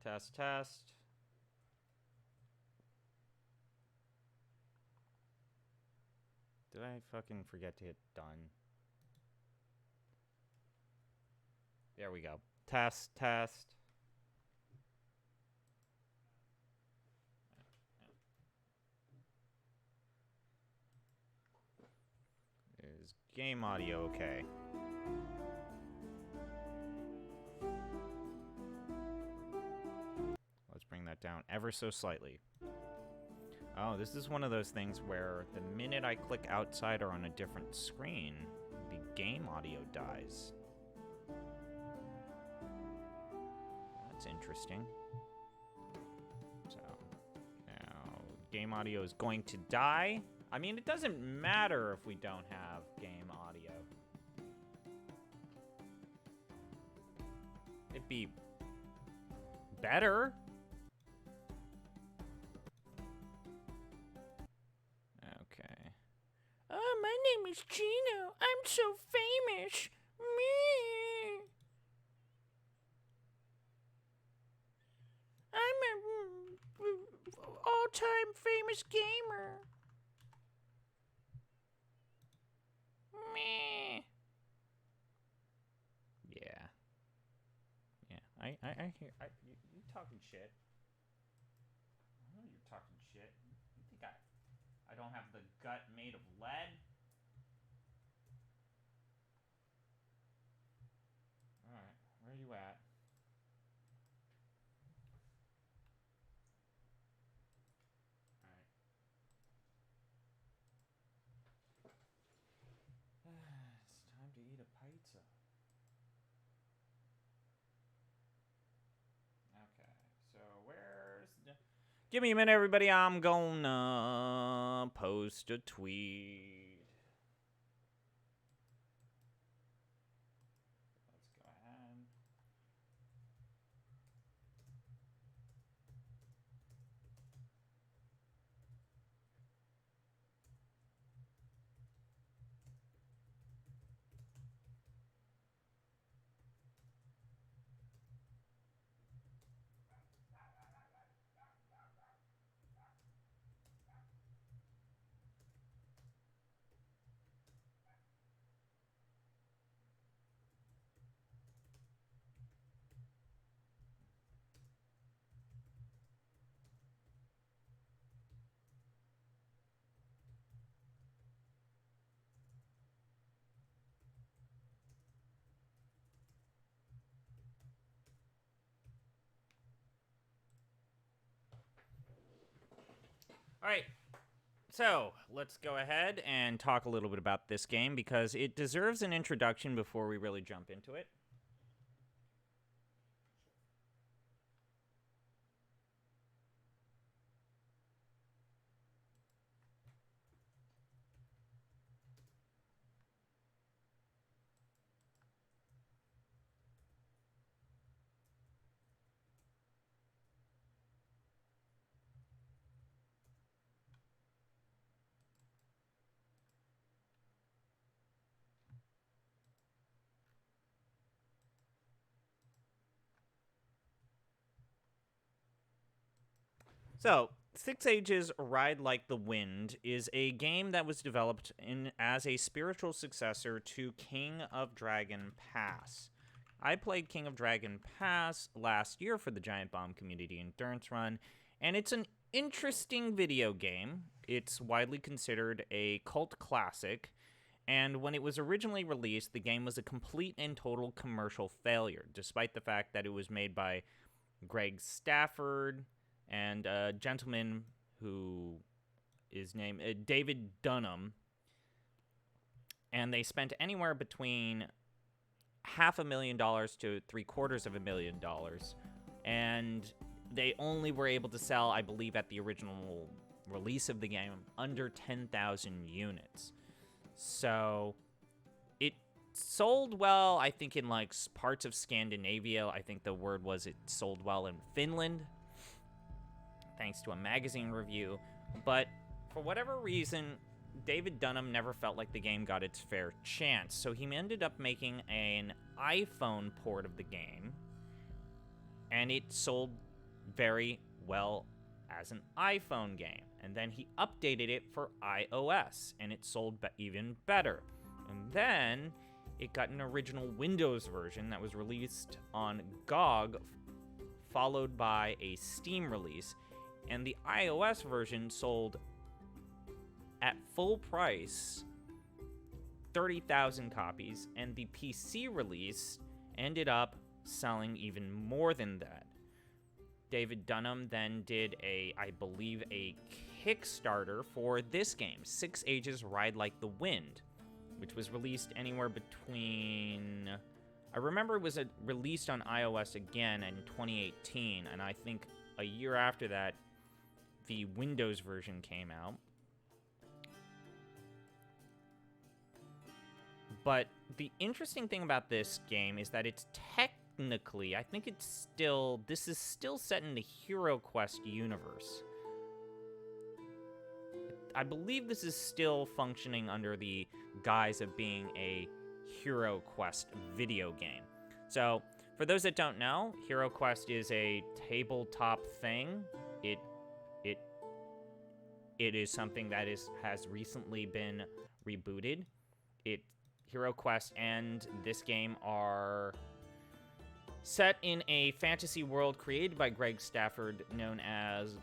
Test, test. Did I fucking forget to hit done? There we go. Test, test. Is game audio okay? Let's bring that down ever so slightly. Oh, this is one of those things where the minute I click outside or on a different screen, the game audio dies. That's interesting. So, now game audio is going to die. I mean, it doesn't matter if we don't have game audio. It'd be better. Okay. Oh, my name is Gino. I'm so famous. Me. I'm a all-time famous gamer. Me. Yeah. Yeah. I hear. You talking shit. I know you're talking shit. You think I don't have the gut made of lead? Alright, where are you at? Alright. It's time to eat a pizza. Okay, so where's the... Give me a minute, everybody. I'm gonna post a tweet. Let's go ahead. All right, so let's go ahead and talk a little bit about this game because it deserves an introduction before we really jump into it. So, Six Ages Ride Like the Wind is a game that was developed as a spiritual successor to King of Dragon Pass. I played King of Dragon Pass last year for the Giant Bomb Community Endurance Run, and it's an interesting video game. It's widely considered a cult classic, and when it was originally released, the game was a complete and total commercial failure, despite the fact that it was made by Greg Stafford and a gentleman who is named David Dunham, and they spent anywhere between $500,000 to $750,000, and they only were able to sell, I believe, at the original release of the game, under 10,000 units. So it sold well, I think, in like parts of Scandinavia. I think the word was it sold well in Finland, thanks to a magazine review. But for whatever reason, David Dunham never felt like the game got its fair chance, so he ended up making an iPhone port of the game, and it sold very well as an iPhone game. And then he updated it for iOS, and it sold even better. And then it got an original Windows version that was released on GOG, followed by a Steam release. And the iOS version sold at full price 30,000 copies, and the PC release ended up selling even more than that. David Dunham then did I believe, a Kickstarter for this game, 6 Ages Ride Like the Wind, which was released anywhere between... I remember it was released on iOS again in 2018, and I think a year after that, the Windows version came out. But the interesting thing about this game is that it's technically, I think this is still set in the Hero Quest universe. I believe this is still functioning under the guise of being a Hero Quest video game. So, for those that don't know, Hero Quest is a tabletop thing. It is something that has recently been rebooted. Hero Quest and this game are set in a fantasy world created by Greg Stafford known as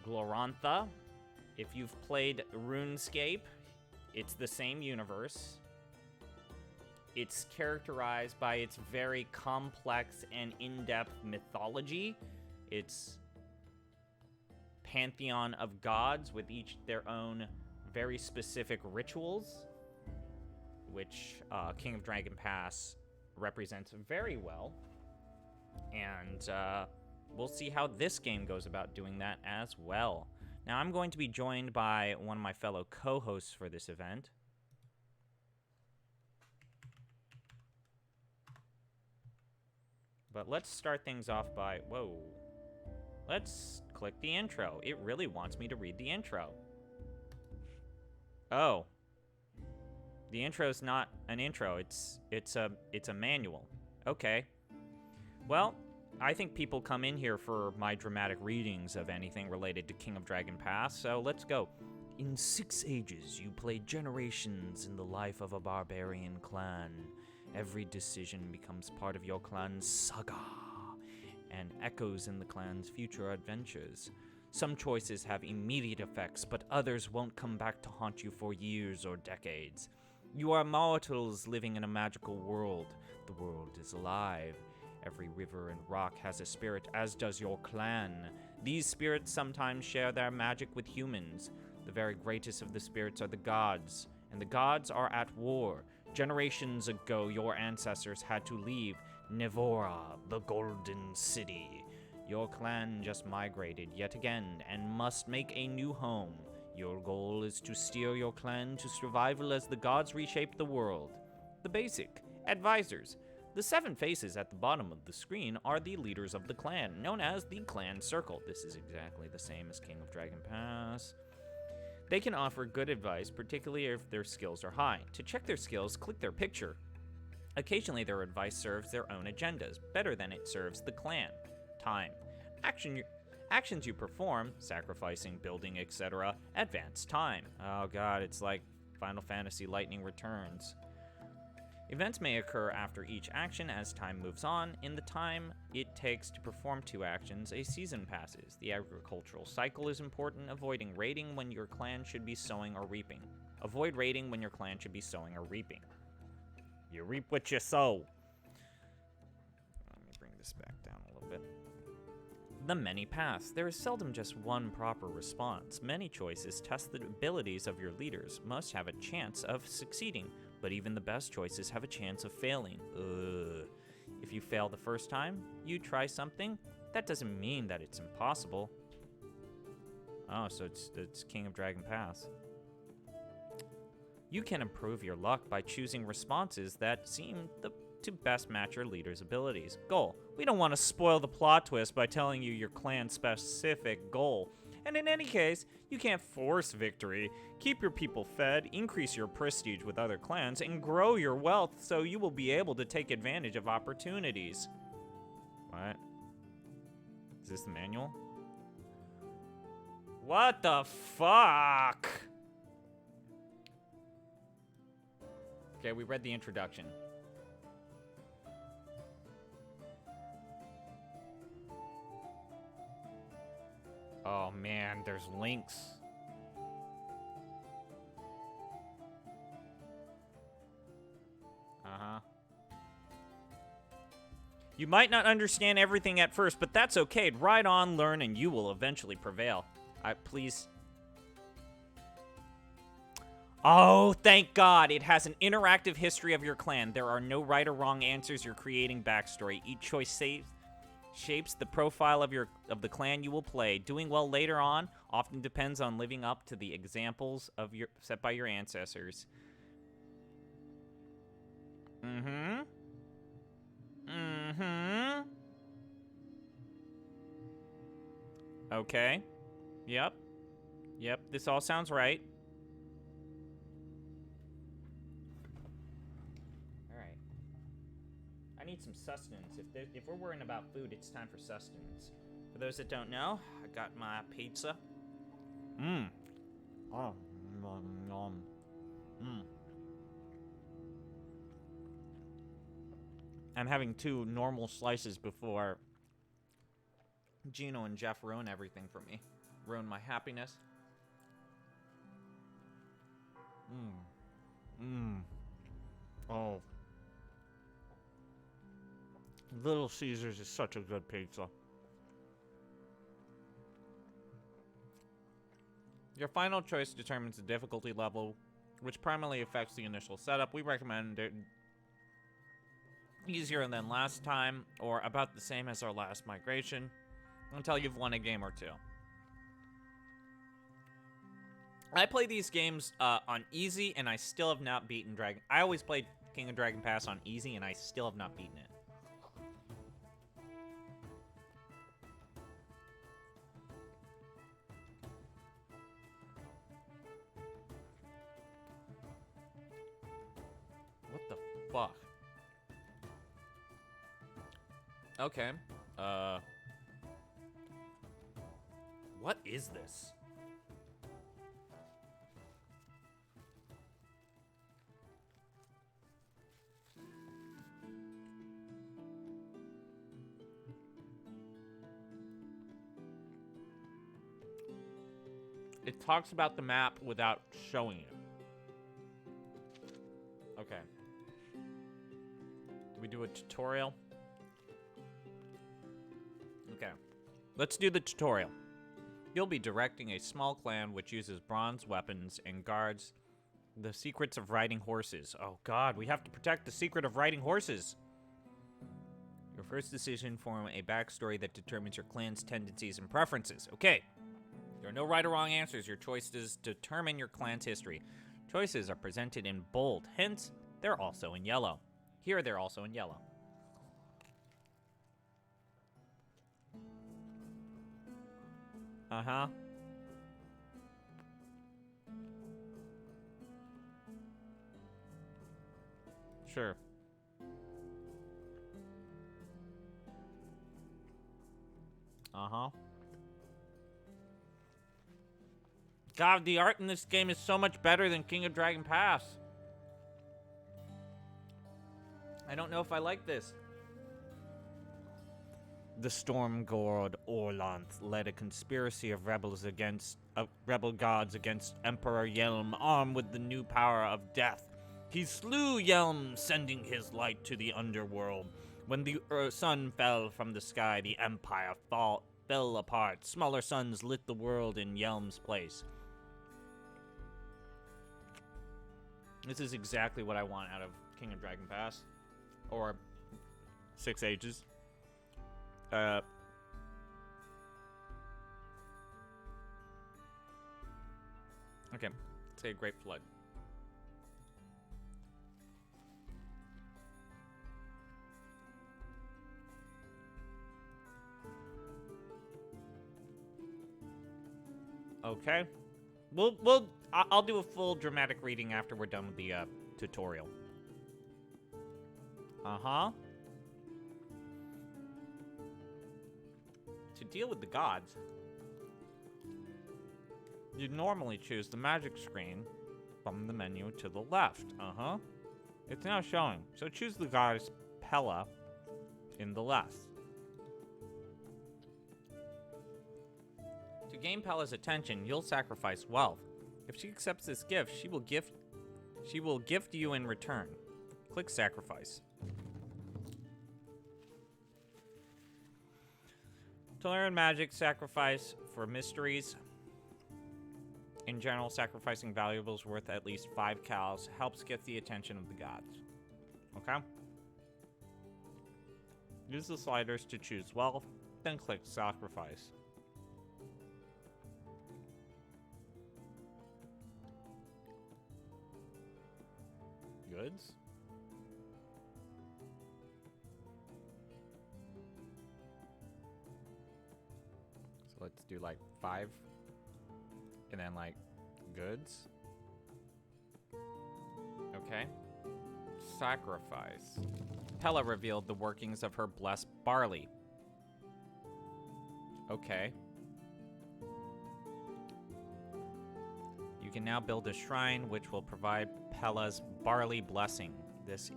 Glorantha. If you've played RuneScape, it's the same universe. It's characterized by its very complex and in-depth mythology. Its pantheon of gods with each their own very specific rituals, which King of Dragon Pass represents very well. And we'll see how this game goes about doing that as well. Now, I'm going to be joined by one of my fellow co-hosts for this event. But let's start things off by... Whoa. Let's click the intro. It really wants me to read the intro. Oh. The intro's not an intro. It's a manual. Okay. Well, I think people come in here for my dramatic readings of anything related to King of Dragon Pass, so let's go. In 6 ages, you played generations in the life of a barbarian clan. Every decision becomes part of your clan's saga and echoes in the clan's future adventures. Some choices have immediate effects, but others won't come back to haunt you for years or decades. You are mortals living in a magical world. The world is alive. Every river and rock has a spirit, as does your clan. These spirits sometimes share their magic with humans. The very greatest of the spirits are the gods, and the gods are at war. Generations ago, your ancestors had to leave Nevora, the Golden City. Your clan just migrated yet again and must make a new home. Your goal is to steer your clan to survival as the gods reshape the world. The basic advisors. The 7 faces at the bottom of the screen are the leaders of the clan, known as the Clan Circle. This is exactly the same as King of Dragon Pass. They can offer good advice, particularly if their skills are high. To check their skills, click their picture. Occasionally, their advice serves their own agendas, better than it serves the clan. Time. Actions you perform, sacrificing, building, etc., advance time. Oh god, it's like Final Fantasy Lightning Returns. Events may occur after each action as time moves on. In the time it takes to perform 2 actions, a season passes. The agricultural cycle is important, avoiding raiding when your clan should be sowing or reaping. Avoid raiding when your clan should be sowing or reaping. You reap what you sow. Let me bring this back down a little bit. The many paths. There is seldom just one proper response. Many choices test the abilities of your leaders. Most have a chance of succeeding, but even the best choices have a chance of failing. If you fail the first time, you try something. That doesn't mean that it's impossible. Oh, so it's King of Dragon Pass. You can improve your luck by choosing responses that seem to best match your leader's abilities. Goal. We don't want to spoil the plot twist by telling you your clan's specific goal. And in any case, you can't force victory. Keep your people fed, increase your prestige with other clans, and grow your wealth so you will be able to take advantage of opportunities. What? Is this the manual? What the fuck? Okay, we read the introduction. Oh man, there's links. Uh-huh. You might not understand everything at first, but that's okay. Ride on, learn, and you will eventually prevail. Please. Oh, thank God. It has an interactive history of your clan. There are no right or wrong answers. You're creating backstory. Each choice shapes the profile of the clan you will play. Doing well later on often depends on living up to the examples set by your ancestors. Mm-hmm. Mm-hmm. Okay. Yep. Yep, this all sounds right. Alright. I need some sustenance. If we're worrying about food, it's time for sustenance. For those that don't know, I got my pizza. Mmm. Oh, nom. Mmm. I'm having 2 normal slices before Gino and Jeff ruin everything for me. Ruin my happiness. Oh. Little Caesars is such a good pizza. Your final choice determines the difficulty level, which primarily affects the initial setup. We recommend it easier than last time, or about the same as our last migration, until you've won a game or 2. I play these games on easy, and I still have not beaten Dragon. I always played King of Dragon Pass on easy, and I still have not beaten it. What the fuck? Okay. What is this? It talks about the map without showing it. Okay. Do we do a tutorial? Okay. Let's do the tutorial. You'll be directing a small clan which uses bronze weapons and guards the secrets of riding horses. Oh god, we have to protect the secret of riding horses. Your first decision form a backstory that determines your clan's tendencies and preferences. Okay. There are no right or wrong answers. Your choices determine your clan's history. Choices are presented in bold, hence, they're also in yellow. Here, they're also in yellow. Uh-huh. Sure. Uh-huh. God, the art in this game is so much better than King of Dragon Pass. I don't know if I like this. The storm-god Orlanth led a conspiracy of rebel gods against Emperor Yelm, armed with the new power of death. He slew Yelm, sending his light to the underworld. When the sun fell from the sky, the empire fell apart. Smaller suns lit the world in Yelm's place. This is exactly what I want out of King of Dragon Pass. Or 6 Ages. Okay, let's say Great Flood. Okay. I'll do a full dramatic reading after we're done with the tutorial. To deal with the gods, you'd normally choose the magic screen from the menu to the left. It's now showing. So choose the goddess Pella in the left. To gain Pella's attention, you'll sacrifice wealth. If she accepts this gift, she will gift you in return. Click sacrifice. To learn magic, sacrifice for mysteries. In general, sacrificing valuables worth at least 5 cows helps get the attention of the gods. Okay? Use the sliders to choose wealth, then click sacrifice. Goods? So let's do like 5. And then like goods. Okay. Sacrifice. Pella revealed the workings of her blessed barley. Okay. You can now build a shrine which will provide Pella's barley blessing. This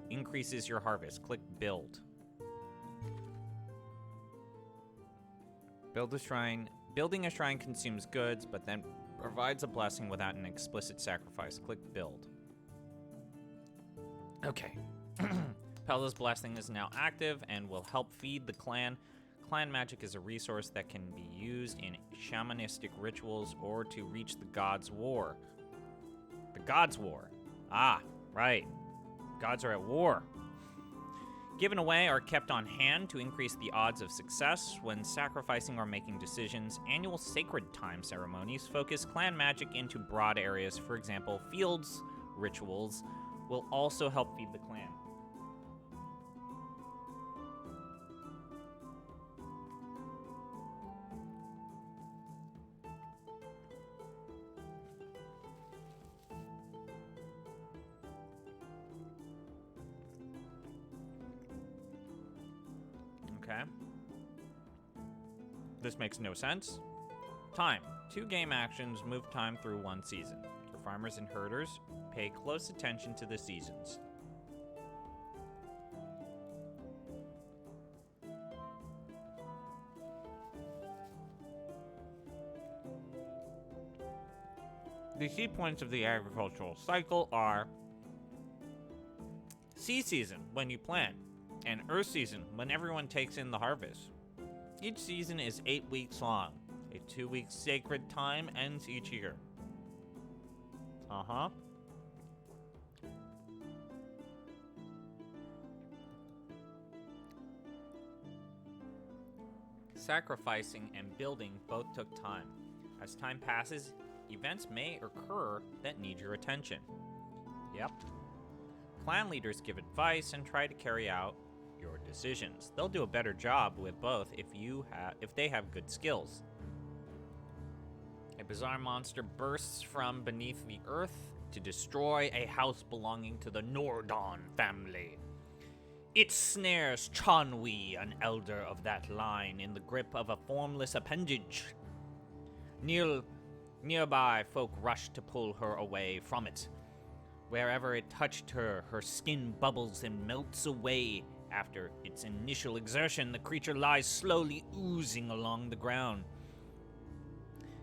increases your harvest. Click build. Build a shrine. Building a shrine consumes goods, but then provides a blessing without an explicit sacrifice. Click build. Okay. Pella's blessing is now active and will help feed the clan. Clan magic is a resource that can be used in shamanistic rituals or to reach the God's War. The God's War. Ah, right. Gods are at war. Given away or kept on hand to increase the odds of success when sacrificing or making decisions. Annual sacred time ceremonies focus clan magic into broad areas. For example, fields rituals will also help feed the clan. Okay. This makes no sense. Time. 2 game actions move time through 1 season. For farmers and herders, pay close attention to the seasons. The key points of the agricultural cycle are sea season, when you plant, and earth season, when everyone takes in the harvest. Each season is 8 weeks long. A 2-week sacred time ends each year. Sacrificing and building both took time. As time passes, events may occur that need your attention. Yep. Clan leaders give advice and try to carry out your decisions. They'll do a better job with both if they have good skills. A bizarre monster bursts from beneath the earth to destroy a house belonging to the Nordon family. It snares Chanwi, an elder of that line, in the grip of a formless appendage. Nearby folk rushed to pull her away from it. Wherever it touched her, her skin bubbles and melts away. After its initial exertion, the creature lies slowly oozing along the ground.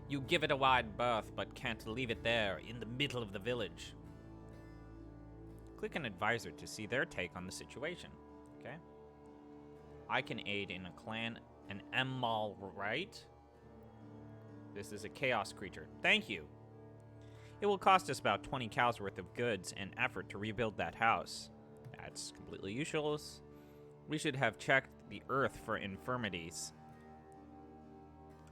You give it a wide berth, but can't leave it there, in the middle of the village. Click an advisor to see their take on the situation. Okay. I can aid in a clan, an Emmal, right? This is a chaos creature. Thank you. It will cost us about 20 cows worth of goods and effort to rebuild that house. That's completely useless. We should have checked the earth for infirmities.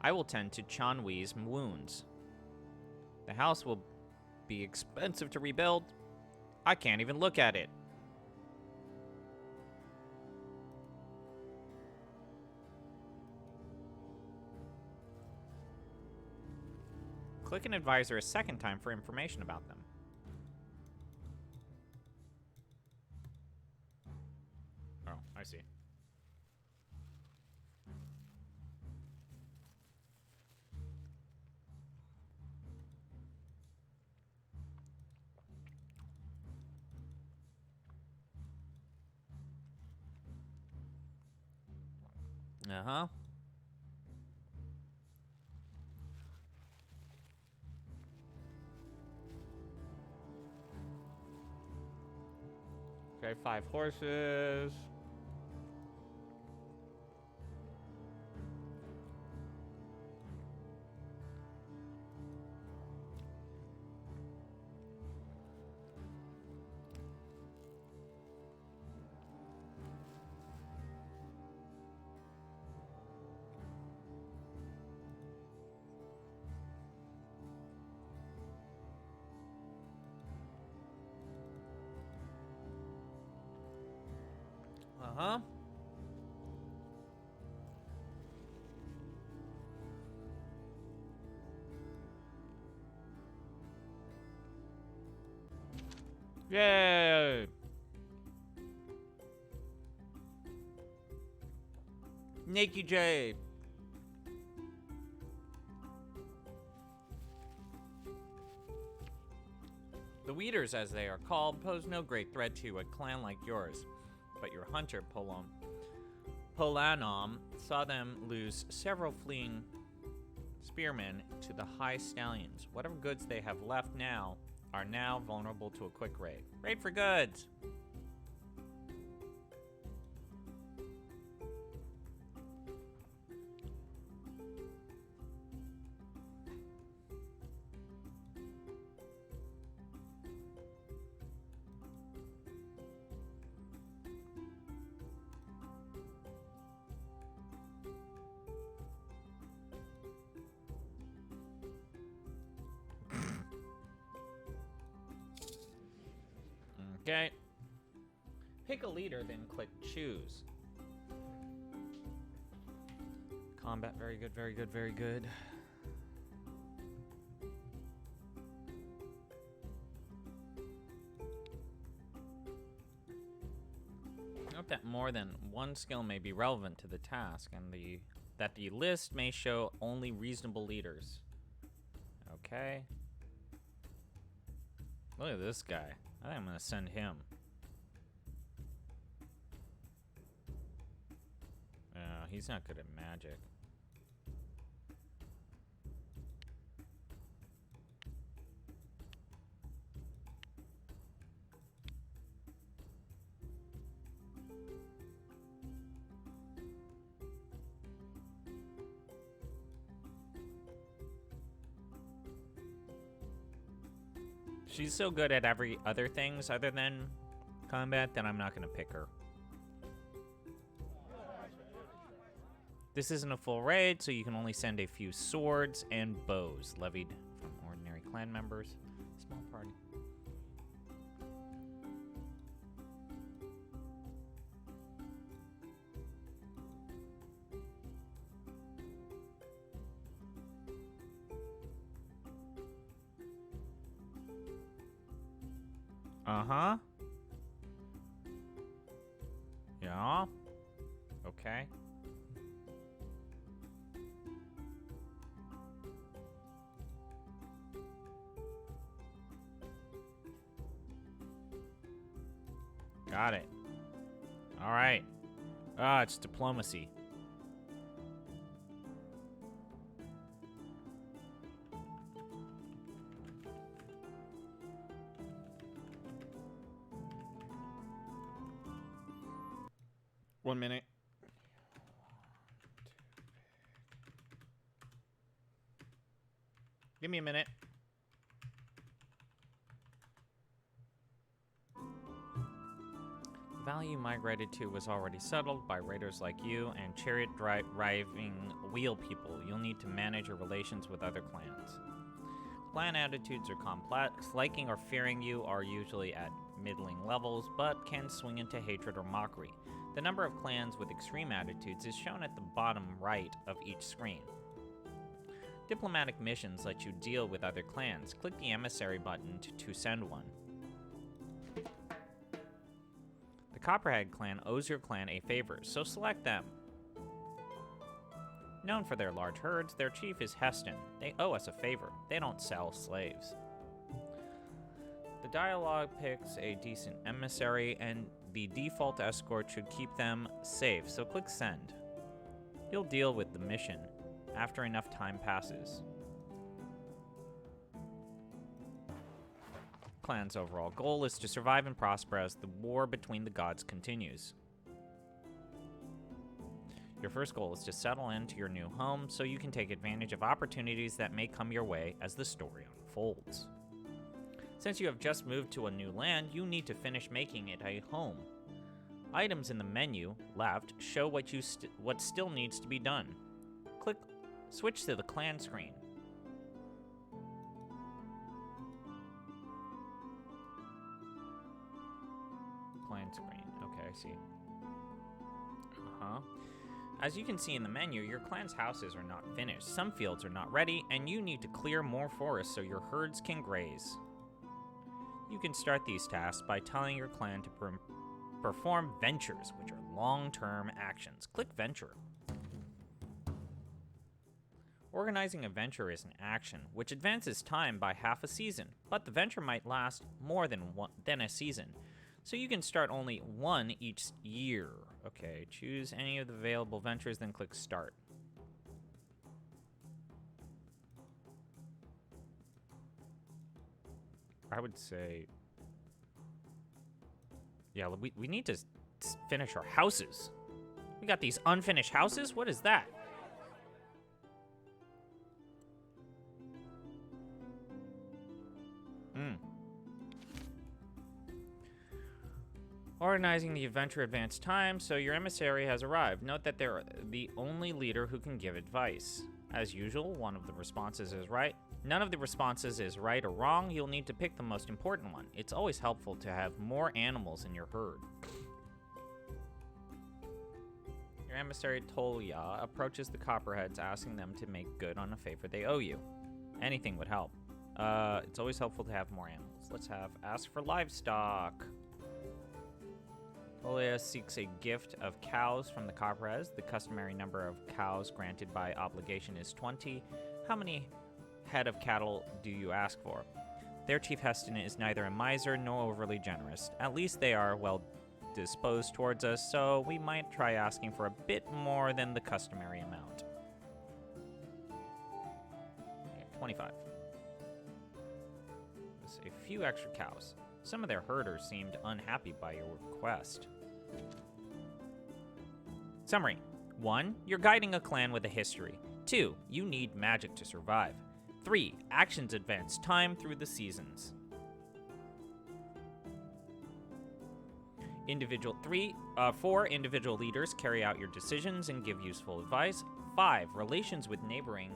I will tend to Chanwi's wounds. The house will be expensive to rebuild. I can't even look at it. Click an advisor a second time for information about them. Oh, I see. Uh-huh. Okay, 5 horses. Uh-huh. Yay! Nikki J. The Weeders, as they are called, pose no great threat to a clan like yours, but your hunter, Polanom, saw them lose several fleeing spearmen to the High Stallions. Whatever goods they have left now are now vulnerable to a quick raid. Raid for goods! Okay. Pick a leader, then click choose. Combat, very good, very good, very good. Note that more than one skill may be relevant to the task, and that the list may show only reasonable leaders. Okay. Look at this guy. I think I'm gonna send him. He's not good at magic. She's so good at every other things other than combat that I'm not gonna pick her. This isn't a full raid, so you can only send a few swords and bows levied from ordinary clan members. Small party. Uh-huh. Yeah. Okay. Got it. All right. Ah, it's diplomacy. One minute. Give me a minute. The valley you migrated to was already settled by raiders like you and chariot-driving wheel people. You'll need to manage your relations with other clans. Clan attitudes are complex. Liking or fearing you are usually at middling levels, but can swing into hatred or mockery. The number of clans with extreme attitudes is shown at the bottom right of each screen. Diplomatic missions let you deal with other clans. Click the emissary button to send one. The Copperhead clan owes your clan a favor, so select them. Known for their large herds, their chief is Heston. They owe us a favor. They don't sell slaves. The dialogue picks a decent emissary, and the default escort should keep them safe, so click send. You'll deal with the mission after enough time passes. Clan's overall goal is to survive and prosper as the war between the gods continues. Your first goal is to settle into your new home so you can take advantage of opportunities that may come your way as the story unfolds. Since you have just moved to a new land, you need to finish making it a home. Items in the menu left show what still needs to be done. Switch to the clan screen. Clan screen. Okay, I see. As you can see in the menu, your clan's houses are not finished. Some fields are not ready, and you need to clear more forests so your herds can graze. You can start these tasks by telling your clan to perform ventures, which are long-term actions. Click Venture. Organizing a venture is an action, which advances time by half a season, but the venture might last more than a season, so you can start only one each year. Okay, choose any of the available ventures, then click Start. I would say... yeah, we need to finish our houses. We got these unfinished houses? What is that? Organizing the adventure advanced time, so your emissary has arrived. Note that they're the only leader who can give advice. As usual, one of the responses is right. None of the responses is right or wrong. You'll need to pick the most important one. It's always helpful to have more animals in your herd. Your emissary Tolya approaches the Copperheads, asking them to make good on a favor they owe you. Anything would help. It's always helpful to have more animals. Let's ask for livestock. Tolya seeks a gift of cows from the Copperheads. The customary number of cows granted by obligation is 20. How many head of cattle do you ask for? Their chief Heston is neither a miser nor overly generous. At least they are well disposed towards us, so we might try asking for a bit more than the customary amount. Okay, 25. There's a few extra cows. Some of their herders seemed unhappy by your request. Summary. 1. You're guiding a clan with a history. 2. You need magic to survive. 3. Actions advance time through the seasons. 4. Individual leaders carry out your decisions and give useful advice. 5. Relations with neighboring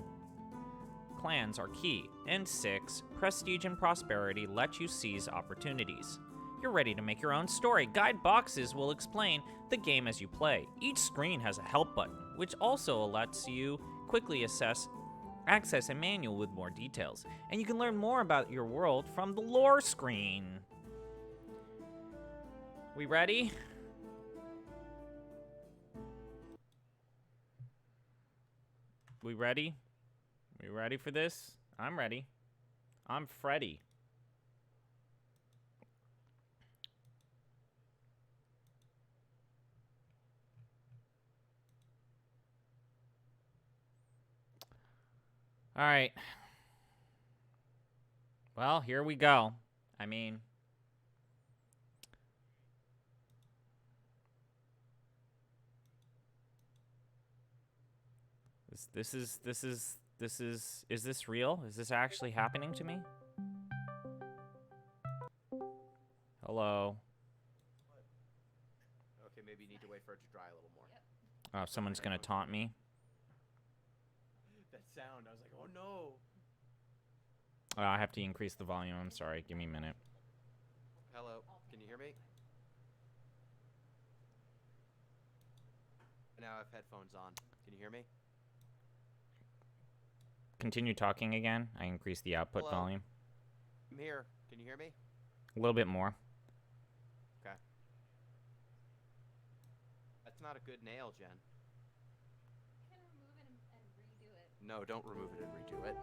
clans are key. And 6. Prestige and prosperity let you seize opportunities. You're ready to make your own story. Guide boxes will explain the game as you play. Each screen has a help button, which also lets you quickly access a manual with more details. And you can learn more about your world from the lore screen. We ready? We ready? We ready for this? I'm ready. I'm Freddy. All right. Well, here we go. I mean, is this real? Is this actually happening to me? Hello. Okay, maybe you need to wait for it to dry a little more. Oh, someone's gonna taunt me. That sound, I was like, oh no. I have to increase the volume. I'm sorry. Give me a minute. Hello, can you hear me? Now I have headphones on. Can you hear me? Continue talking again. I increased the output Hello? volume. I'm here. Can you hear me? A little bit more. Okay. That's not a good nail, Jen. You can remove it and redo it. No, don't remove it and redo it.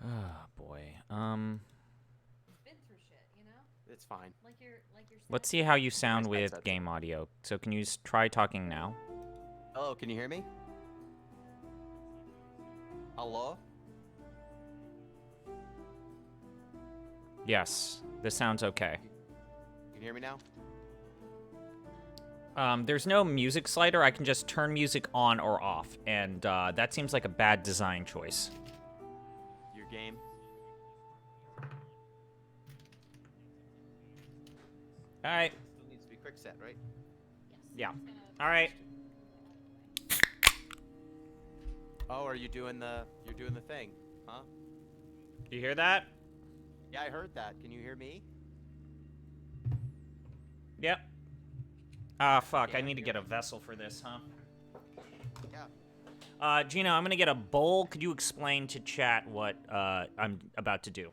Oh, boy. You've been through shit, you know? It's fine. Like your Let's see how you sound Nice with headset. game audio. So can you try talking now? Hello, can you hear me? Hello? Yes, this sounds okay. Can you hear me now? There's no music slider. I can just turn music on or off, and that seems like a bad design choice. Your game? All right. Still needs to be quick set, right? Yeah. All right. Oh, are you doing the? You're doing the thing, huh? Do you hear that? Yeah, I heard that. Can you hear me? Yep. Ah, fuck. I Can't need to hear get a me. vessel for this, huh? Yeah. Gino, I'm gonna get a bowl. Could you explain to chat what I'm about to do?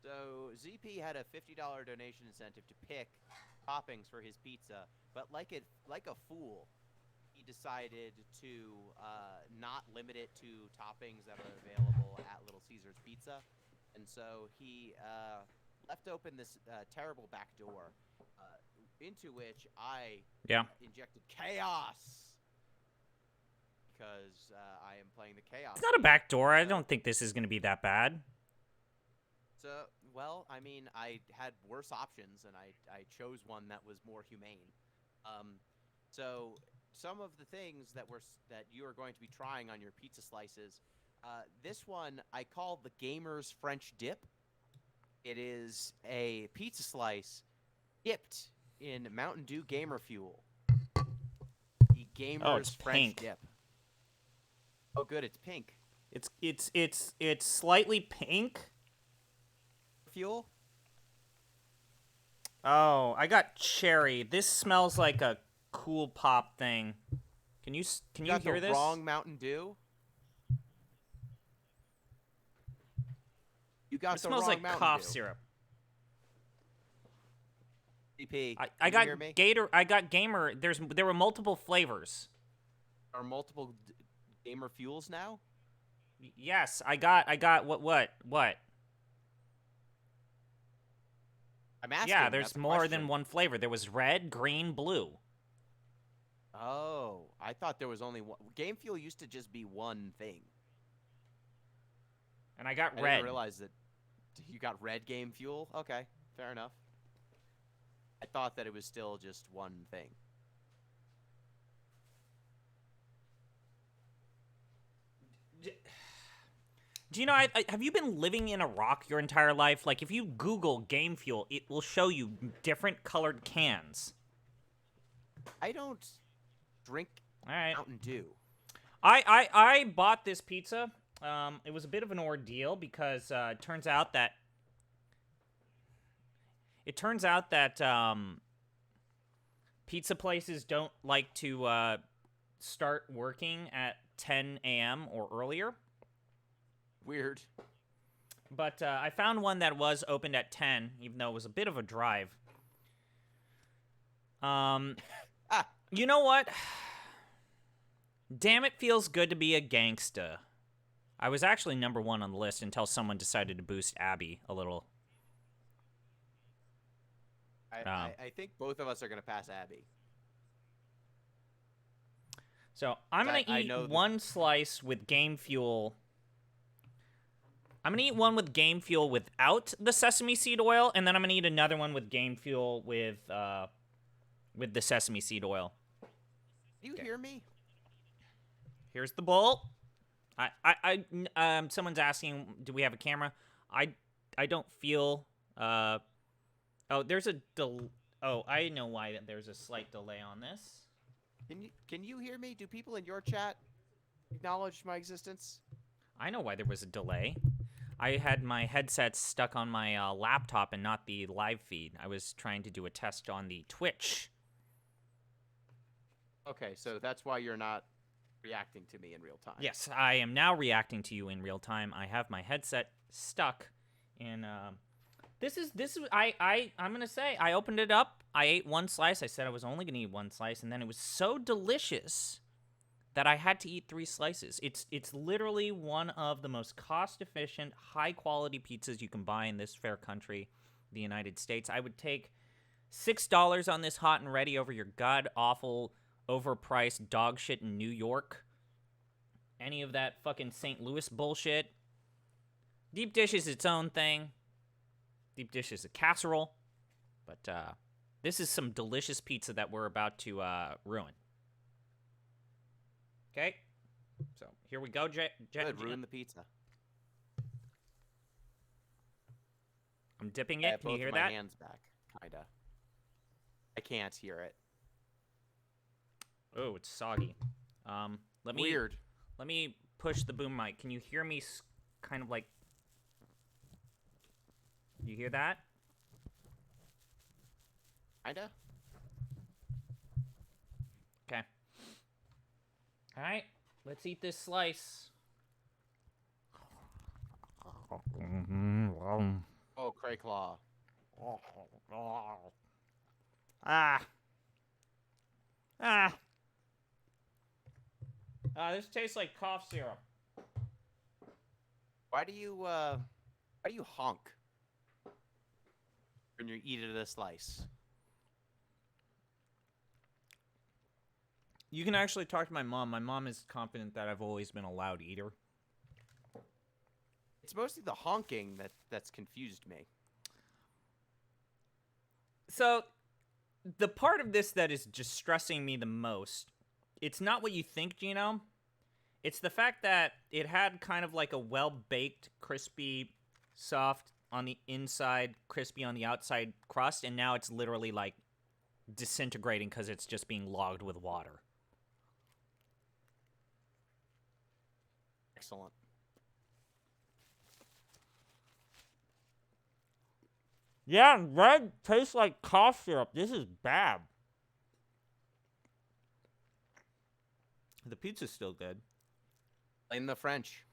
So ZP had a $50 donation incentive to pick toppings for his pizza, but like a fool, he decided to not limit it to toppings that are available at Little Caesar's Pizza, and so he left open this terrible back door into which I injected chaos because I am playing the chaos. It's not a game. back door. I don't think this is gonna be that bad. So, well, I mean, I had worse options, and I chose one that was more humane. So some of the things that you are going to be trying on your pizza slices, this one I call the Gamer's French Dip. It is a pizza slice dipped in Mountain Dew Gamer Fuel. The Gamer's it's French pink. Dip. Oh, good, it's pink. It's slightly pink. Fuel? Oh, I got cherry. This smells like a cool pop thing. Can you got hear the this? wrong Mountain Dew? You got It the smells wrong like Mountain cough Dew. syrup. CP, I can you got hear me? I got Gamer. There were multiple flavors. Are multiple Gamer Fuels now? Yes, I got what? I'm asking. Yeah, that's there's the more question. than one flavor. There was red, green, blue. Oh, I thought there was only one. Game Fuel used to just be one thing. And I got I red. didn't realize that you got red Game Fuel. Okay, fair enough. I thought that it was still just one thing. Do you know, have you been living in a rock your entire life? Like, if you Google Game Fuel, it will show you different colored cans. I don't drink All right. Mountain Dew. I bought this pizza. It was a bit of an ordeal because it turns out that pizza places don't like to start working at 10 a.m. or earlier. Weird. But I found one that was opened at 10, even though it was a bit of a drive. You know what? Damn, it feels good to be a gangsta. I was actually number 1 on the list until someone decided to boost Abby a little. I think both of us are going to pass Abby. So I'm going to eat one slice with Game Fuel. I'm going to eat one with Game Fuel without the sesame seed oil, and then I'm going to eat another one with Game Fuel with the sesame seed oil. Do you hear me? Here's the bowl. Someone's asking, do we have a camera? I don't feel, oh, there's a I know why there's a slight delay on this. Can you hear me? Do people in your chat acknowledge my existence? I know why there was a delay. I had my headset stuck on my laptop and not the live feed. I was trying to do a test on the Twitch. Okay, so that's why you're not reacting to me in real time. Yes, I am now reacting to you in real time. I have my headset stuck in I'm gonna say I opened it up, I ate one slice, I said I was only gonna eat one slice, and then it was so delicious that I had to eat 3 slices. It's literally one of the most cost-efficient, high-quality pizzas you can buy in this fair country, the United States. I would take $6 on this hot and ready over your god-awful, overpriced dog shit in New York. Any of that fucking St. Louis bullshit. Deep dish is its own thing. Deep dish is a casserole. But this is some delicious pizza that we're about to ruin. Okay? So, here we go, Good, ruin the pizza. I'm dipping I it. have Can you both hear of my that? hands back, kinda. I can't hear it. Oh, it's soggy. Weird. Let me push the boom mic. Can you hear me kind of like... You hear that? Kinda. Okay. All right. Let's eat this slice. Oh, Cray Claw. This tastes like cough syrup. Why do you honk when you eat it a slice? You can actually talk to my mom. My mom is confident that I've always been a loud eater. It's mostly the honking that's confused me. So, the part of this that is just stressing me the most, it's not what you think, Gino. It's the fact that it had kind of like a well-baked, crispy, soft on the inside, crispy on the outside crust, and now it's literally like disintegrating because it's just being logged with water. Excellent. Yeah, red tastes like cough syrup. This is bad. The pizza's still good. In the French.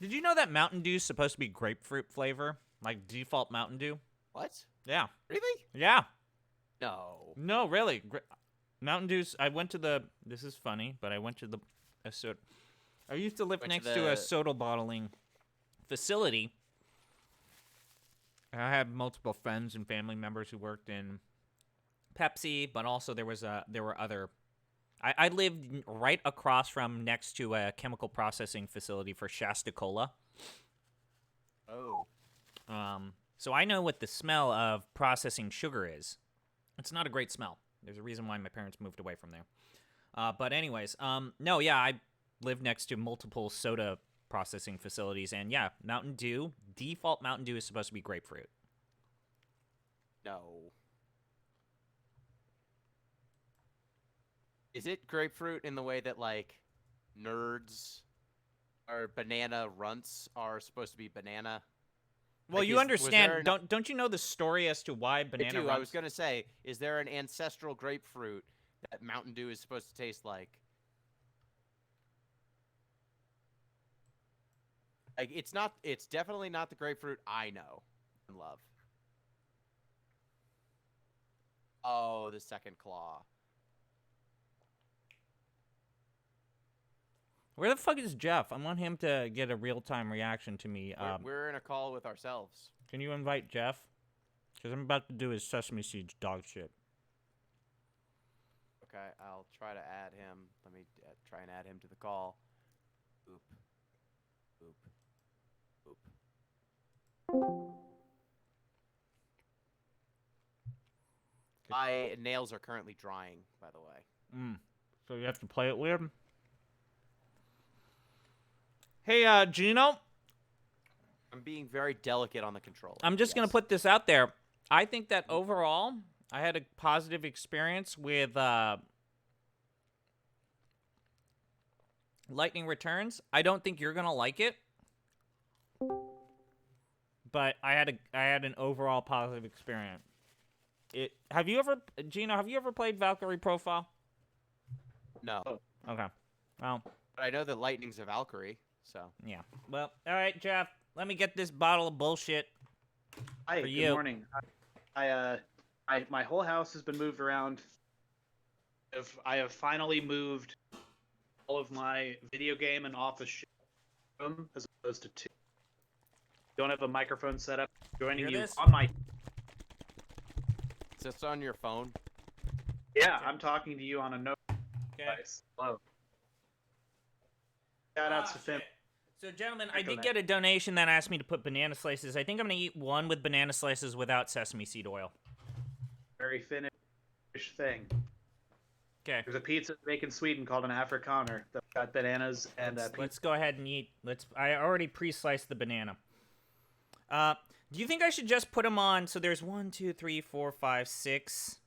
Did you know that Mountain Dew is supposed to be grapefruit flavor? Like default Mountain Dew? What? Yeah. Really? Yeah. No. No, really. Mountain Dew's, I went to the, this is funny, but I went to I used to live next to a soda bottling facility. I had multiple friends and family members who worked in Pepsi, but also there were other. I lived right across from next to a chemical processing facility for Shasta Cola. Oh. So I know what the smell of processing sugar is. It's not a great smell. There's a reason why my parents moved away from there. But anyways, no, yeah, I live next to multiple soda processing facilities, and yeah, Mountain Dew, default Mountain Dew is supposed to be grapefruit. No. Is it grapefruit in the way that, like, nerds or banana runts are supposed to be banana? Well, Like, you was understand, there don't you know the story as to why banana I do. I runs- was going to say, is there an ancestral grapefruit that Mountain Dew is supposed to taste like? Like, it's definitely not the grapefruit I know and love. Oh, the second claw. Where the fuck is Jeff? I want him to get a real-time reaction to me. We're in a call with ourselves. Can you invite Jeff? Because I'm about to do his Sesame Seeds dog shit. Okay, I'll try to add him. Let me try and add him to the call. Oop. Oop. Oop. My nails are currently drying, by the way. So you have to play it weird? Hey, Gino? I'm being very delicate on the controller. I'm just going to put this out there. I think that overall, I had a positive experience with Lightning Returns. I don't think you're going to like it. But I had an overall positive experience. Gino, have you ever played Valkyrie Profile? No. Okay. Well, But I know that lightning's a Valkyrie, so. yeah. Well, all right, Jeff. Let me get this bottle of bullshit Hi, for good you. morning. I My whole house has been moved around. I have finally moved all of my video game and office shit room as opposed to two. Don't have a microphone set up. Joining Hear you this? on my Is this on your phone? yeah. I'm talking to you on a note Okay. device. Hello. Shout outs to Finn. Shit. So, gentlemen, I Echo did that. get a donation that asked me to put banana slices. I think I'm gonna eat one with banana slices without sesame seed oil. Very Finnish thing. Okay. There's a pizza they make in Sweden called an Afrikaner that's got bananas and Let's go ahead and eat. I already pre-sliced the banana. Do you think I should just put them on? So there's 1, 2, 3, 4, 5, 6.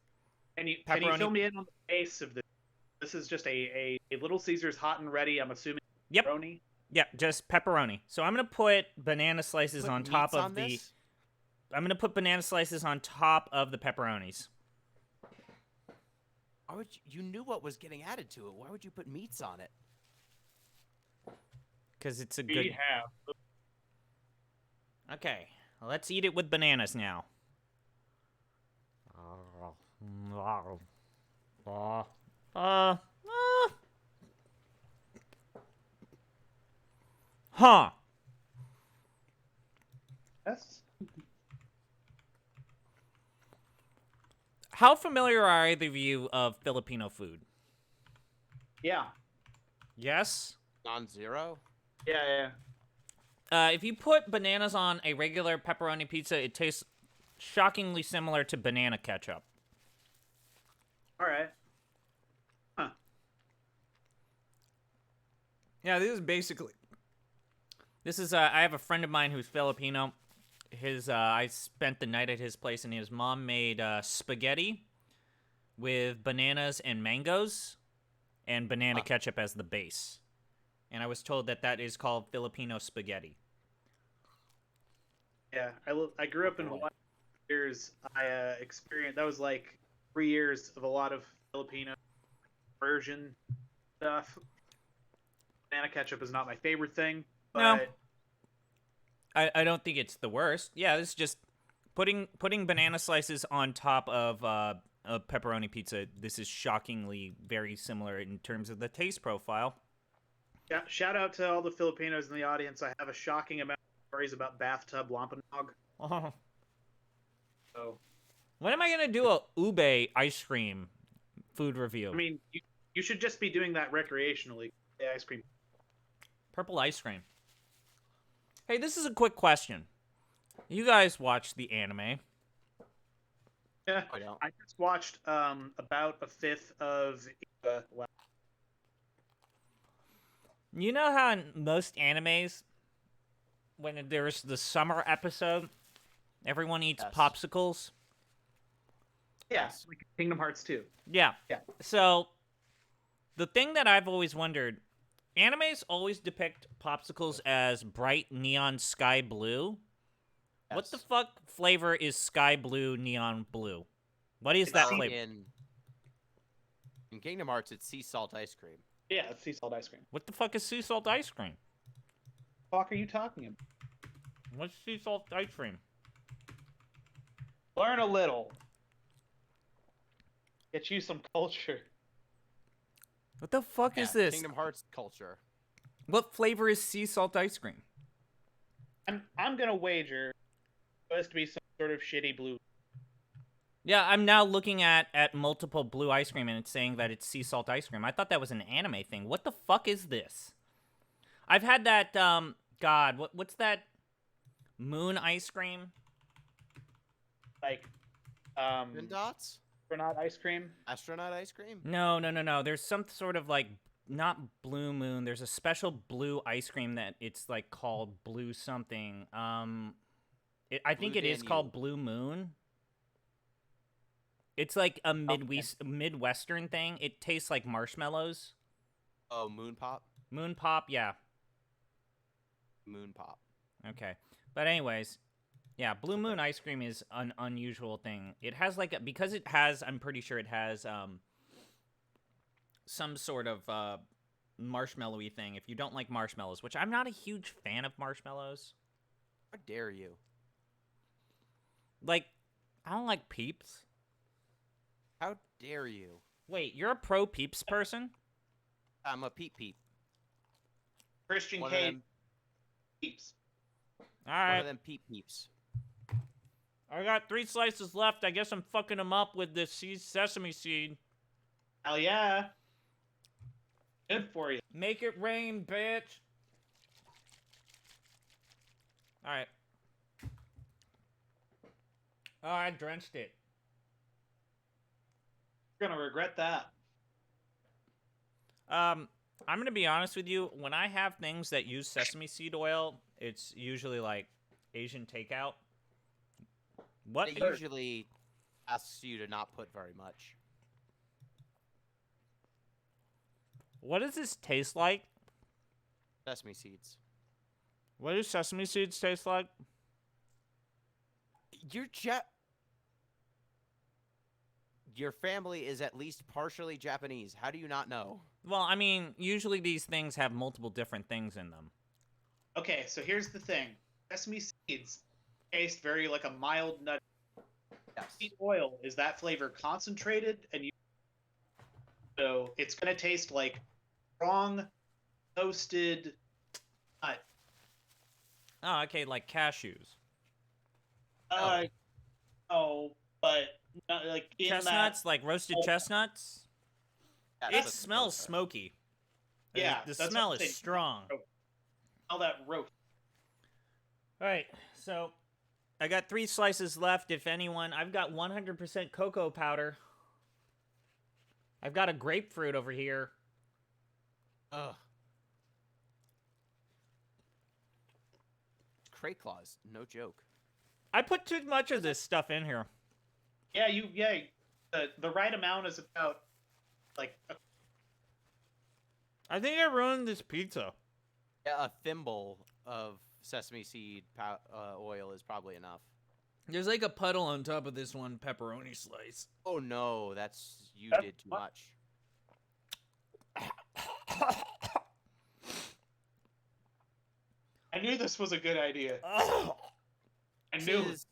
Can you pepperoni. fill me in on the base of this? This is just a Little Caesars hot and ready. I'm assuming. Yep. Pepperoni. Yeah, just pepperoni. So I'm gonna put banana slices Put on top meats of on the. this? I'm gonna put banana slices on top of the pepperonis. Why would you knew what was getting added to it? Why would you put meats on it? Because it's a We good. have. Okay, let's eat it with bananas now. Huh. Yes. How familiar are either of you of Filipino food? Yeah. Yes? Non-zero? Yeah. If you put bananas on a regular pepperoni pizza, it tastes shockingly similar to banana ketchup. All right. Huh. Yeah, this is I have a friend of mine who's Filipino. I spent the night at his place, and his mom made spaghetti with bananas and mangoes and banana ketchup as the base. And I was told that is called Filipino spaghetti. Yeah. I grew up in Hawaii. Years I experienced that was like 3 years of a lot of Filipino version stuff. Banana ketchup is not my favorite thing, but No. I don't think it's the worst. Yeah, it's just putting banana slices on top of a pepperoni pizza. This is shockingly very similar in terms of the taste profile. yeah, shout out to all the Filipinos in the audience. I have a shocking amount of stories about bathtub wampanoag. Oh. So, When am I gonna do a ube ice cream food review? I mean, you should just be doing that recreationally. The ice cream. Purple ice cream. Hey, this is a quick question. You guys watch the anime? Yeah, I don't. I just watched about a fifth of. You know how in most animes, when there's the summer episode, everyone eats Yes. popsicles? Yeah, like Kingdom Hearts 2. Yeah. Yeah. So, the thing that I've always wondered, animes always depict popsicles as bright neon sky blue. What the Yes. fuck flavor is sky blue, neon blue? What is that Well, flavor? In Kingdom Hearts, it's sea salt ice cream. Yeah, it's sea salt ice cream. What the fuck is sea salt ice cream? What the fuck are you talking about? What's sea salt ice cream? Learn a little. Get you some culture. What the fuck Yeah, is this? Kingdom Hearts culture. What flavor is sea salt ice cream? I'm gonna wager it's supposed to be some sort of shitty blue. Yeah, I'm now looking at multiple blue ice cream and it's saying that it's sea salt ice cream. I thought that was an anime thing. What the fuck is this? I've had that God, what's that moon ice cream? Like Twin Dots? granite ice cream. Astronaut ice cream? No. There's some sort of like not blue moon. There's a special blue ice cream that it's like called blue something. I think Blue it is Danube. called Blue Moon. It's like a Midwestern thing. It tastes like marshmallows. Oh, Moon Pop? Moon Pop, yeah. Moon Pop. Okay. But anyways, yeah, Blue Moon ice cream is an unusual thing. It has like because it has, I'm pretty sure it has some sort of marshmallowy thing. If you don't like marshmallows, which I'm not a huge fan of marshmallows. How dare you? Like, I don't like Peeps. How dare you? Wait, you're a pro Peeps person? I'm a peep peep. Christian One of K. them, All one right. of them peep peeps. I got 3 slices left. I guess I'm fucking them up with this sesame seed. Hell yeah. Good for you. Make it rain, bitch. All right. Oh, I drenched it. You're gonna regret that. I'm gonna be honest with you. When I have things that use sesame seed oil, it's usually like Asian takeout. What? It usually asks you to not put very much. What does this taste like? Sesame seeds. What do sesame seeds taste like? Your family is at least partially Japanese. How do you not know? Well, I mean, usually these things have multiple different things in them. Okay, so here's the thing. Sesame seeds taste very like a mild nut. Yes. Seed oil is that flavor concentrated, and so it's gonna taste like strong toasted nut. Oh, okay, like cashews. Oh, but not like in Chestnuts, like roasted Oh. chestnuts? Yeah, It that's smells closer. smoky. Yeah, The that's what smell I'm is saying. strong. all that roast. All right, so I got 3 slices left. If anyone, I've got 100% cocoa powder. I've got a grapefruit over here. Ugh. Crate claws, no joke. I put too much of this stuff in here. Yeah, the right amount is about like I think I ruined this pizza. Yeah, a thimble of sesame seed oil is probably enough. There's like a puddle on top of this one pepperoni slice. Oh no, you That's did too what- much. I knew this was a good idea. I This knew is-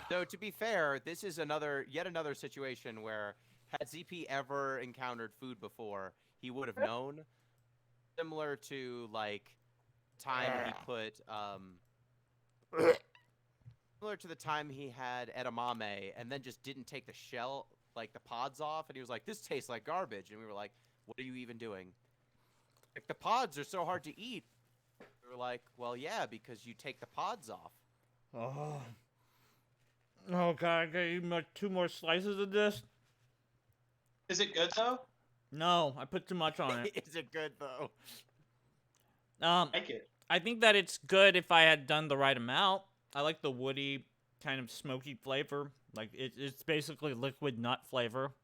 So to be fair, this is yet another situation where had ZP ever encountered food before, he would have known. Similar to like time he put similar to the time he had edamame and then just didn't take the shell, like the pods off, and he was like, "This tastes like garbage," and we were like, "What are you even doing?" Like, the pods are so hard to eat. We were like, "Well, yeah, because you take the pods off." Oh. Oh god, I gotta eat 2 more slices of this? Is it good though? No, I put too much on it. Is it good though? I like it. I think that it's good if I had done the right amount. I like the woody, kind of smoky flavor. Like, it's basically liquid nut flavor.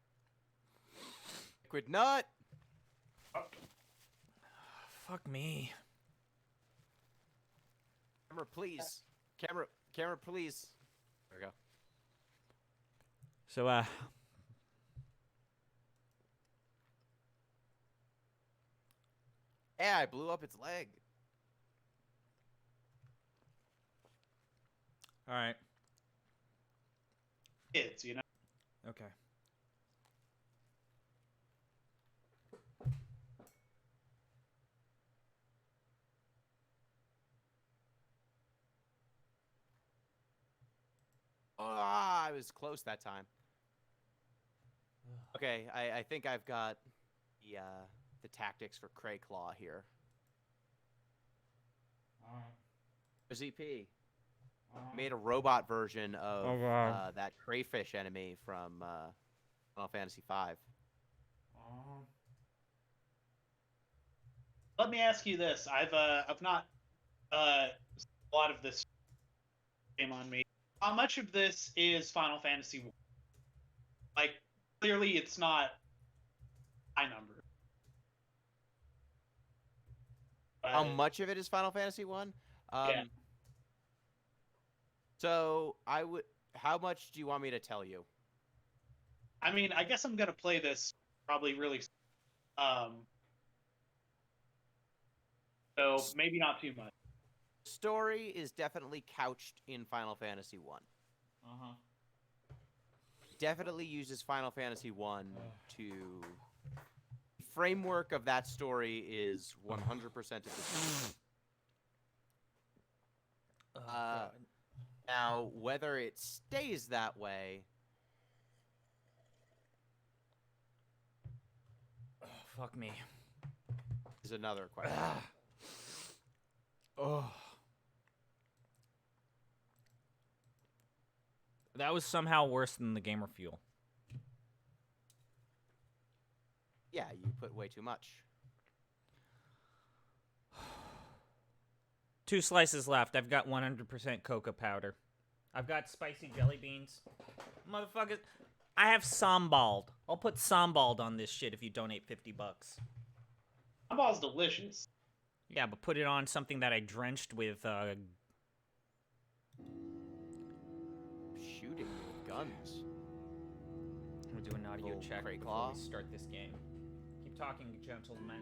Liquid nut. Fuck me. Camera, please. Camera, please. There we go. So, Yeah, I blew up its leg. alright. Kids, you know. Okay. Ah, I was close that time. Okay, I think I've got the tactics for Cray Claw here. ZP made a robot version of Oh, God. that crayfish enemy from Final Fantasy V. Let me ask you this: I've not a lot of this game on me. How much of this is Final Fantasy 1? Like, clearly it's not high number. How much of it is Final Fantasy 1? Yeah. So how much do you want me to tell you? I mean, I guess I'm gonna play this probably really. So maybe not too much. Story is definitely couched in Final Fantasy 1. definitely uses Final Fantasy 1 to... Framework of that story is 100% of the now, whether it stays that way... Fuck me. is another question. Oh. That was somehow worse than the gamer fuel. Yeah, you put way too much. 2 slices left. I've got 100% cocoa powder. I've got spicy jelly beans. Motherfuckers, I have sambald. I'll put sambald on this shit if you donate $50. Sambald's delicious. Yeah, but put it on something that I drenched with, Shooting with guns. We'll do an audio Little check crate before claw. we start this game. Keep talking, gentlemen.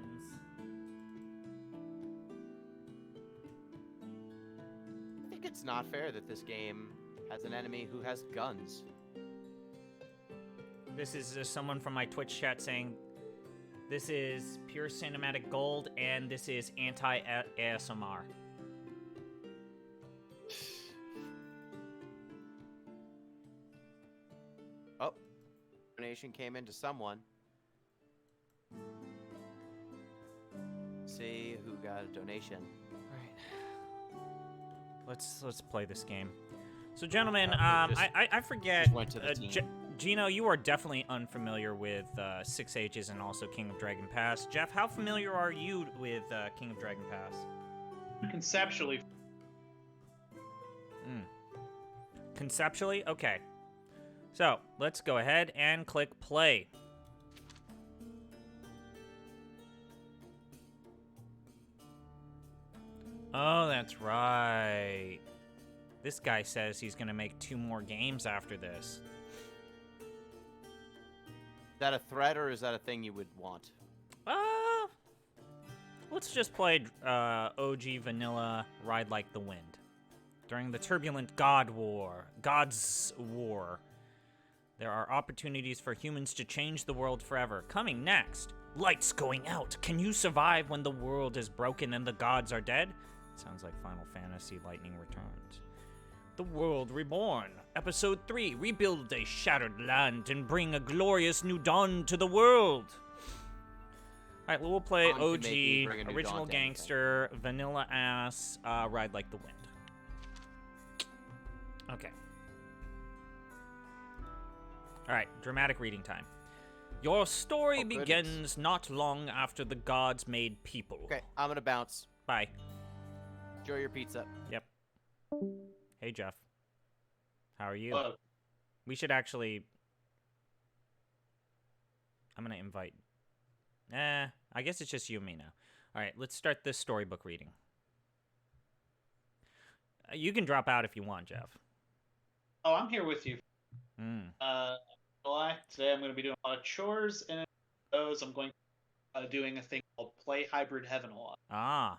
I think it's not fair that this game has an enemy who has guns. This is someone from my Twitch chat saying, this is pure cinematic gold, and this is anti-ASMR. Oh, donation came into someone. See who got a donation. Let's play this game. So, gentlemen, just- I forget. just went to the team. Gino, you are definitely unfamiliar with 6 Ages and also King of Dragon Pass. Jeff, how familiar are you with King of Dragon Pass? Conceptually, Conceptually? Okay. So, let's go ahead and click play. Oh, that's right. This guy says he's gonna make 2 more games after this. Is that a threat or is that a thing you would want? Let's just play OG Vanilla Ride Like the Wind. During the turbulent God's War, there are opportunities for humans to change the world forever. Coming next, lights going out. Can you survive when the world is broken and the gods are dead? Sounds like Final Fantasy Lightning Returns. The World Reborn. Episode 3. Rebuild a shattered land and bring a glorious new dawn to the world. Alright, well, we'll play Dawn can make me OG, bring a new Original dawn to anything. Gangster, Vanilla Ass, Ride Like the Wind. Okay. Alright, dramatic reading time. Your story Oh, goodness. begins not long after the gods made people. Okay, I'm gonna bounce. Bye. Enjoy your pizza. Yep. Hey, Jeff. How are you? Hello. We should actually... I'm gonna invite... I guess it's just you and me now. Alright, let's start this storybook reading. You can drop out if you want, Jeff. Oh, I'm here with you. Mm. Today I'm going to be doing a lot of chores, and in those I'm going to doing a thing called Play Hybrid Heaven a lot. Ah.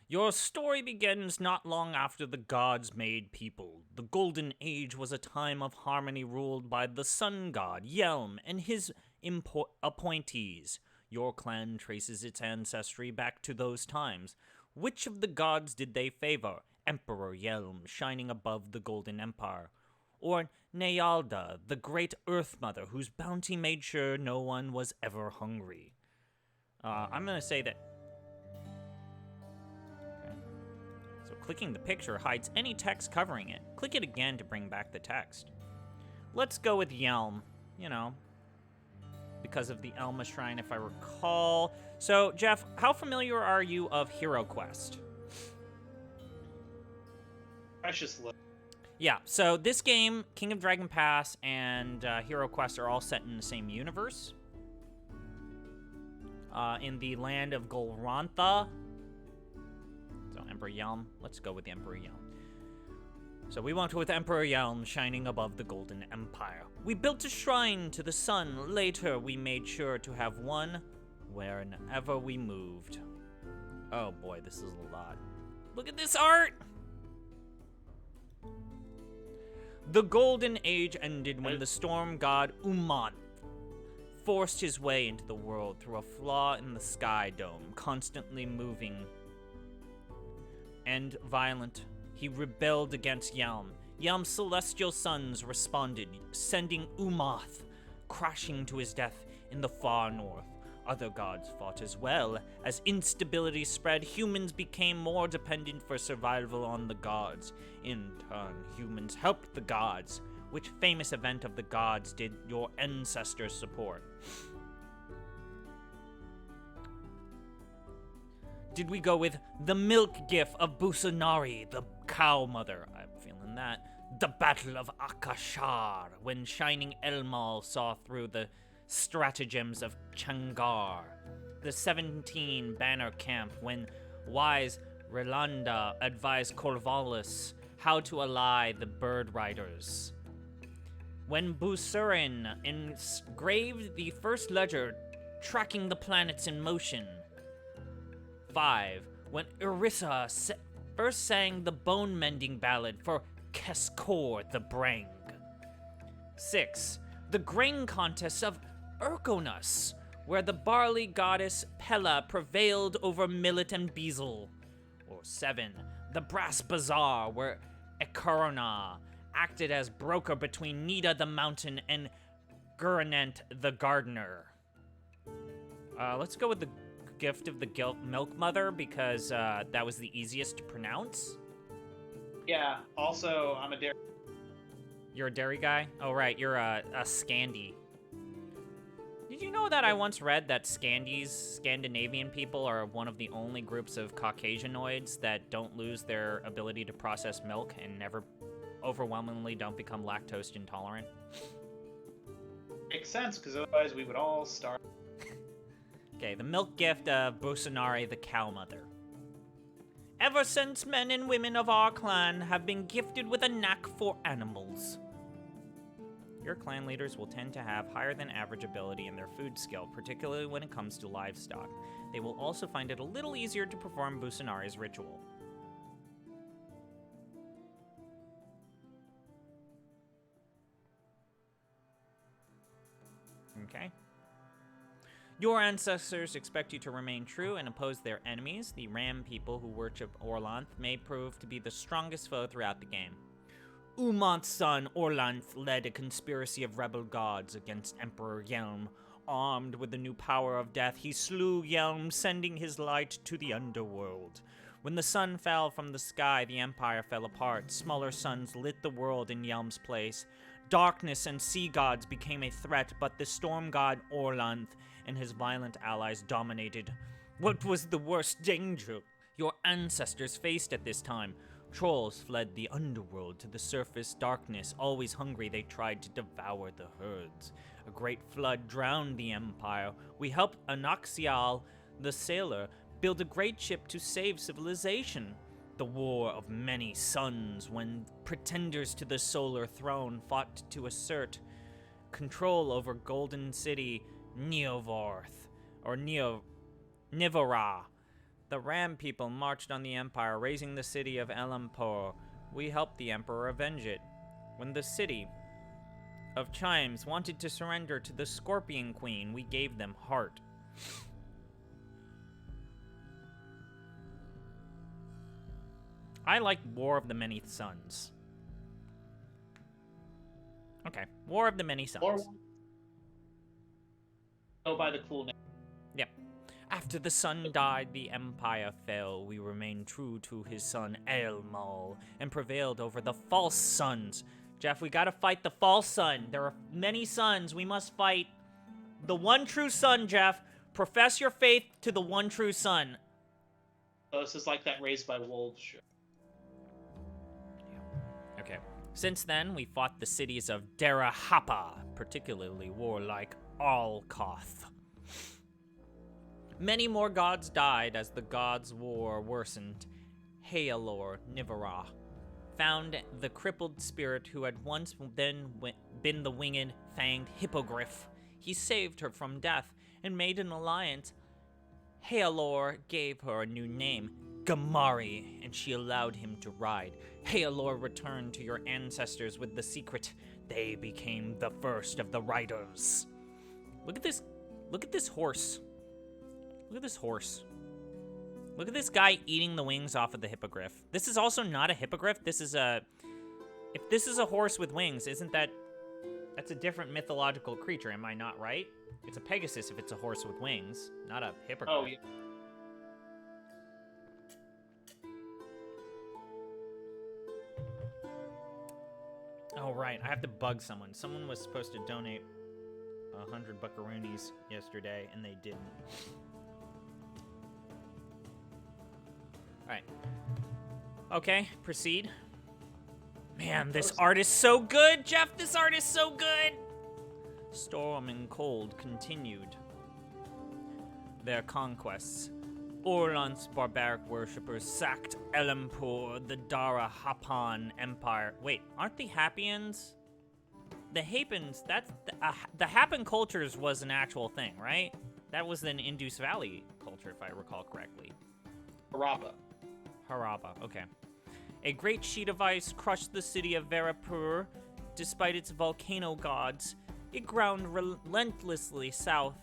Your story begins not long after the gods made people. The Golden Age was a time of harmony ruled by the sun god, Yelm, and his appointees. Your clan traces its ancestry back to those times. Which of the gods did they favor? Emperor Yelm, shining above the Golden Empire. Or Nayalda, the great Earth Mother, whose bounty made sure no one was ever hungry. I'm gonna say that... Okay. So clicking the picture hides any text covering it. Click it again to bring back the text. Let's go with Yelm, you know, because of the Elma Shrine, if I recall. So, Jeff, how familiar are you of Hero Quest? Precious little. Yeah, so this game, King of Dragon Pass, and Hero Quest are all set in the same universe. In the land of Golrantha. So, Emperor Yelm. Let's go with Emperor Yelm. So we went with Emperor Yelm shining above the Golden Empire. We built a shrine to the sun. Later, we made sure to have one wherever we moved. Oh boy, this is a lot. Look at this art! The Golden Age ended when the storm god Umanth forced his way into the world through a flaw in the sky dome, constantly moving and violent. He rebelled against Yalm. Yalm's celestial sons responded, sending Umath crashing to his death in the far north. Other gods fought as well. As instability spread, humans became more dependent for survival on the gods. In turn, humans helped the gods. Which famous event of the gods did your ancestors support? Did we go with the milk gift of Busanari, the cow mother? I'm feeling that. The Battle of Akashar, when Shining Elmal saw through the stratagems of Changar. The 17 Banner Camp, when wise Relanda advised Corvallis how to ally the Bird Riders. When Busurin engraved the first ledger tracking the planets in motion. 5. When Irissa first sang the bone-mending ballad for Keskor the Brang. 6. The grain contest of Urkonus, where the barley goddess Pella prevailed over Millet and Bezel. Or 7. The Brass Bazaar, where Ekarona acted as broker between Nida the Mountain and Gurnant the Gardener. Let's go with the gift of the Milk Mother, because that was the easiest to pronounce. Yeah, also, I'm a dairy. You're a dairy guy? Oh, right, you're a Scandi. Did you know that I once read that Scandinavian people, are one of the only groups of Caucasianoids that don't lose their ability to process milk and never overwhelmingly don't become lactose intolerant? Makes sense, because otherwise we would all starve. Okay, the milk gift of Busanari, the cow mother. Ever since men and women of our clan have been gifted with a knack for animals. Your clan leaders will tend to have higher than average ability in their food skill, particularly when it comes to livestock. They will also find it a little easier to perform Busanari's ritual. Okay. Your ancestors expect you to remain true and oppose their enemies. The Ram people who worship Orlanth may prove to be the strongest foe throughout the game. Umanth's son, Orlanth, led a conspiracy of rebel gods against Emperor Yelm. Armed with the new power of death, he slew Yelm, sending his light to the underworld. When the sun fell from the sky, the Empire fell apart. Smaller suns lit the world in Yelm's place. Darkness and sea gods became a threat, but the storm god Orlanth and his violent allies dominated. What was the worst danger your ancestors faced at this time? Trolls fled the underworld to the surface darkness. Always hungry, they tried to devour the herds. A great flood drowned the Empire. We helped Anaxial, the sailor, build a great ship to save civilization. The War of Many Suns, when pretenders to the solar throne fought to assert control over Golden City Neovorth, or Nivora. The Ram people marched on the Empire, razing the city of Elampur. We helped the Emperor avenge it. When the city of Chimes wanted to surrender to the Scorpion Queen, we gave them heart. I like War of the Many Suns. Okay, War of the Many Suns. Go by the cool name. Yep. After the sun died, the Empire fell. We remained true to his son, Elmal, and prevailed over the false suns. Jeff, we gotta fight the false sun. There are many suns. We must fight the one true sun, Jeff. Profess your faith to the one true sun. So this is like that Raised by Wolves show. Okay. Since then, we fought the cities of Derahapa, particularly warlike Alkoth. Many more gods died as the gods' war worsened. Haelor Nivara found the crippled spirit who had once been the winged, fanged hippogriff. He saved her from death and made an alliance. Haelor gave her a new name, Gamari, and she allowed him to ride. Healor returned to your ancestors with the secret. They became the first of the riders. Look at this. Look at this horse. Look at this horse. Look at this guy eating the wings off of the hippogriff. This is also not a hippogriff. This is a... If this is a horse with wings, isn't that... That's a different mythological creature, am I not right? It's a Pegasus if it's a horse with wings, not a hippogriff. Oh, yeah. Oh, right. I have to bug someone. Someone was supposed to donate 100 buckaroonies yesterday, and they didn't. Alright. Okay, proceed. Man, this art is so good, Jeff! This art is so good! Storm and Cold continued their conquests. Orlan's barbaric worshippers sacked Elempur, the Dara Hapan Empire. Wait, aren't the Hapians? The Hapans, that's... the Hapan cultures was an actual thing, right? That was an Indus Valley culture, if I recall correctly. Harappa, okay. A great sheet of ice crushed the city of Verapur. Despite its volcano gods, it ground relentlessly south.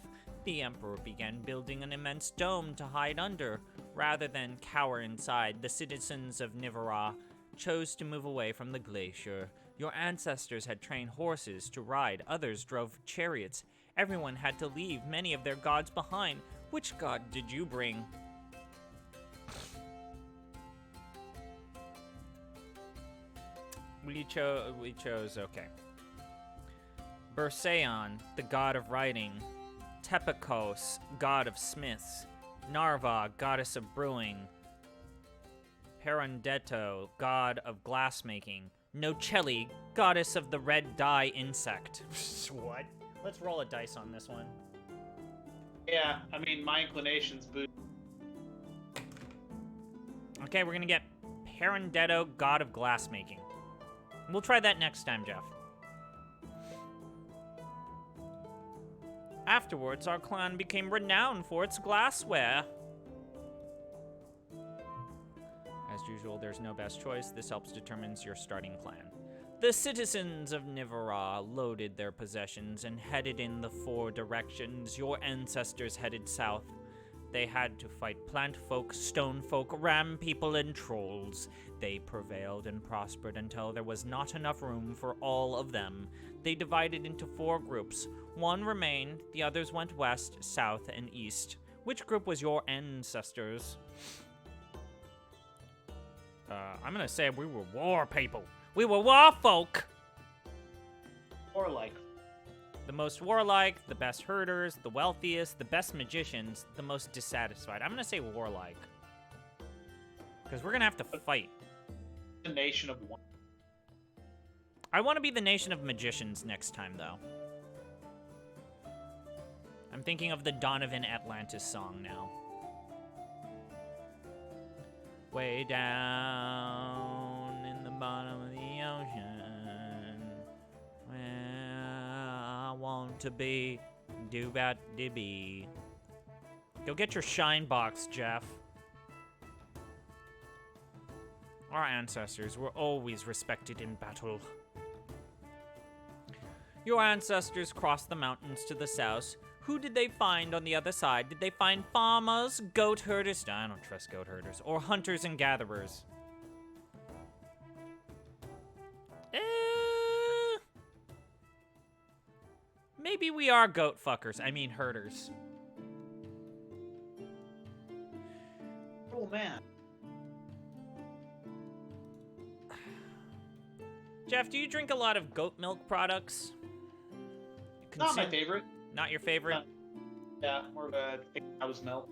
The Emperor began building an immense dome to hide under. Rather than cower inside, the citizens of Nivara chose to move away from the glacier. Your ancestors had trained horses to ride, others drove chariots. Everyone had to leave many of their gods behind. Which god did you bring? We chose, okay. Berseon, the god of writing. Tepikos, god of smiths. Narva, goddess of brewing. Perundetto, god of glassmaking. Nocelli, goddess of the red dye insect. What? Let's roll a dice on this one. Yeah, I mean, my inclination's boot. Okay, we're gonna get Perundetto, god of glassmaking. We'll try that next time, Jeff. Afterwards, our clan became renowned for its glassware. As usual, there's no best choice. This helps determine your starting clan. The citizens of Nivara loaded their possessions and headed in the 4 directions. Your ancestors headed south. They had to fight plant folk, stone folk, ram people, and trolls. They prevailed and prospered until there was not enough room for all of them. They divided into 4 groups. 1 remained, the others went west, south, and east. Which group was your ancestors? I'm gonna say we were war people. We were war folk! Or like. The most warlike, the best herders, the wealthiest, the best magicians, the most dissatisfied. I'm gonna say warlike. Because we're gonna have to fight. The nation of one. I want to be the nation of magicians next time, though. I'm thinking of the Donovan Atlantis song now. Way down in the bottom of the ocean, where I want to be, do-bat-dibby. Go get your shine box, Jeff. Our ancestors were always respected in battle. Your ancestors crossed the mountains to the south. Who did they find on the other side? Did they find farmers, goat herders? No, I don't trust goat herders. Or hunters and gatherers? Maybe we are goat fuckers. I mean herders. Oh, man. Jeff, do you drink a lot of goat milk products? Not my favorite. Not your favorite? Yeah, more of a cow's milk.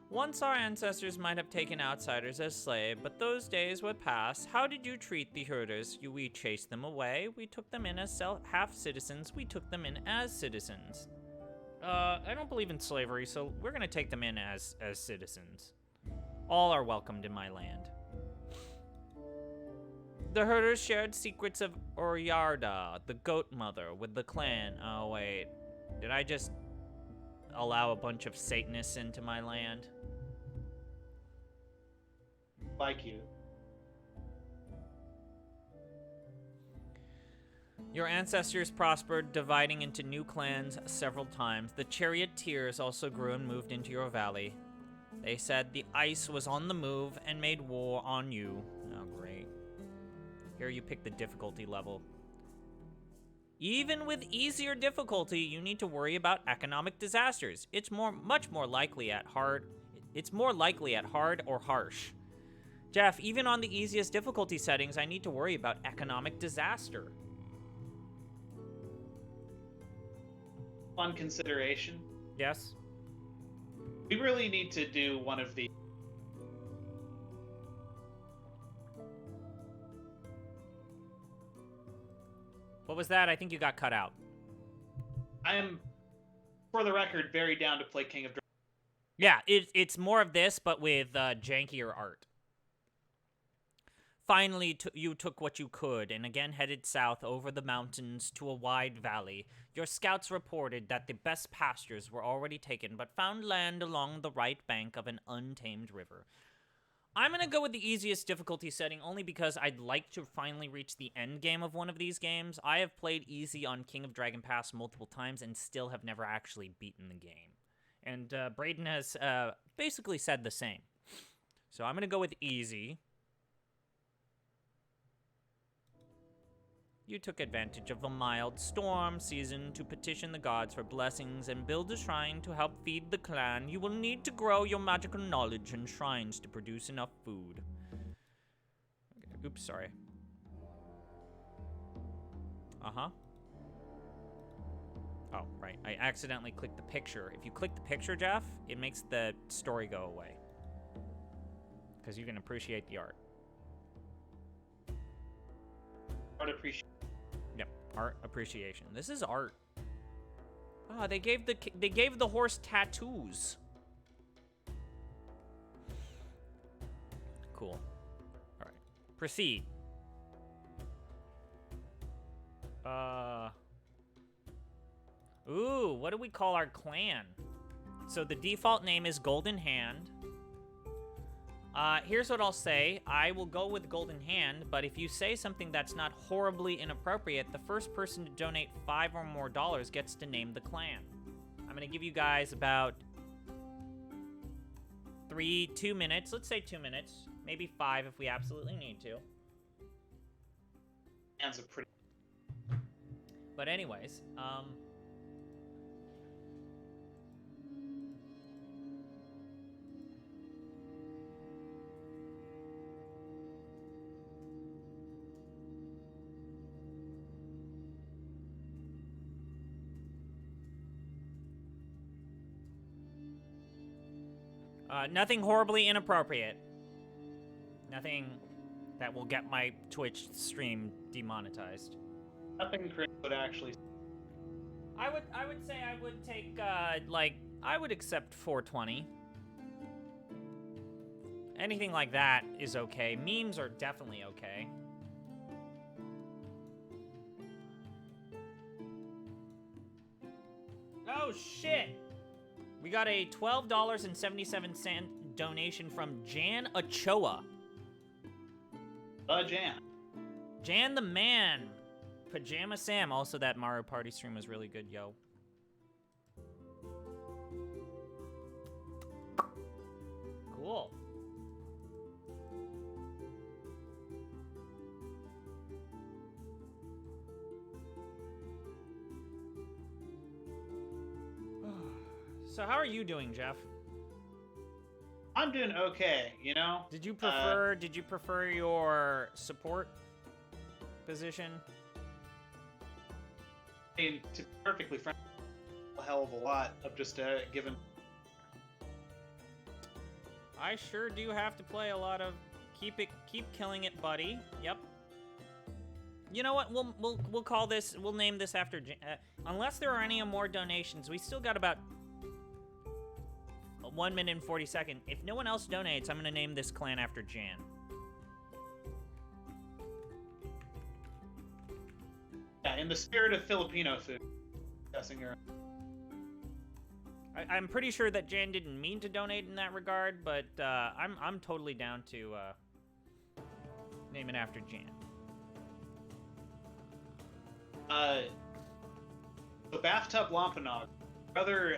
Once our ancestors might have taken outsiders as slaves, but those days would pass. How did you treat the herders? We chased them away. We took them in as half-citizens. We took them in as citizens. I don't believe in slavery, so we're gonna take them in as citizens. All are welcomed in my land. The herders shared secrets of Oryarda, the goat mother, with the clan. Oh, wait. Did I just allow a bunch of Satanists into my land? like you. Your ancestors prospered, dividing into new clans several times. The charioteers also grew and moved into your valley. They said the ice was on the move and made war on you. Oh, great. Here you pick the difficulty level. Even with easier difficulty, you need to worry about economic disasters. It's much more likely at hard. It's more likely at hard or harsh. Jeff, even on the easiest difficulty settings, I need to worry about economic disaster. On consideration, Yes? we really need to do one of the. What was that? I think you got cut out. I am, for the record, very down to play King of Dragons. Yeah, it's more of this, but with jankier art. Finally, you took what you could, and again headed south over the mountains to a wide valley. Your scouts reported that the best pastures were already taken, but found land along the right bank of an untamed river. I'm gonna go with the easiest difficulty setting only because I'd like to finally reach the end game of one of these games. I have played easy on King of Dragon Pass multiple times and still have never actually beaten the game. And Braden has basically said the same. So I'm gonna go with easy. You took advantage of a mild storm season to petition the gods for blessings and build a shrine to help feed the clan. You will need to grow your magical knowledge and shrines to produce enough food. Okay. Oops, sorry. Uh-huh. Oh, right. I accidentally clicked the picture. If you click the picture, Jeff, it makes the story go away. Because you can appreciate the art. Art appreciation. Yep, art appreciation. This is art. Oh, they gave the horse tattoos. Cool. All right, proceed. Ooh, what do we call our clan? So the default name is Golden Hand. Here's what I'll say. I will go with Golden Hand, but if you say something that's not horribly inappropriate, the first person to donate $5 or more gets to name the clan. I'm gonna give you guys about 2 minutes. Let's say 2 minutes. Maybe 5 if we absolutely need to. Hands are pretty. But anyways, nothing horribly inappropriate. Nothing that will get my Twitch stream demonetized. Nothing Chris would actually. I would say I would take I would accept 420. Anything like that is okay. Memes are definitely okay. Oh shit! We got a $12.77 donation from Jan Ochoa. Jan. Jan the man. Pajama Sam. Also, that Mario Party stream was really good, yo. Cool. So how are you doing, Jeff? I'm doing okay, you know? Did you prefer your support position? I mean, to be perfectly frank, a hell of a lot of just given. I sure do have to play a lot of keep killing it, buddy. Yep. You know what? We'll call this. We'll name this after. Unless there are any more donations, we still got about 1 minute and 40 seconds. If no one else donates, I'm gonna name this clan after Jan. Yeah, in the spirit of Filipino food. Guessing her. I'm pretty sure that Jan didn't mean to donate in that regard, but I'm totally down to Name it after Jan. The bathtub Wampanoag. Brother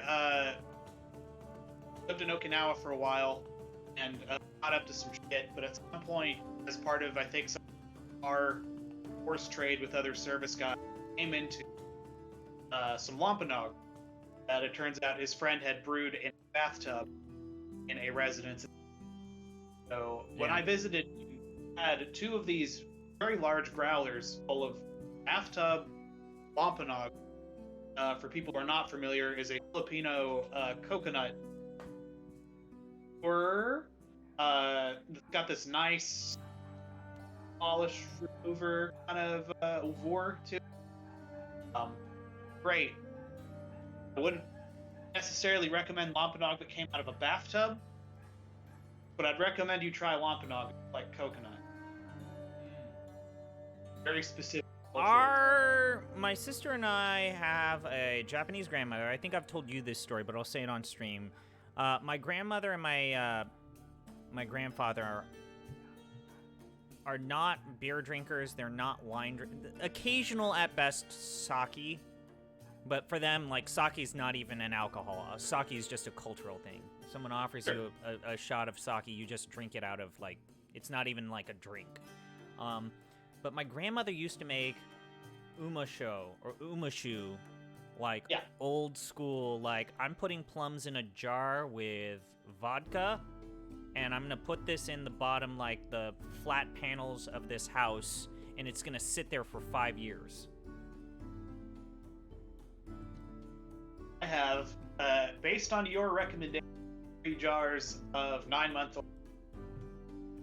lived in Okinawa for a while and got up to some shit, but at some point, as part of, I think, our horse trade with other service guys, came into some Wampanoag that it turns out his friend had brewed in a bathtub in a residence. So when I visited, you had 2 of these very large growlers full of bathtub Wampanoag. For people who are not familiar, is a Filipino coconut. It's got this nice polish remover kind of war to it. Great. I wouldn't necessarily recommend Wampanoag that came out of a bathtub, but I'd recommend you try Wampanoag like coconut. Very specific. My sister and I have a Japanese grandmother. I think I've told you this story, but I'll say it on stream. My grandmother and my grandfather are not beer drinkers. They're not wine drinkers. Occasional at best sake, but for them, like, sake's not even an alcohol. Sake is just a cultural thing. Someone offers you a shot of sake, you just drink it out of, like, it's not even like a drink. But my grandmother used to make umasho or umashu, like old school, like, I'm putting plums in a jar with vodka, and I'm gonna put this in the bottom, like, the flat panels of this house, and it's gonna sit there for 5 years. I have, based on your recommendation, 3 jars of 9-month-old.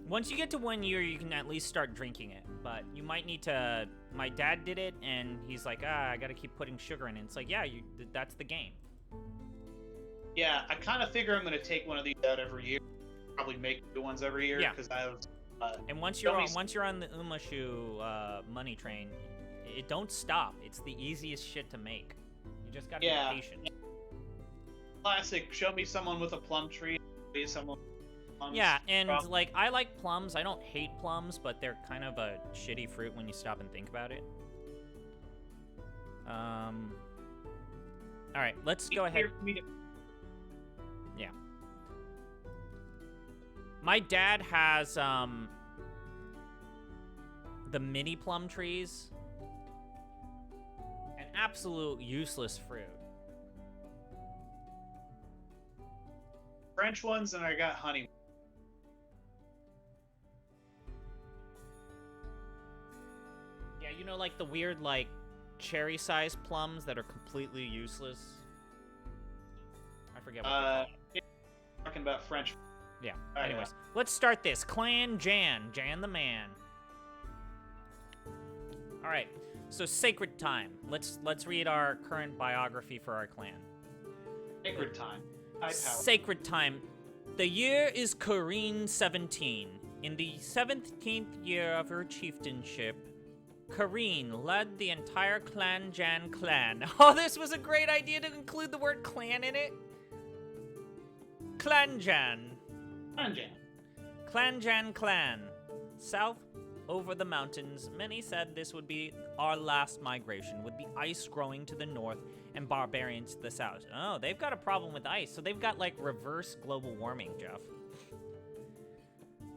Once you get to 1 year, you can at least start drinking it, but you might need to. My dad did it, and he's like, I gotta keep putting sugar in it. It's like, yeah, that's the game. Yeah, I kind of figure I'm gonna take one of these out every year. Probably make new ones every year because I have. And once you're on the umashu money train, it don't stop. It's the easiest shit to make. You just gotta be patient. Classic. Show me someone with a plum tree. Show someone. Yeah, and like, I like plums. I don't hate plums, but they're kind of a shitty fruit when you stop and think about it. All right, let's go ahead. Yeah. My dad has the mini plum trees. An absolute useless fruit. French ones, and I got honey. Yeah, you know, like the weird, like, cherry-sized plums that are completely useless. I forget what they're called. Talking about French. Yeah. Anyways, let's start this. Clan Jan the man. All right. So sacred time. Let's read our current biography for our clan. Sacred time. Sacred time. The year is Kareen 17. In the 17th year of her chieftainship, Kareen led the entire Clan Jan clan. Oh, this was a great idea to include the word clan in it. Clan Jan. Clan Jan clan. South over the mountains, many said this would be our last migration, with the ice growing to the north and barbarians to the south. Oh, they've got a problem with ice, so they've got, like, reverse global warming, Jeff.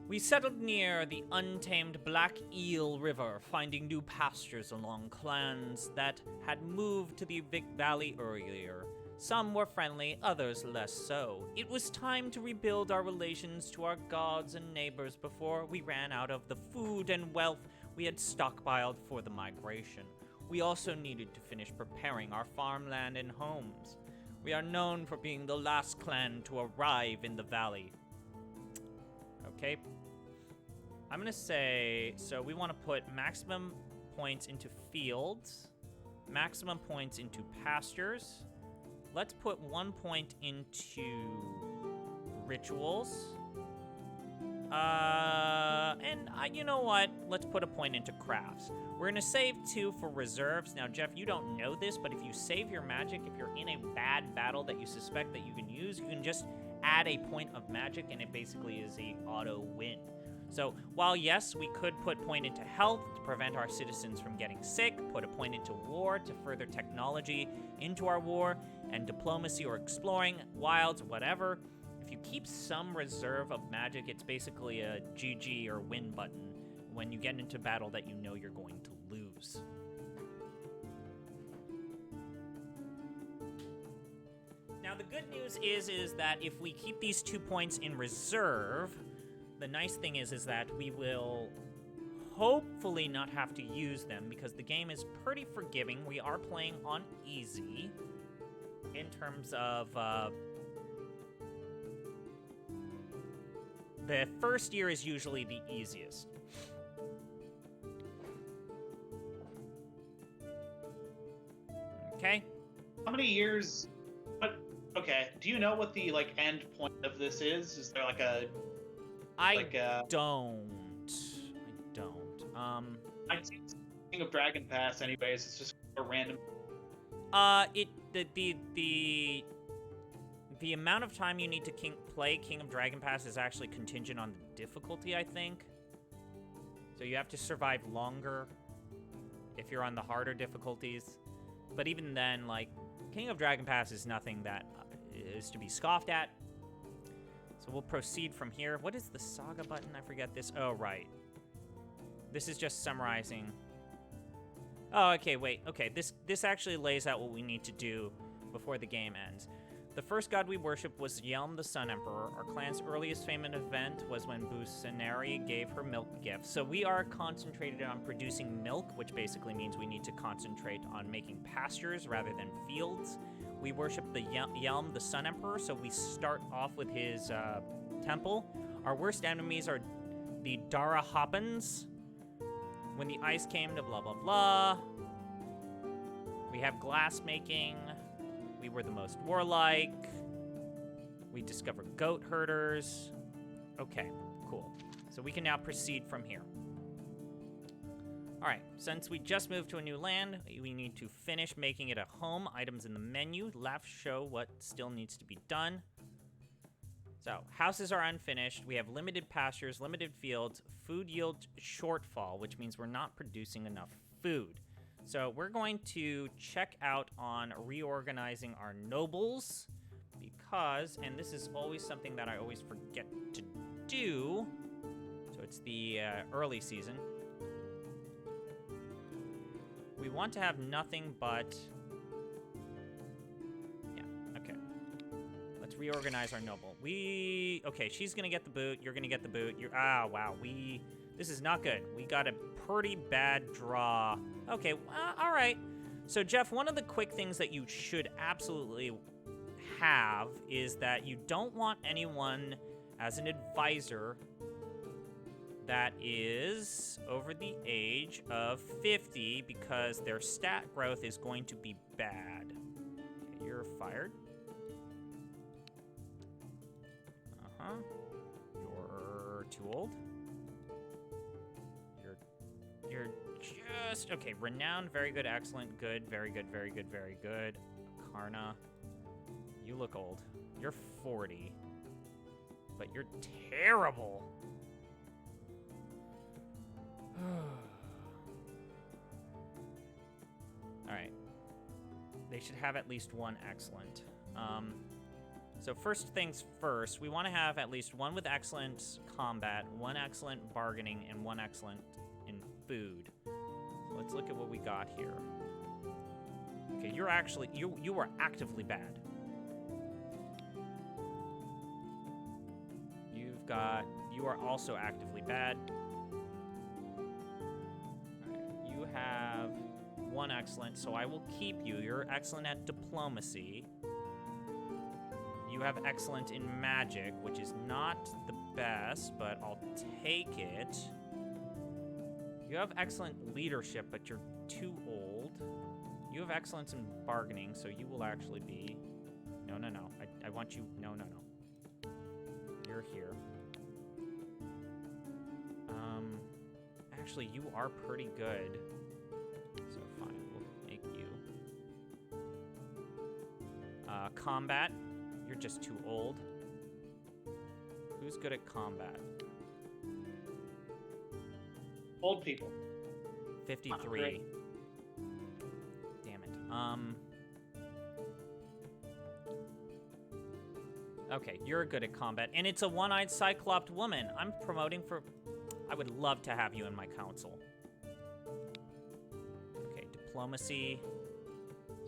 We settled near the untamed Black Eel River, finding new pastures along clans that had moved to the Vic Valley earlier. Some were friendly, others less so. It was time to rebuild our relations to our gods and neighbors before we ran out of the food and wealth we had stockpiled for the migration. We also needed to finish preparing our farmland and homes. We are known for being the last clan to arrive in the valley. Okay. I'm gonna say, so we want to put maximum points into fields, maximum points into pastures. Let's put 1 point into rituals. You know what? Let's put a point into crafts. We're gonna save 2 for reserves. Now, Jeff, you don't know this, but if you save your magic, if you're in a bad battle that you suspect that you can use, you can just add a point of magic, and it basically is a auto win. So while yes, we could put point into health to prevent our citizens from getting sick, put a point into war to further technology into our war, and diplomacy or exploring, wilds, whatever, if you keep some reserve of magic, it's basically a GG or win button when you get into battle that you know you're going to lose. Now the good news is that if we keep these 2 points in reserve, the nice thing is that we will hopefully not have to use them because the game is pretty forgiving. We are playing on easy in terms of the first year is usually the easiest. Okay. How many years? But okay, do you know what the end point of this is? Is there I don't. I think King of Dragon Pass, anyways. It's just a random. The amount of time you need to play King of Dragon Pass is actually contingent on the difficulty, I think. So you have to survive longer if you're on the harder difficulties. But even then, King of Dragon Pass is nothing that is to be scoffed at. So we'll proceed from here. What is the saga button? I forget this. Oh, right. This is just summarizing. Oh, okay, wait. Okay, this actually lays out what we need to do before the game ends. The first god we worship was Yelm the Sun Emperor. Our clan's earliest famous event was when Busenari gave her milk gift. So we are concentrated on producing milk, which basically means we need to concentrate on making pastures rather than fields. We worship the Yelm the Sun Emperor, so we start off with his temple. Our worst enemies are the Dara Hoppins. When the ice came to blah, blah, blah. We have glass making. We were the most warlike. We discovered goat herders. Okay, cool. So we can now proceed from here. All right, since we just moved to a new land, we need to finish making it a home. Items in the menu. Left show what still needs to be done. So, houses are unfinished. We have limited pastures, limited fields, food yield shortfall, which means we're not producing enough food. So we're going to check out on reorganizing our nobles because, and this is always something that I always forget to do, so it's the early season. We want to have nothing but, yeah, okay. Let's reorganize our noble. Okay, she's gonna get the boot, you're gonna get the boot, wow, this is not good. We got a pretty bad draw. Okay, all right. So, Jeff, one of the quick things that you should absolutely have is that you don't want anyone as an advisor that is over the age of 50 because their stat growth is going to be bad. Okay, you're fired. You're too old. You're just... Okay, renowned, very good, excellent, good, very good, very good, very good. Karna, you look old. You're 40. But you're terrible. Alright. They should have at least one excellent. So first things first, we want to have at least one with excellent combat, one excellent bargaining, and one excellent in food. So let's look at what we got here. Okay, you're actually, you are actively bad. You are also actively bad. Alright, you have one excellent, so I will keep you. You're excellent at diplomacy. You have excellent in magic, which is not the best, but I'll take it. You have excellent leadership, but you're too old. You have excellence in bargaining, so you will actually be... No. I want you... No. You're here. Actually, you are pretty good. So fine, we'll make you. Combat. You're just too old. Who's good at combat? Old people. 53. great. Damn it. Okay, you're good at combat. And it's a one-eyed cycloped woman. I'm promoting for... I would love to have you in my council. Okay, diplomacy.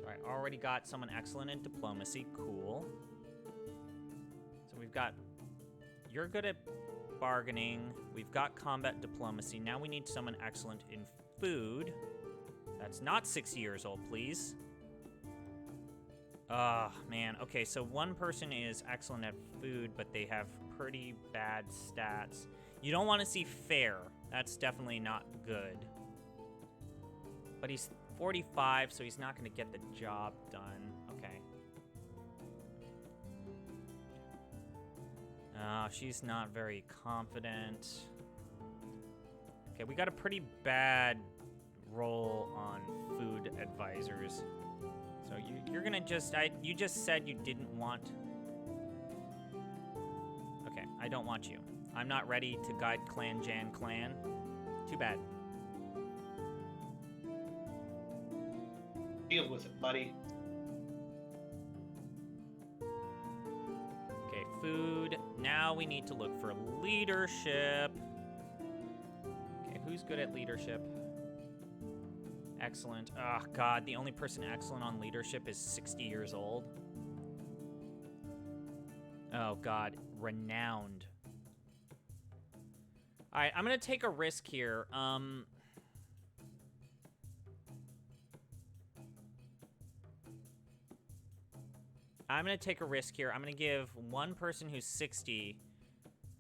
So I already got someone excellent in diplomacy. Cool. So we've got... You're good at bargaining. We've got combat diplomacy. Now we need someone excellent in food. That's not 60 years old, please. Man. Okay, so one person is excellent at food, but they have pretty bad stats. You don't want to see fair. That's definitely not good. But he's 45, so he's not going to get the job done. Okay. She's not very confident. Okay, we got a pretty bad roll on food advisors. So you're gonna just, you just said you didn't want... Okay, I don't want you. I'm not ready to guide Clan Jan Clan. Too bad. Deal with it, buddy. Okay, food. Now we need to look for leadership. Okay, who's good at leadership? Excellent. Oh, God, the only person excellent on leadership is 60 years old. Oh, God, renowned. All right, I'm going to take a risk here. I'm going to take a risk here. I'm going to give one person who's 60,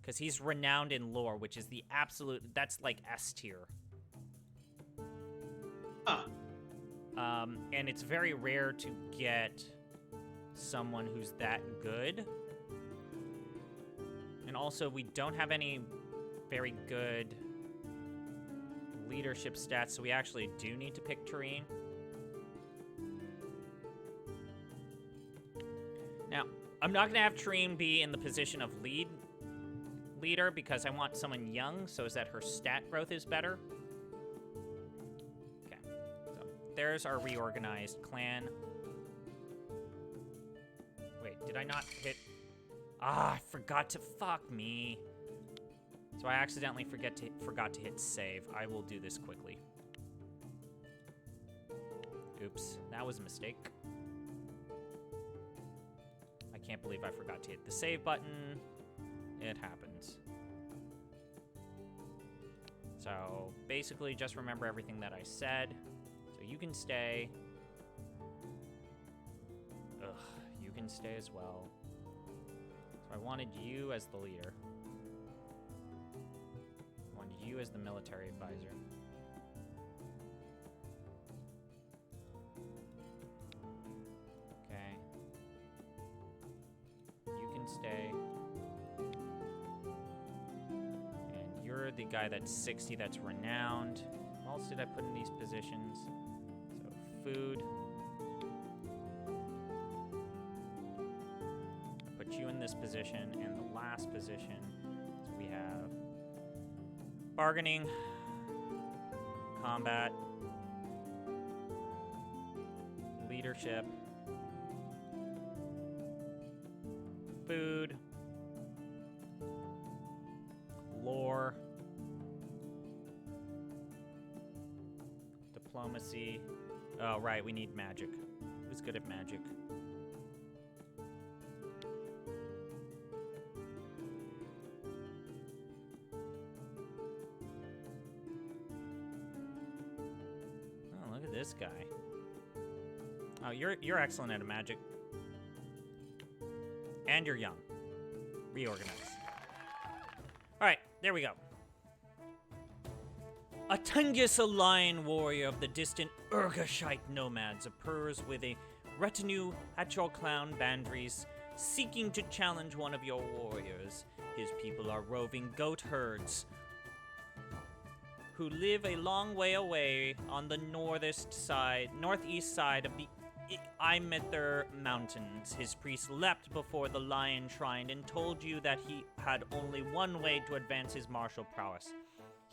because he's renowned in lore, which is the absolute, that's like S tier. Huh. And it's very rare to get someone who's that good. And also, we don't have any very good leadership stats, so we actually do need to pick Tureen. Now, I'm not going to have Tureen be in the position of leader because I want someone young so that her stat growth is better. Okay, so there's our reorganized clan. Wait, did I not hit... Ah, I forgot to... Fuck me. So I accidentally forgot to hit save. I will do this quickly. Oops, that was a mistake. I can't believe I forgot to hit the save button. It happens. So basically just remember everything that I said. So you can stay. Ugh, you can stay as well. So I wanted you as the leader. I wanted you as the military advisor. Okay. You can stay. And you're the guy that's 60 that's renowned. What else did I put in these positions? So food. Put you in this position, and the last position, so we have bargaining, combat, leadership, food, lore, diplomacy. Oh, right, we need magic. Who's good at magic? This guy. Oh, you're excellent at magic. And you're young. Reorganize. Alright, there we go. A Tungus, a lion warrior of the distant Urgashite nomads, appears with a retinue at your clan boundaries, seeking to challenge one of your warriors. His people are roving goat herds, who live a long way away on the northeast side of the Imether Mountains. His priest leapt before the lion shrine and told you that he had only one way to advance his martial prowess.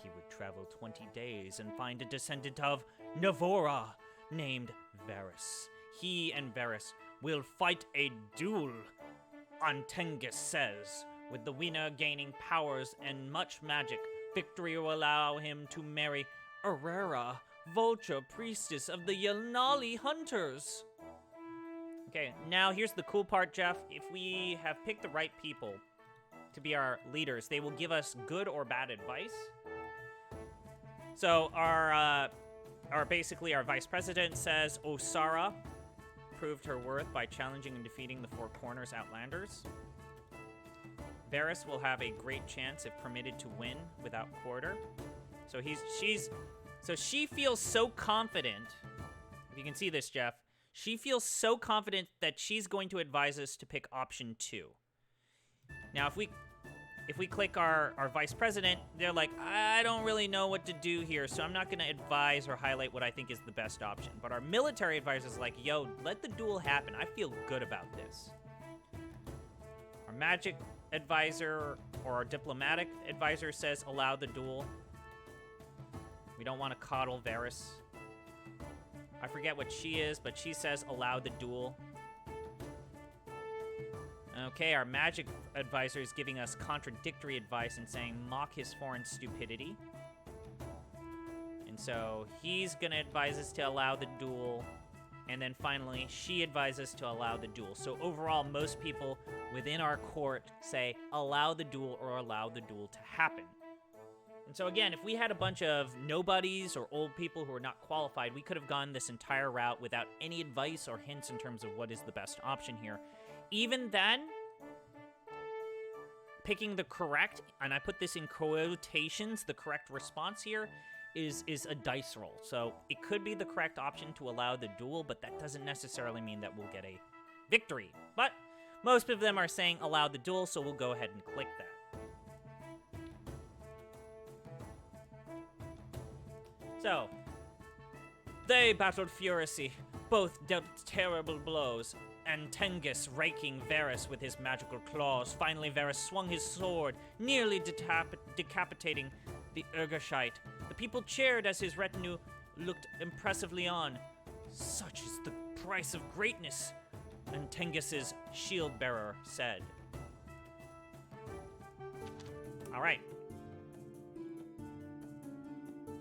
He would travel 20 days and find a descendant of Navora named Varys. He and Varys will fight a duel, Antengus says. With the winner gaining powers and much magic, victory will allow him to marry Aurora, Vulture, priestess of the Yelnali Hunters. Okay, now here's the cool part, Jeff. If we have picked the right people to be our leaders, they will give us good or bad advice. So our vice president says Osara proved her worth by challenging and defeating the Four Corners Outlanders. Varys will have a great chance if permitted to win without quarter. So she feels so confident. If you can see this, Jeff, she feels so confident that she's going to advise us to pick option 2. Now, if we click our vice president, they're like, I don't really know what to do here, so I'm not going to advise or highlight what I think is the best option. But our military advisor is like, yo, let the duel happen. I feel good about this. Our magic advisor or our diplomatic advisor says allow the duel. We don't want to coddle Varys. I forget what she is, but she says allow the duel. Okay, our magic advisor is giving us contradictory advice and saying mock his foreign stupidity. And so he's going to advise us to allow the duel. And then finally, she advises us to allow the duel. So overall, most people within our court say allow the duel or allow the duel to happen. And so again, if we had a bunch of nobodies or old people who are not qualified, we could have gone this entire route without any advice or hints in terms of what is the best option here. Even then, picking the correct, and I put this in quotations, the correct response here is a dice roll. So it could be the correct option to allow the duel, but that doesn't necessarily mean that we'll get a victory. But most of them are saying allow the duel, so we'll go ahead and click that. So, they battled furiously, both dealt terrible blows, Antengus raking Varys with his magical claws. Finally, Varys swung his sword, nearly decapitating the Urgashite. The people cheered as his retinue looked impressively on. Such is the price of greatness, Antengus's shield bearer said. All right.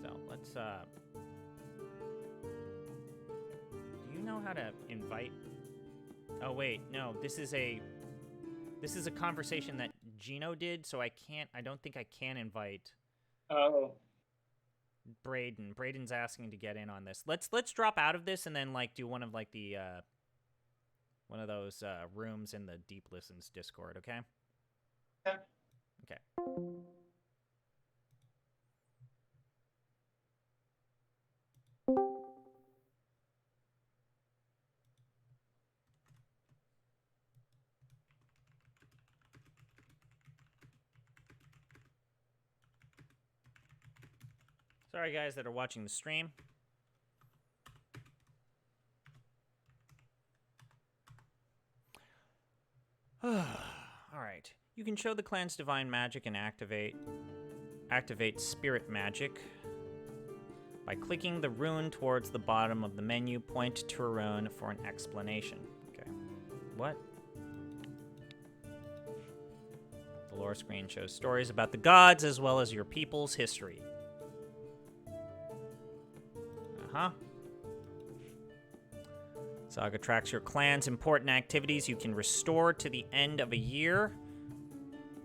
So let's. Do you know how to invite? Oh wait, no. This is a conversation that Gino did, so I don't think I can invite. Oh. Braden. Braden's asking to get in on this. Let's drop out of this and then do one of the one of those rooms in the Deep Listens Discord, okay? Yeah. Okay. Sorry, guys that are watching the stream. All right. You can show the clan's divine magic and activate spirit magic by clicking the rune towards the bottom of the menu. Point to a rune for an explanation. Okay. What? The lore screen shows stories about the gods as well as your people's history. Saga tracks your clan's important activities you can restore to the end of a year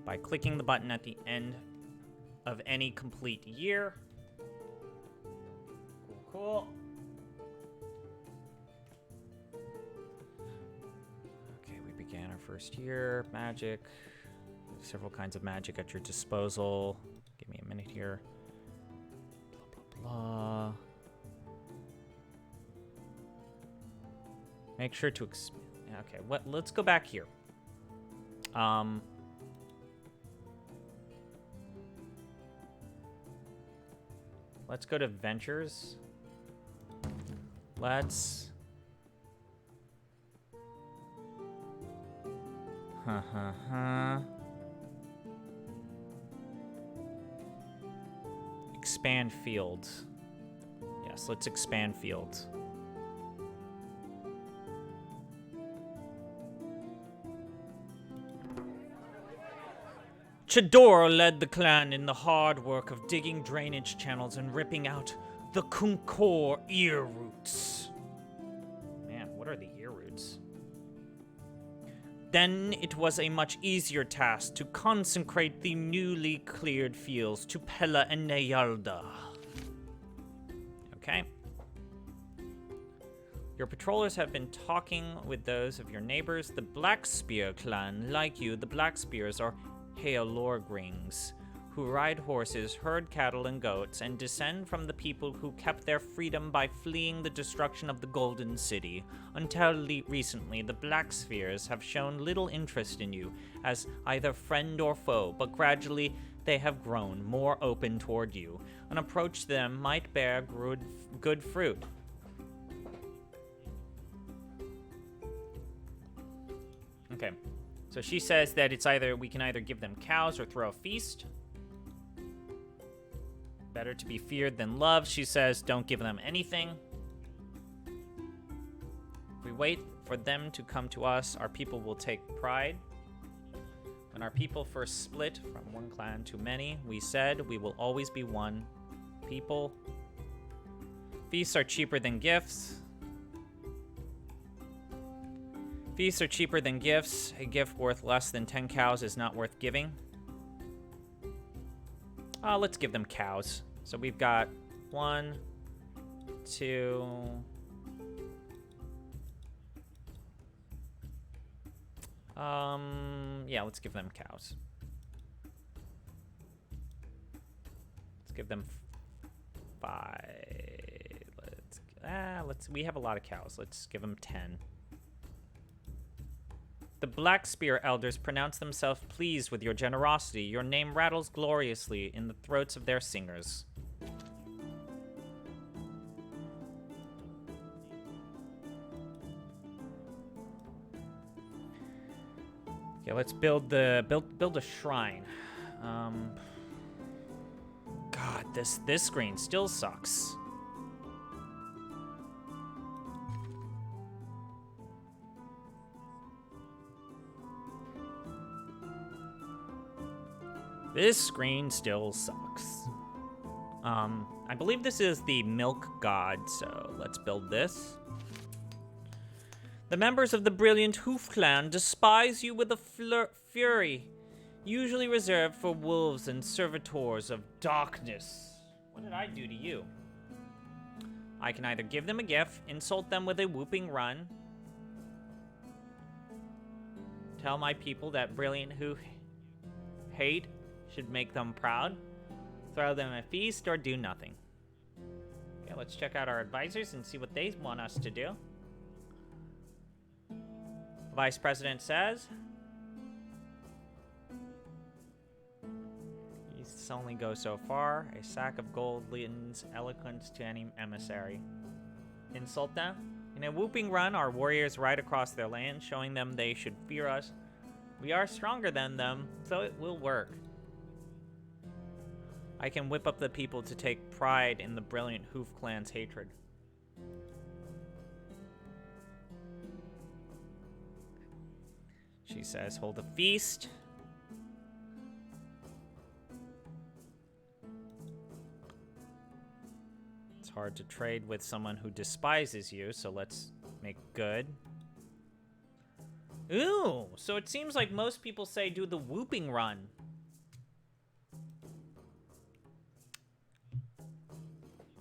by clicking the button at the end of any complete year. Cool. Okay, we began our first year. Magic. Several kinds of magic at your disposal. Give me a minute here. Blah, blah, blah. Make sure to okay, let's go back here. Let's go to Ventures. Let's Expand fields. Yes, let's expand fields. Chador led the clan in the hard work of digging drainage channels and ripping out the Kunkor ear roots. Man, what are the ear roots? Then it was a much easier task to consecrate the newly cleared fields to Pella and Neyalda. Okay. Your patrollers have been talking with those of your neighbors. The Blackspear clan, like you, the Blackspears are Heolorgrings, who ride horses, herd cattle and goats, and descend from the people who kept their freedom by fleeing the destruction of the Golden City. Until recently, the Blackspears have shown little interest in you as either friend or foe, but gradually they have grown more open toward you. An approach to them might bear good fruit. Okay. So she says that we can either give them cows or throw a feast. Better to be feared than loved. She says don't give them anything. If we wait for them to come to us, our people will take pride. When our people first split from one clan to many, we said we will always be one people. Feasts are cheaper than gifts. Feasts are cheaper than gifts. A gift worth less than 10 cows is not worth giving. Let's give them cows. So we've got 1, 2... yeah, let's give them cows. Let's give them 5. We have a lot of cows. Let's give them 10. The Blackspear elders pronounce themselves pleased with your generosity. Your name rattles gloriously in the throats of their singers. Okay, let's build a shrine. God, this screen still sucks. This screen still sucks. I believe this is the milk god, so let's build this. The members of the brilliant Hoof clan despise you with a fury usually reserved for wolves and servitors of darkness. What did I do to you? I can either give them a gift, insult them with a whooping run, tell my people that brilliant Hoof hate should make them proud, throw them a feast, or do nothing. Okay, let's check out our advisors and see what they want us to do. Vice President says these only go so far. A sack of gold lends eloquence to any emissary. Insult them. In a whooping run, our warriors ride across their land, showing them they should fear us. We are stronger than them, so it will work. I can whip up the people to take pride in the brilliant Hoof clan's hatred. She says, hold a feast. It's hard to trade with someone who despises you, so let's make good. Ooh, so it seems like most people say do the whooping run.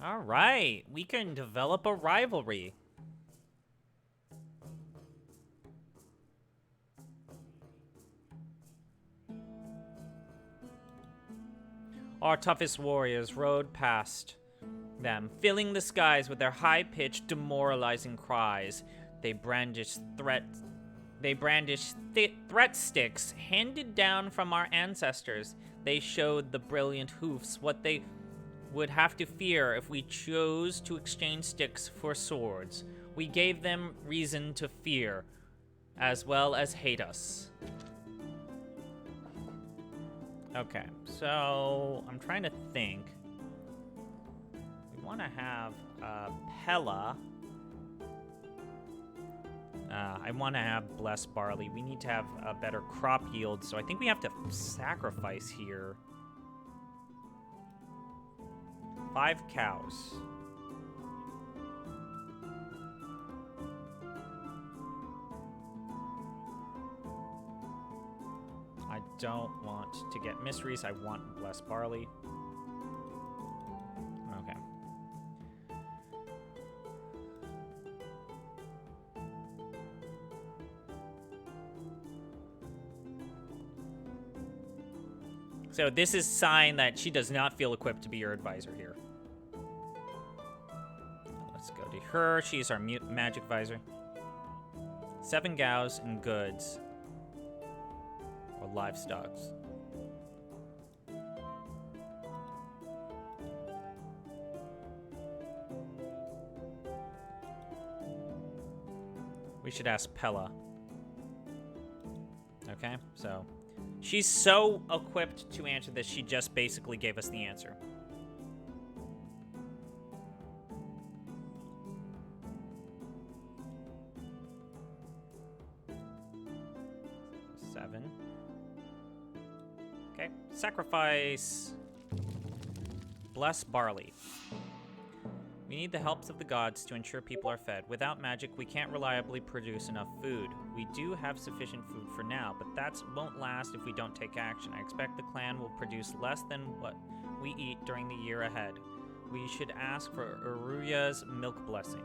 All right, we can develop a rivalry. Our toughest warriors rode past them, filling the skies with their high-pitched, demoralizing cries. They brandished threat sticks handed down from our ancestors. They showed the brilliant Hoofs what they would have to fear if we chose to exchange sticks for swords. We gave them reason to fear, as well as hate us. Okay, so I'm trying to think. want to have Pella. I want to have Blessed Barley. We need to have a better crop yield, so I think we have to sacrifice here. 5 cows. I don't want to get mysteries. I want Blessed Barley. Okay. So this is a sign that she does not feel equipped to be your advisor here. Let's go to her. She's our magic advisor. 7 cows and goods. Or livestock. We should ask Pella. Okay, so she's so equipped to answer this, she just basically gave us the answer. Okay, sacrifice. Bless Barley. We need the helps of the gods to ensure people are fed. Without magic, we can't reliably produce enough food. We do have sufficient food for now, but that won't last if we don't take action. I expect the clan will produce less than what we eat during the year ahead. We should ask for Aruya's milk blessing.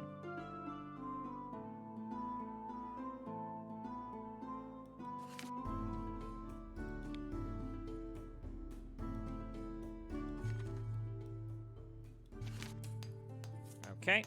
Okay.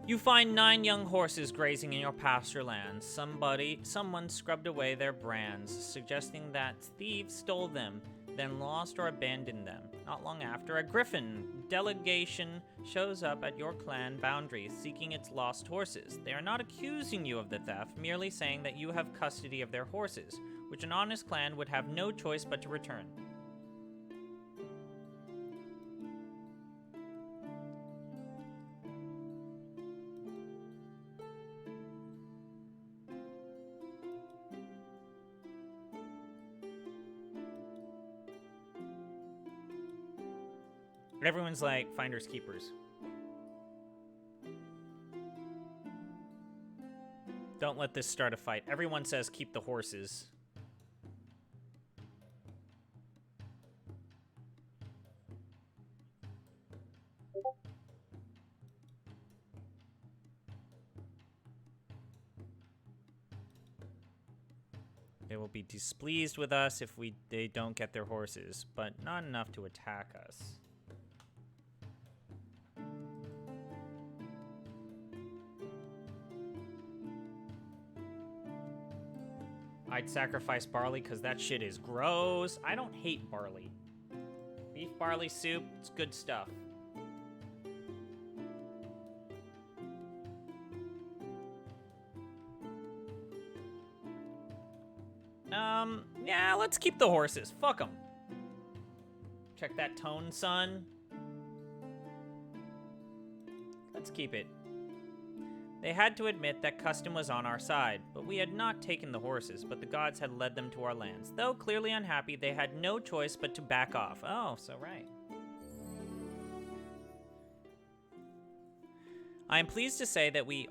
You find 9 young horses grazing in your pasture lands. Someone scrubbed away their brands, suggesting that thieves stole them, then lost or abandoned them. Not long after, a griffin delegation shows up at your clan boundary, seeking its lost horses. They are not accusing you of the theft, merely saying that you have custody of their horses, which an honest clan would have no choice but to return. Everyone's like, finders keepers. Don't let this start a fight. Everyone says keep the horses. They will be displeased with us if they don't get their horses, but not enough to attack us. I'd sacrifice barley because that shit is gross. I don't hate barley. Beef barley soup, it's good stuff. Yeah, let's keep the horses. Fuck them. Check that tone, son. Let's keep it. They had to admit that custom was on our side, but we had not taken the horses, but the gods had led them to our lands. Though clearly unhappy, they had no choice but to back off. Oh, so right. I am pleased to say that we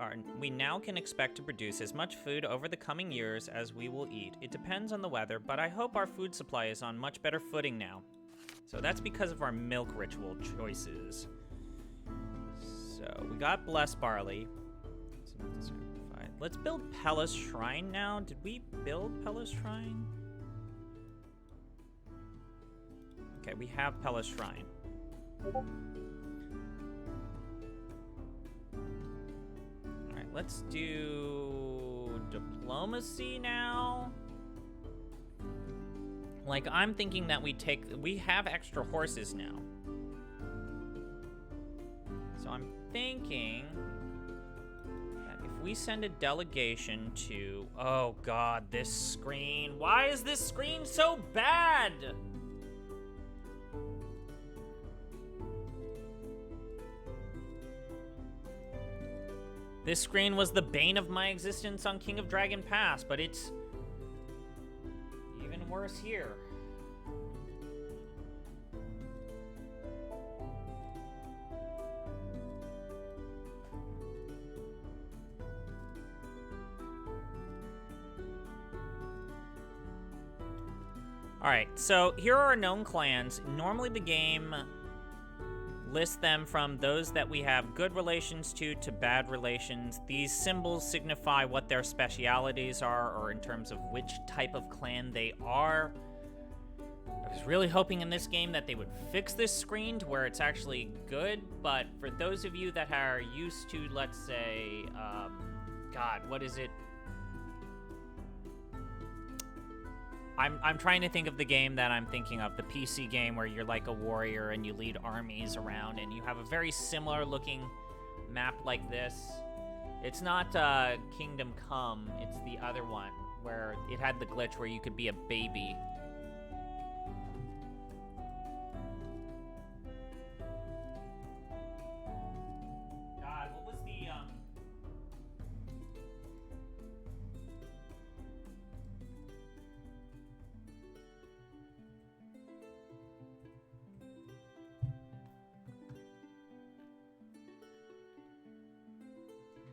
now can expect to produce as much food over the coming years as we will eat. It depends on the weather, but I hope our food supply is on much better footing now. So that's because of our milk ritual choices. So we got blessed barley. Let's build Pella's Shrine now. Did we build Pella's Shrine? Okay, we have Pella's Shrine. Alright, let's do diplomacy now. Like, I'm thinking that we have extra horses now. So I'm thinking we send a delegation to... Oh god, this screen. Why is this screen so bad? This screen was the bane of my existence on King of Dragon Pass, but it's even worse here. Alright, so here are our known clans. Normally the game lists them from those that we have good relations to bad relations. These symbols signify what their specialities are, or in terms of which type of clan they are. I was really hoping in this game that they would fix this screen to where it's actually good, but for those of you that are used to, let's say, God, what is it? I'm trying to think of the game that I'm thinking of, the PC game where you're like a warrior and you lead armies around and you have a very similar looking map like this. It's not Kingdom Come, it's the other one where it had the glitch where you could be a baby. God, what was the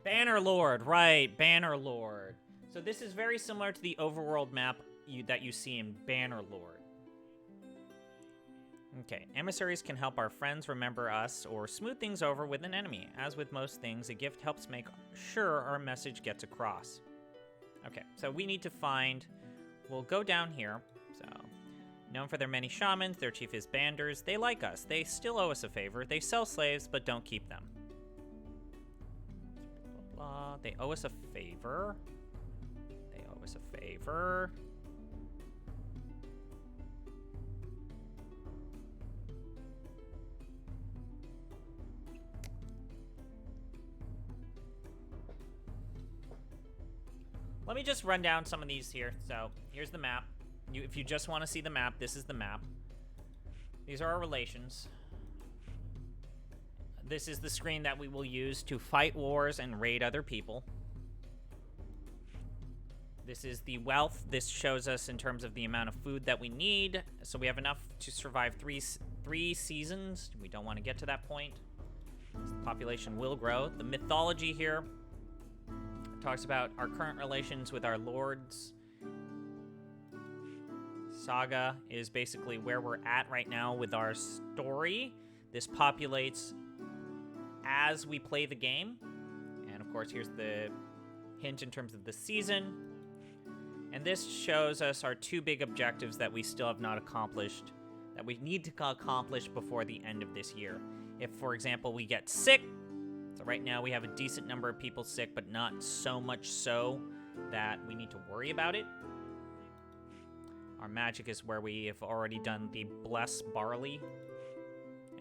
Bannerlord, right, Bannerlord. So this is very similar to the overworld map that you see in Bannerlord. Okay, emissaries can help our friends remember us or smooth things over with an enemy. As with most things, a gift helps make sure our message gets across. Okay, so we need to find... We'll go down here. So, known for their many shamans, their chief is banders. They like us. They still owe us a favor. They sell slaves, but don't keep them. They owe us a favor. They owe us a favor. Let me just run down some of these here. So, here's the map. If you just want to see the map, this is the map. These are our relations. This is the screen that we will use to fight wars and raid other people. This is the wealth. This shows us in terms of the amount of food that we need. So we have enough to survive three seasons. We don't want to get to that point. The population will grow. The mythology here talks about our current relations with our lords. Saga is basically where we're at right now with our story. This populates as we play the game. And of course, here's the hint in terms of the season. And this shows us our two big objectives that we still have not accomplished, that we need to accomplish before the end of this year. If, for example, we get sick, so right now we have a decent number of people sick, but not so much so that we need to worry about it. Our magic is where we have already done the Bless Barley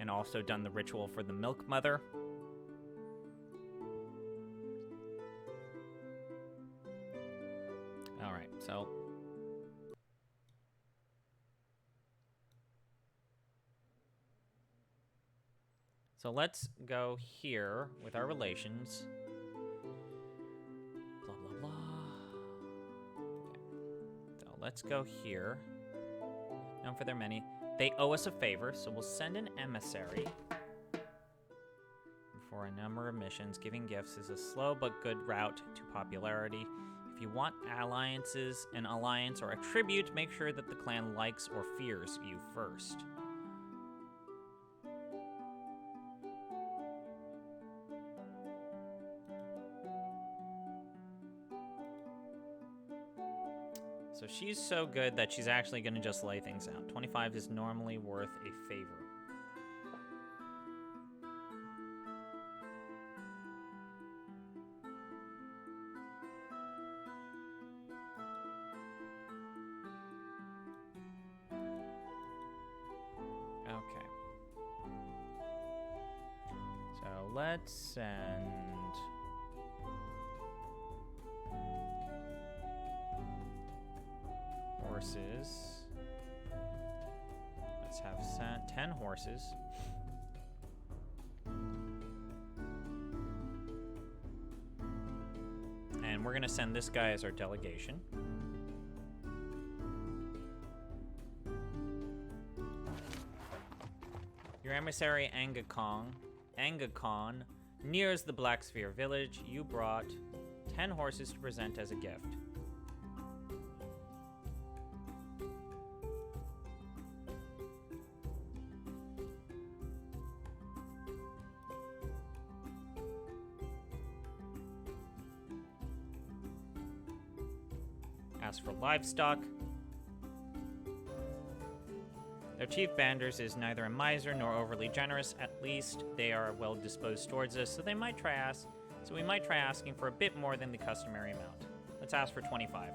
and also done the ritual for the Milk Mother. All right, so let's go here with our relations. Blah, blah, blah. Okay. So let's go here. Known for their many. They owe us a favor, so we'll send an emissary. For a number of missions, giving gifts is a slow but good route to popularity. If you want alliances, an alliance, or a tribute, make sure that the clan likes or fears you first. So she's so good that she's actually going to just lay things out. 25 is normally worth a favor. Okay. So let's send... horses. Let's have 10 horses. and we're going to send this guy as our delegation. Your emissary Angakon nears the Black Sphere village. You brought 10 horses to present as a gift. Ask for livestock. Their chief Banders is neither a miser nor overly generous. At least they are well disposed towards us, so we might try asking for a bit more than the customary amount. Let's ask for 25.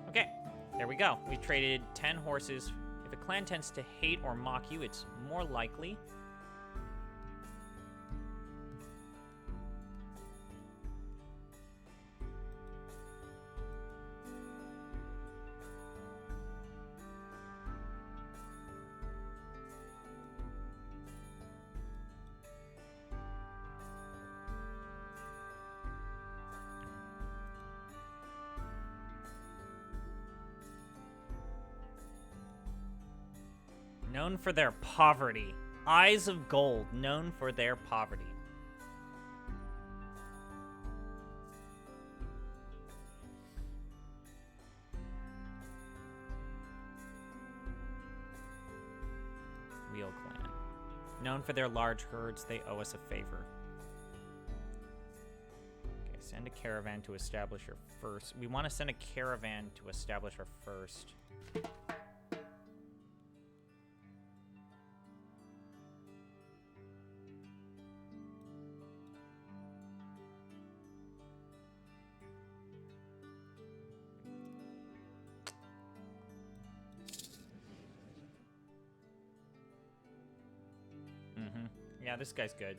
Okay, there we go. We traded 10 horses. If a clan tends to hate or mock you, it's more likely. Known for their poverty. Eyes of gold, known for their poverty. Wheel Clan. Known for their large herds, they owe us a favor. Okay, send a caravan to establish your first. We want to send a caravan to establish our first. Yeah, this guy's good.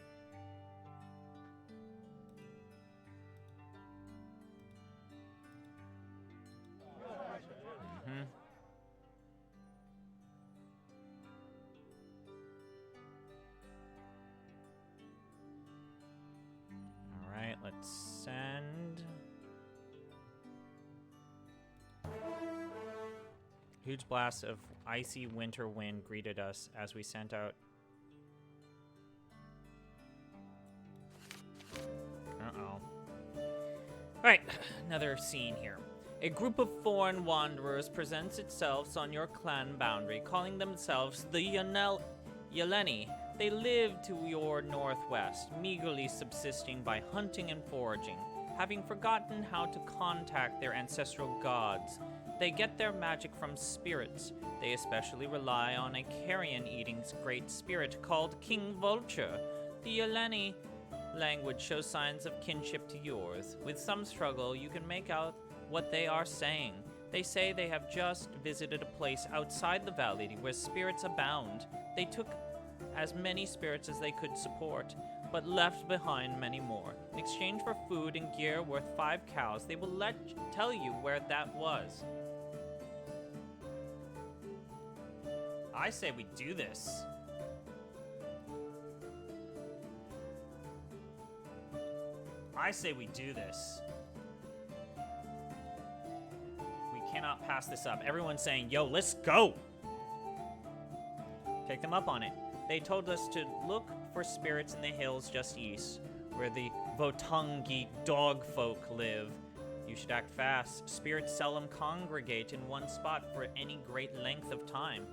All right, let's send. Huge blast of icy winter wind greeted us as we sent out. Alright, another scene here. A group of foreign wanderers presents itself on your clan boundary, calling themselves the Yeleni. They live to your northwest, meagerly subsisting by hunting and foraging. Having forgotten how to contact their ancestral gods, they get their magic from spirits. They especially rely on a carrion-eating great spirit called King Vulture. The Yeleni language shows signs of kinship to yours. With some struggle, you can make out what they are saying. They say they have just visited a place outside the valley where spirits abound. They took as many spirits as they could support, but left behind many more. In exchange for food and gear worth 5 cows, they will tell you where that was. I say we do this. I say we do this. We cannot pass this up. Everyone's saying, yo, let's go. Take them up on it. They told us to look for spirits in the hills just east, where the Votungi dog folk live. You should act fast. Spirits seldom congregate in one spot for any great length of time.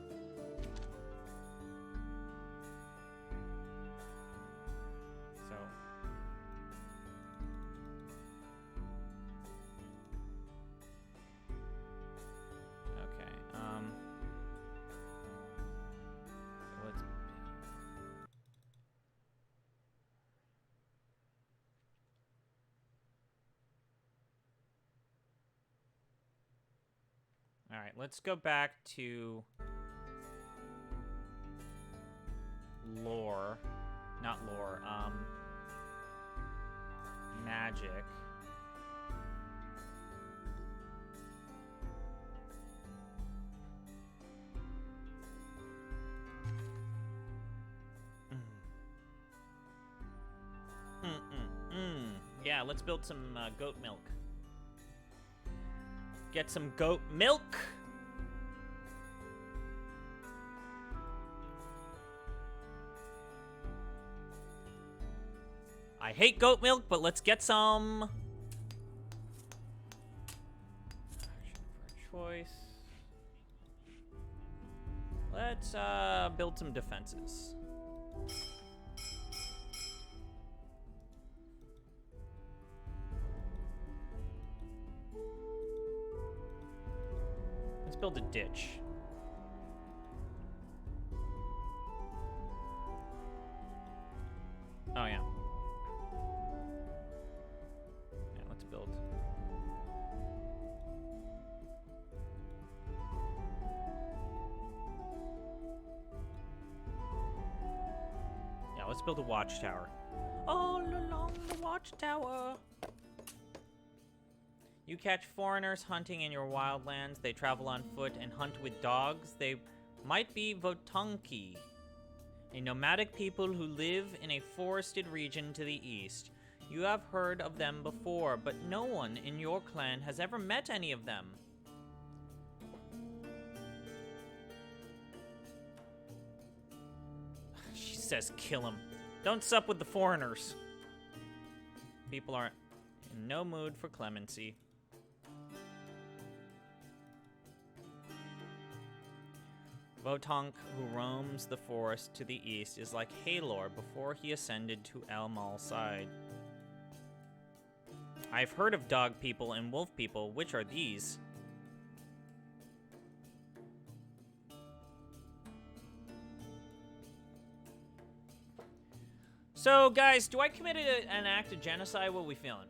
All right, let's go back to lore. Not lore, magic. yeah, let's build some goat milk. Get some goat milk. I hate goat milk, but let's get some. Action for choice. Let's build some defenses. Let's build a ditch. Oh, yeah. Yeah, let's build. Yeah, let's build a watchtower. All along the watchtower. You catch foreigners hunting in your wildlands. They travel on foot and hunt with dogs. They might be Votanki, a nomadic people who live in a forested region to the east. You have heard of them before, but no one in your clan has ever met any of them. She says kill him. Don't sup with the foreigners. People are in no mood for clemency. Votank, who roams the forest to the east, is like Halor before he ascended to Elmal's side. I've heard of dog people and wolf people. Which are these? So, guys, do I commit an act of genocide? What are we feeling?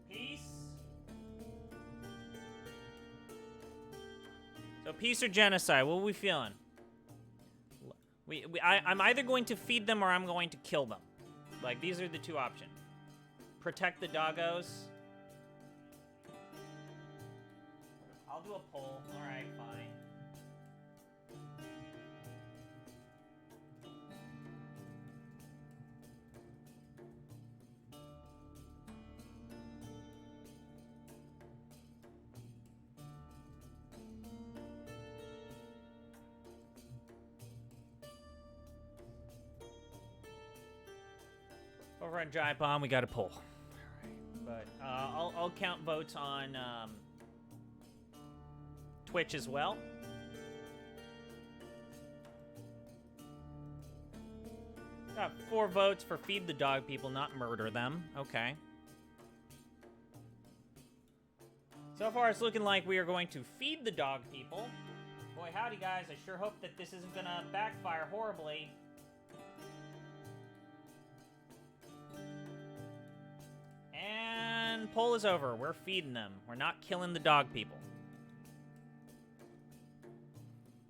Peace? So, peace or genocide? What are we feeling? I'm either going to feed them or I'm going to kill them. Like, these are the two options. Protect the doggos. I'll do a poll. Alright, fine. Over on Giant Bomb, we got a poll. But I'll count votes on Twitch as well. Got 4 votes for feed the dog people, not murder them. Okay. So far, it's looking like we are going to feed the dog people. Boy, howdy, guys. I sure hope that this isn't gonna backfire horribly. And poll is over. We're feeding them. We're not killing the dog people.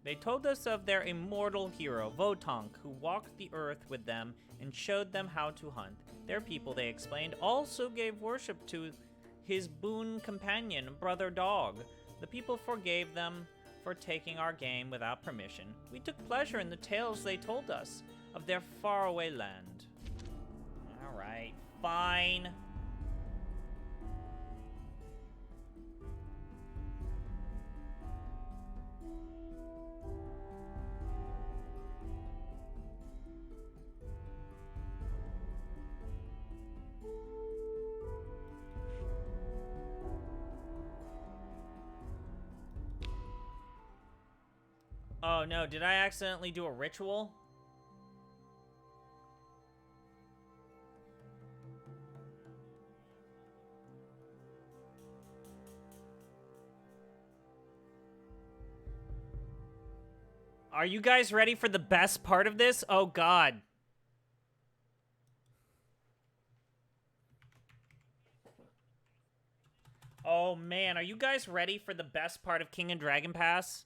They told us of their immortal hero, Votank, who walked the earth with them and showed them how to hunt. Their people, they explained, also gave worship to his boon companion, Brother Dog. The people forgave them for taking our game without permission. We took pleasure in the tales they told us of their faraway land. Alright, fine. Oh no, did I accidentally do a ritual? Are you guys ready for the best part of this? Oh god. Oh man, are you guys ready for the best part of King and Dragon Pass?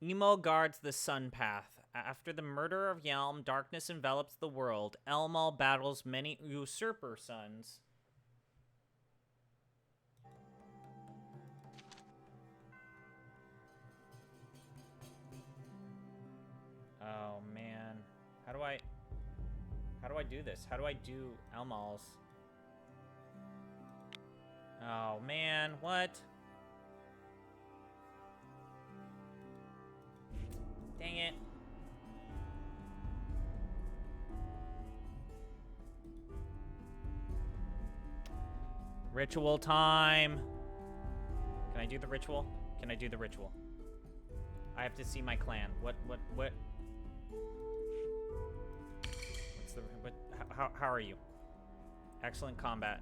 Emo guards the sun path. After the murder of Yelm, darkness envelops the world. Elmal battles many usurper sons. Oh man. How do I do this? How do I do Elmal's? Oh man, what? Dang it. Ritual time. Can I do the ritual? Can I do the ritual? I have to see my clan. What? What's the, how are you? Excellent combat.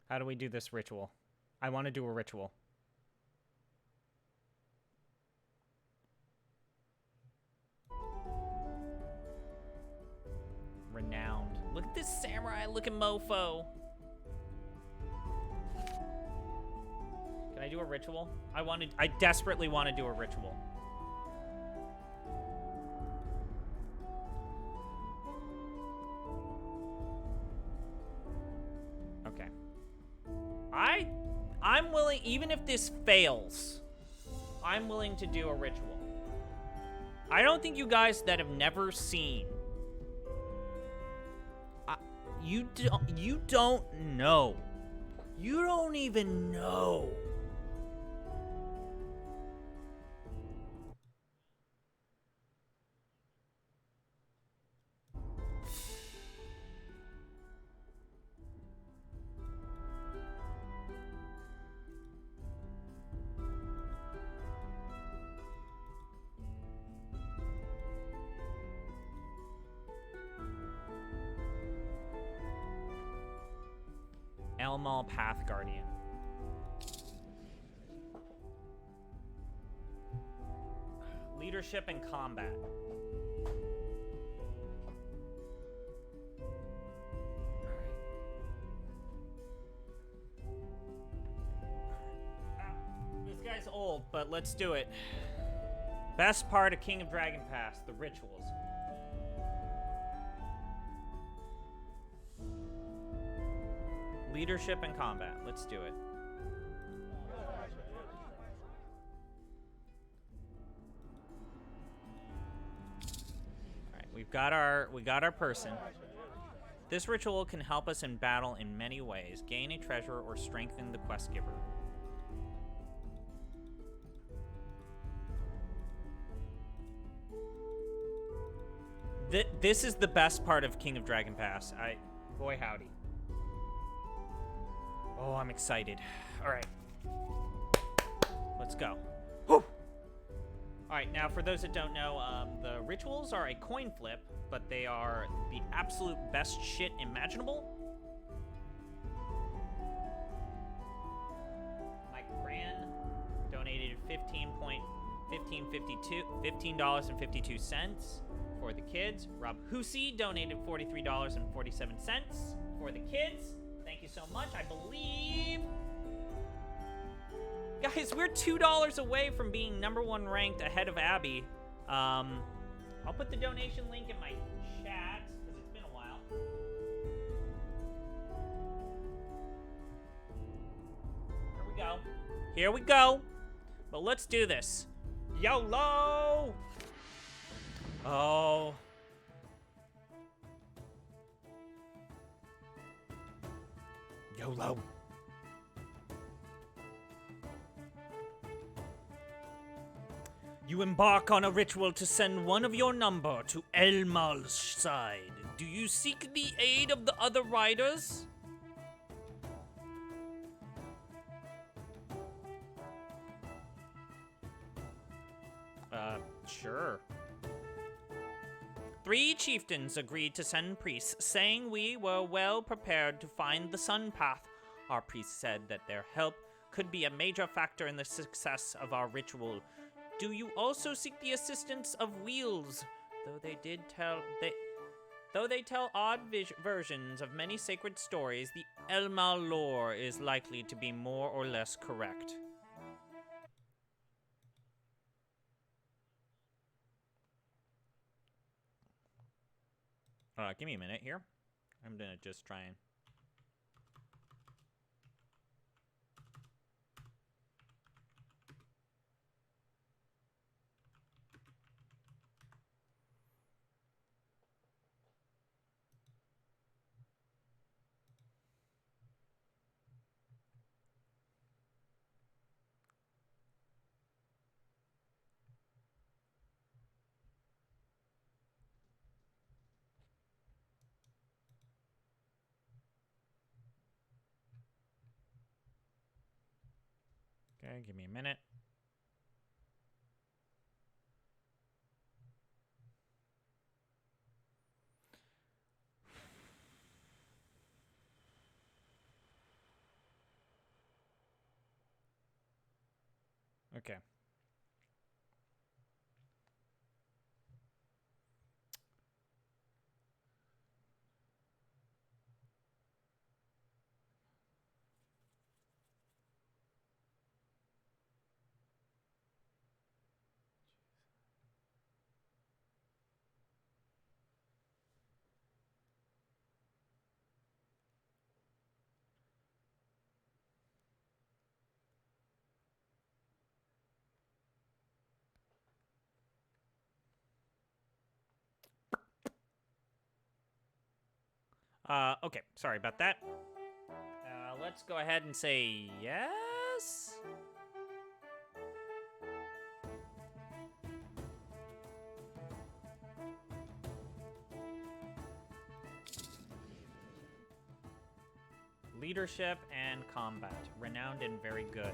How do we do this ritual? I want to do a ritual. Renowned. Look at this samurai looking mofo. Can I do a ritual? I desperately want to do a ritual. Okay. I'm willing, even if this fails, I'm willing to do a ritual. I don't think you guys that have never seen, you don't know. You don't even know. Elmal Path Guardian. Leadership and combat. This guy's old, but let's do it. Best part of King of Dragon Pass, the rituals. Leadership and combat. Let's do it. All right, we got our person. This ritual can help us in battle in many ways. Gain a treasure or strengthen the quest giver. This is the best part of King of Dragon Pass. Boy howdy. Oh, I'm excited. All right. Let's go. Whew. All right, now for those that don't know, the rituals are a coin flip, but they are the absolute best shit imaginable. Mike Gran donated $15.52 for the kids. Rob Hussey donated $43.47 for the kids. Thank you so much. I believe, guys, we're $2 away from being #1 ranked ahead of Abby. I'll put the donation link in my chat because it's been a while. Here we go. Here we go. But let's do this. YOLO! Oh. YOLO. You embark on a ritual to send one of your number to Elmal's side. Do you seek the aid of the other riders? Sure. 3 chieftains agreed to send priests, saying we were well prepared to find the sun path. Our priests said that their help could be a major factor in the success of our ritual. Do you also seek the assistance of wheels? Though they did tell Though they tell odd versions of many sacred stories, the Elma lore is likely to be more or less correct. Give me a minute here. I'm gonna just try and... Okay, give me a minute. Okay. Okay, sorry about that. Let's go ahead and say yes. Leadership and combat. Renowned and very good.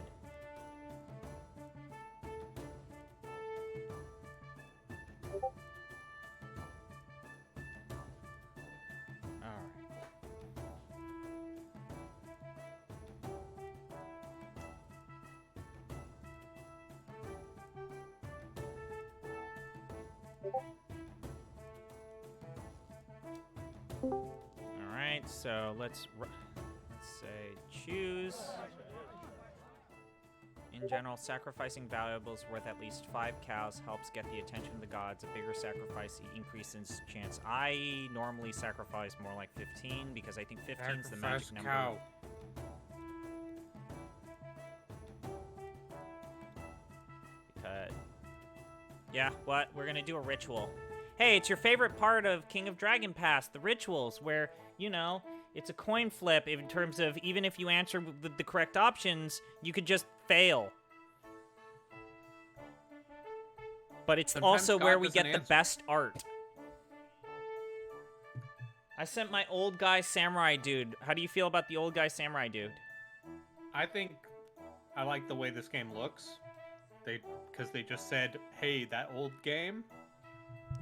Alright, so let's say choose. In general, sacrificing valuables worth at least 5 cows helps get the attention of the gods. A bigger sacrifice increases chance. I normally sacrifice more like 15 because I think 15 is the magic number. Cow. Yeah, what? We're gonna do a ritual. Hey, it's your favorite part of King of Dragon Pass, the rituals, where, you know, it's a coin flip in terms of even if you answer with the correct options, you could just fail. But it's Sometimes also God where we doesn't get the answer. best art. I sent my old guy samurai dude. How do you feel about the old guy samurai dude? I think I like the way this game looks. Because they just said, hey, that old game,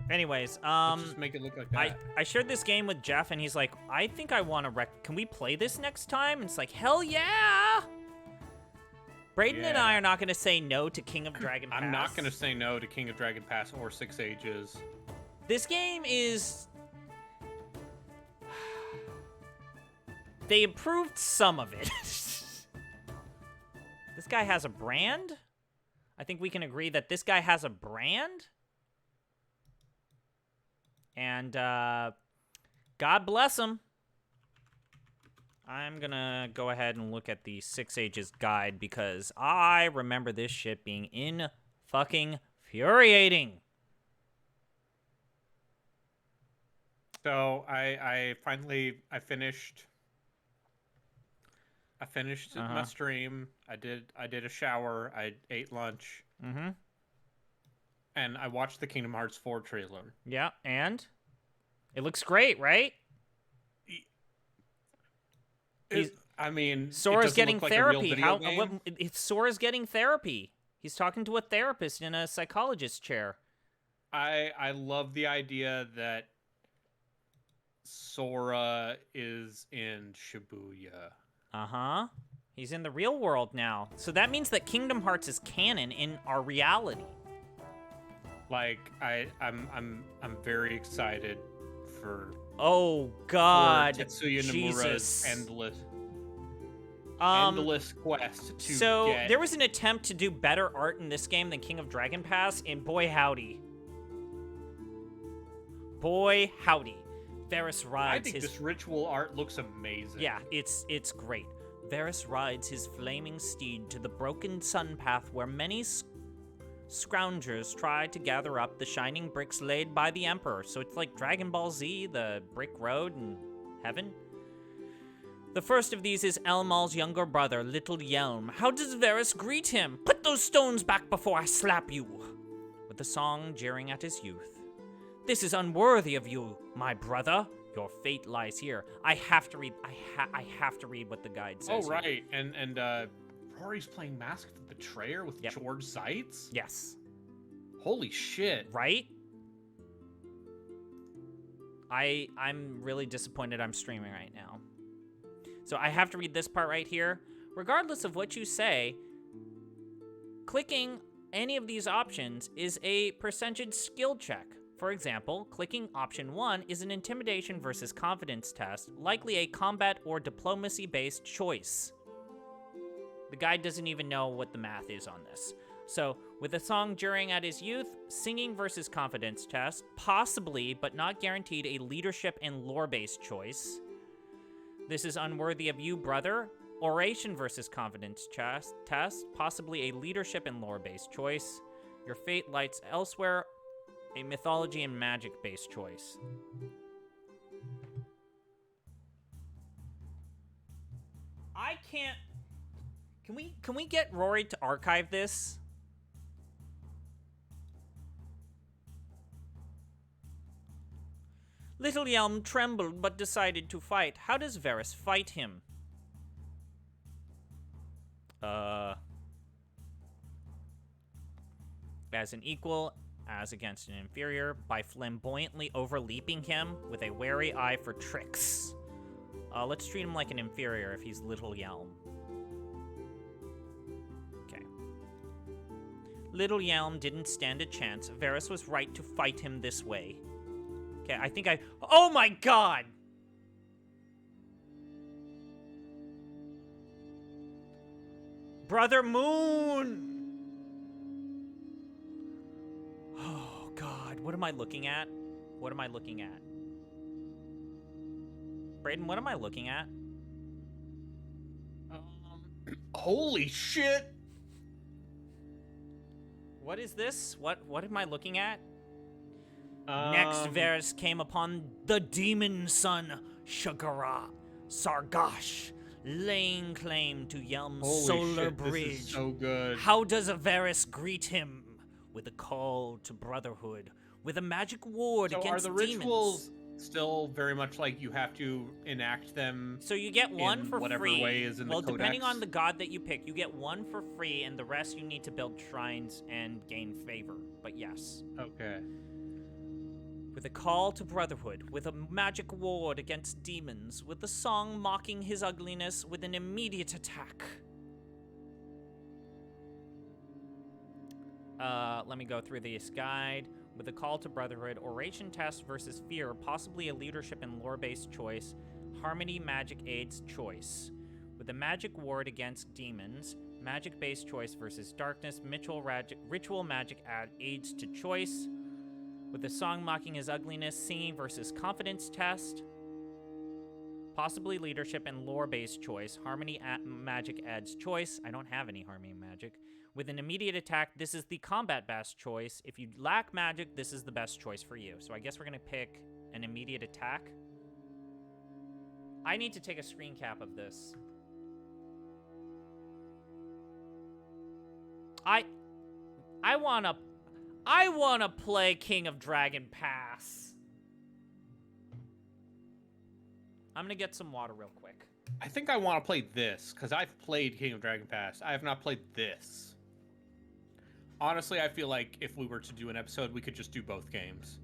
Anyways, let's just make it look like that. I shared this game with Jeff, and he's like, I think I want to can we play this next time? And it's like, hell yeah! Braden and I are not going to say no to King of Dragon Pass. I'm not going to say no to King of Dragon Pass or 6 Ages. This game is... They improved some of it. This guy has a brand? I think we can agree that this guy has a brand. And, God bless him. I'm gonna go ahead and look at the 6 Ages guide because I remember this shit being fucking infuriating. So I finished my stream. I did a shower. I ate lunch. Mm-hmm. And I watched the Kingdom Hearts 4 trailer. Yeah, and it looks great, right? I mean, Sora's getting like therapy. Sora's getting therapy. He's talking to a therapist in a psychologist chair. I love the idea that Sora is in Shibuya. Uh-huh. He's in the real world now. So that means that Kingdom Hearts is canon in our reality. Like I'm very excited for Oh for God, Tetsuya Nomura's Jesus. endless quest to So get. there was an attempt to do better art in this game than King of Dragon Pass, and boy howdy. Boy howdy. Varus rides I think his... this ritual art looks amazing. Yeah, it's great. Varus rides his flaming steed to the broken sun path where many scroungers try to gather up the shining bricks laid by the Emperor. So it's like Dragon Ball Z, the brick road in heaven. The first of these is Elmal's younger brother, Little Yelm. How does Varus greet him? Put those stones back before I slap you! With the song jeering at his youth. This is unworthy of you, my brother. Your fate lies here. I have to read. I have to read what the guide says. Oh right, and Rory's playing Mask of the Betrayer with Yep. George Seitz. Yes. Holy shit! Right? I'm really disappointed I'm streaming right now. So I have to read this part right here. Regardless of what you say, clicking any of these options is a percentage skill check. For example, clicking option 1 is an intimidation versus confidence test, likely a combat or diplomacy-based choice. The guide doesn't even know what the math is on this. So, with a song jeering at his youth, singing versus confidence test, possibly, but not guaranteed, a leadership and lore-based choice. This is unworthy of you, brother. Oration versus confidence test, possibly a leadership and lore-based choice. Your fate lies elsewhere, a mythology and magic-based choice. I can't... Can we get Rory to archive this? Little Yelm trembled but decided to fight. How does Varus fight him? As an equal, as against an inferior, by flamboyantly overleaping him with a wary eye for tricks. Let's treat him like an inferior if he's Little Yelm. Okay. Little Yelm didn't stand a chance. Varus was right to fight him this way. Okay, I think oh my god! Brother Moon! Oh god, what am I looking at? What am I looking at? Brayden, what am I looking at? Holy shit! What is this? What am I looking at? Next, Varus came upon the demon son, Shagara, Sargash, laying claim to Yelm's Holy solar shit, bridge. This is so good. How does Varus greet him? With a call to brotherhood, with a magic ward So against are the demons. rituals still very much like you have to enact them? So you get one in for whatever free. way is in the well, depending codex? on the god that you pick, you get one for free, and the rest you need to build shrines and gain favor. But yes. Okay. With a call to brotherhood, with a magic ward against demons, with the song mocking his ugliness, with an immediate attack. Let me go through this guide. With a call to brotherhood, oration test versus fear, possibly a leadership and lore-based choice, harmony magic aids choice. With a magic ward against demons, magic-based choice versus darkness, ritual magic aids to choice. With the song mocking his ugliness, singing versus confidence test, possibly leadership and lore-based choice, harmony magic adds choice. I don't have any harmony magic. With an immediate attack, this is the combat-based choice. If you lack magic, this is the best choice for you. So I guess we're gonna pick an immediate attack. I need to take a screen cap of this. I wanna play King of Dragon Pass. I'm gonna get some water real quick. I think I want to play this, because I've played King of Dragon Pass. I have not played this. Honestly, I feel like if we were to do an episode, we could just do both games.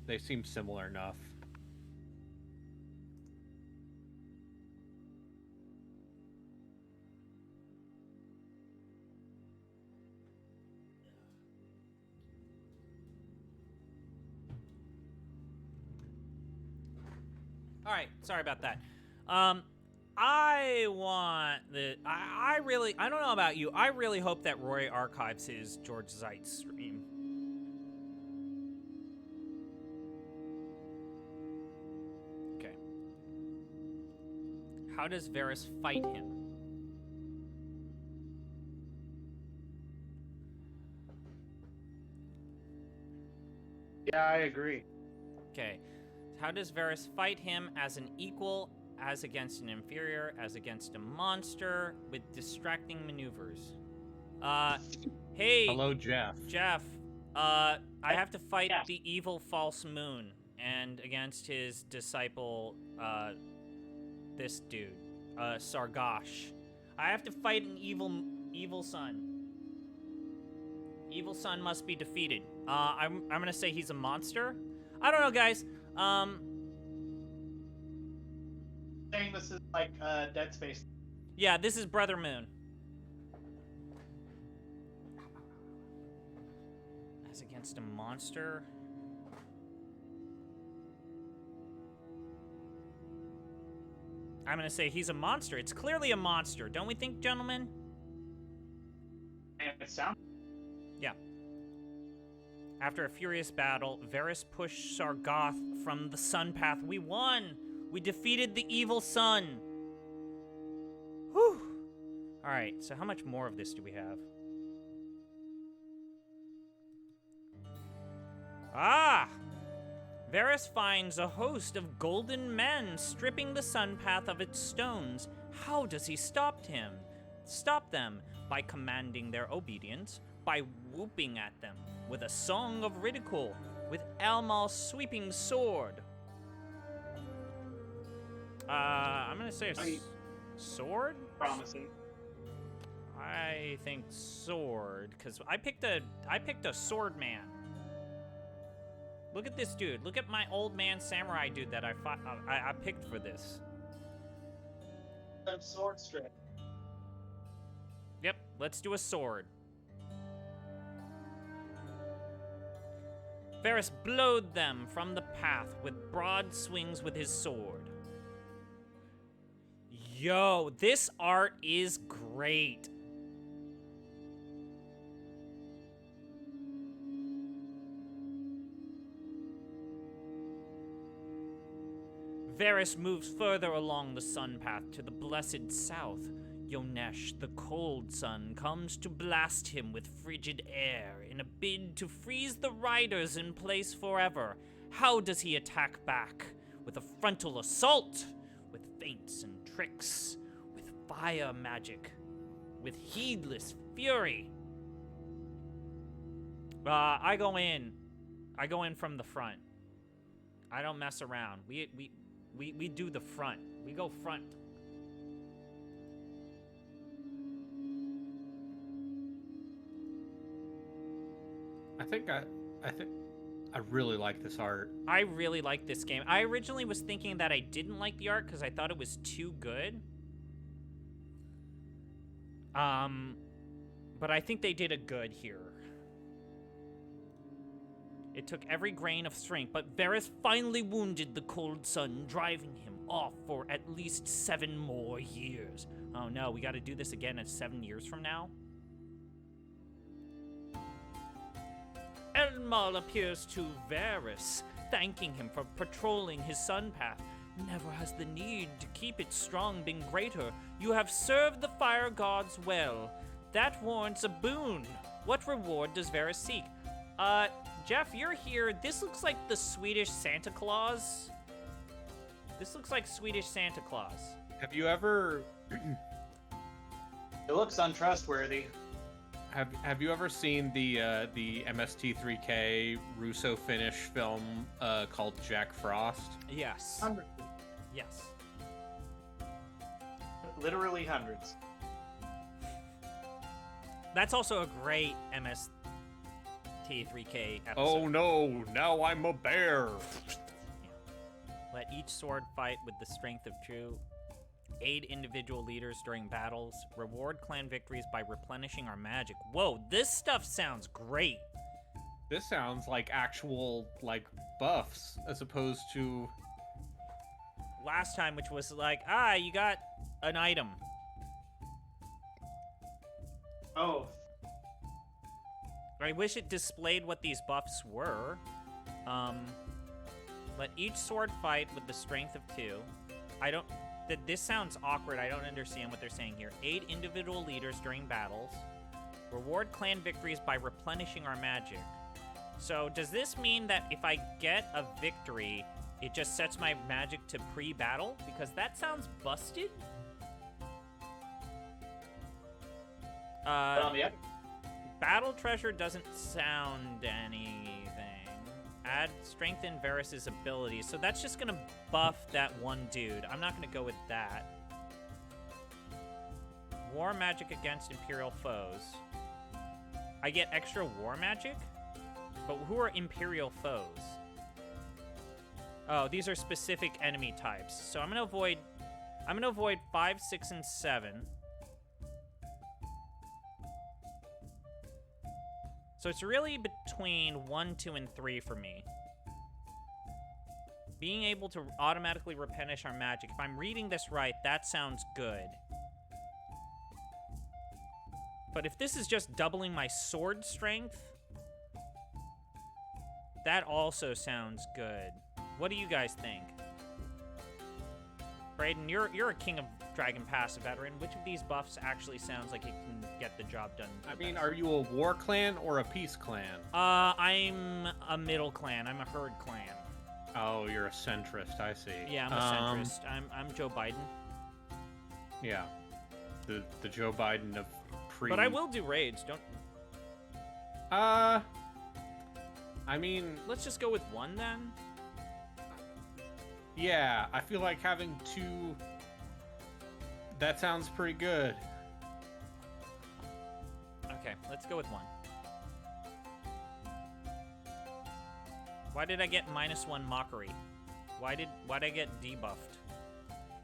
They seem similar enough. All right, sorry about that. I want the. I really. I don't know about you. I really hope that Roy archives his George Zeitz stream. Okay. How does Varys fight him? Yeah, I agree. Okay. How does Varys fight him as an equal, as against an inferior, as against a monster, with distracting maneuvers? Hey. Hello, Jeff. Jeff, I have to fight Yeah. the evil false moon, and against his disciple, this dude, Sargosh. I have to fight an evil sun. Evil sun must be defeated. I'm gonna say he's a monster. I don't know, guys. Saying this is like Dead Space. Yeah, this is Brother Moon. As against a monster. I'm gonna say he's a monster. It's clearly a monster, don't we think, gentlemen? And it sounds. Yeah. After a furious battle, Varys pushed Sargoth from the sun path. We won! We defeated the evil sun! Whew! Alright, so how much more of this do we have? Ah! Varys finds a host of golden men stripping the sun path of its stones. How does he stop him? Stop them by commanding their obedience, by whooping at them with a song of ridicule, with Almal's sweeping sword. I'm gonna say sword? Promising. I think sword, because I picked a sword man. Look at this dude. Look at my old man samurai dude that I picked for this. Sword strip. Yep, let's do a sword. Varys blowed them from the path with broad swings with his sword. Yo, this art is great. Varys moves further along the sun path to the blessed south. Yonesh, the cold sun, comes to blast him with frigid air in a bid to freeze the riders in place forever. How does he attack back? With a frontal assault, with feints and tricks, with fire magic, with heedless fury. I go in from the front. I don't mess around. We do the front. We go front. I think I really like this art. I really like this game. I originally was thinking that I didn't like the art because I thought it was too good. But I think they did a good here. It took every grain of strength, but Varys finally wounded the cold sun, driving him off for at least 7 more years. Oh no, we gotta do this again at 7 years from now? Elmal appears to Varys, thanking him for patrolling his sun path. Never has the need to keep it strong been greater. You have served the fire gods well. That warrants a boon. What reward does Varys seek? Jeff, you're here. This looks like the Swedish Santa Claus. This looks like Swedish Santa Claus. Have you ever It looks untrustworthy. have you ever seen the MST3K Russo-Finnish film called Jack Frost? Yes. Hundreds. Yes. Literally hundreds. That's also a great MST3K episode. Oh no, now I'm a bear. Let each sword fight with the strength of two. Aid individual leaders during battles. Reward clan victories by replenishing our magic. Whoa, this stuff sounds great. This sounds like actual like buffs as opposed to last time, which was like, you got an item. Oh, I wish it displayed what these buffs were. Let each sword fight with the strength of 2. This sounds awkward. I don't understand what they're saying here. Aid individual leaders during battles. Reward clan victories by replenishing our magic. So does this mean that if I get a victory, it just sets my magic to pre-battle? Because that sounds busted. yeah. Battle treasure doesn't sound anything. Add strengthen Varys' abilities. So that's just gonna buff that one dude. I'm not gonna go with that. War magic against Imperial foes. I get extra war magic? But who are Imperial foes? Oh, these are specific enemy types. So I'm gonna avoid 5, 6, and 7. So it's really between 1, 2, and 3 for me. Being able to automatically replenish our magic. If I'm reading this right, that sounds good. But if this is just doubling my sword strength, that also sounds good. What do you guys think? Brayden, you're a King of Dragon Pass veteran. Which of these buffs actually sounds like it can get the job done? I mean, are you a war clan or a peace clan? I'm a middle clan. I'm a herd clan. Oh, you're a centrist. I see. Yeah, I'm a centrist. I'm Joe Biden. Yeah, the Joe Biden of pre. But I will do raids. Don't. I mean, Let's just go with 1 then. yeah, I feel like having 2. That sounds pretty good. Okay, let's go with 1. Why did I get -1 mockery? Why'd I get debuffed?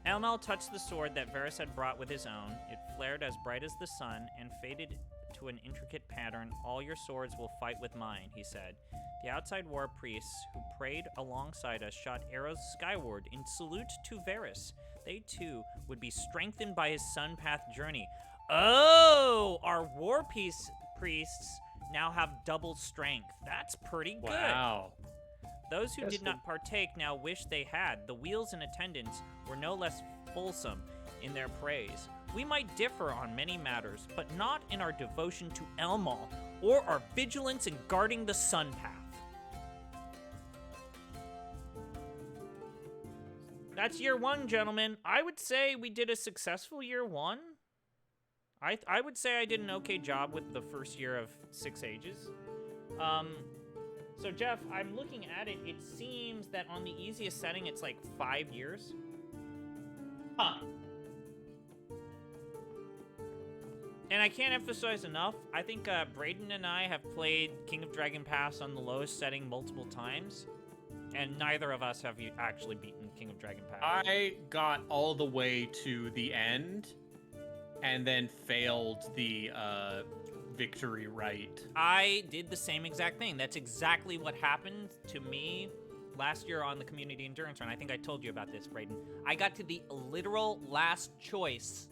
Elmel touched the sword that Varys had brought with his own. It flared as bright as the sun and faded to an intricate pattern. All your swords will fight with mine, he said. The outside war priests who prayed alongside us shot arrows skyward in salute to Varys. They too would be strengthened by his Sunpath journey. Oh, our war priests now have double strength. That's pretty good. Wow. Those who That's did not partake now wish they had. The wheels in attendance were no less fulsome in their praise. We might differ on many matters, but not in our devotion to Elmal or our vigilance in guarding the Sun Path. That's year 1, gentlemen. I would say we did a successful year 1. I would say I did an okay job with the first year of 6 Ages. So Jeff, I'm looking at it. It seems that on the easiest setting, it's like 5 years. Huh. And I can't emphasize enough, I think Brayden and I have played King of Dragon Pass on the lowest setting multiple times, and neither of us have actually beaten King of Dragon Pass. I got all the way to the end, and then failed the victory rite. I did the same exact thing. That's exactly what happened to me last year on the Community Endurance Run. I think I told you about this, Brayden. I got to the literal last choice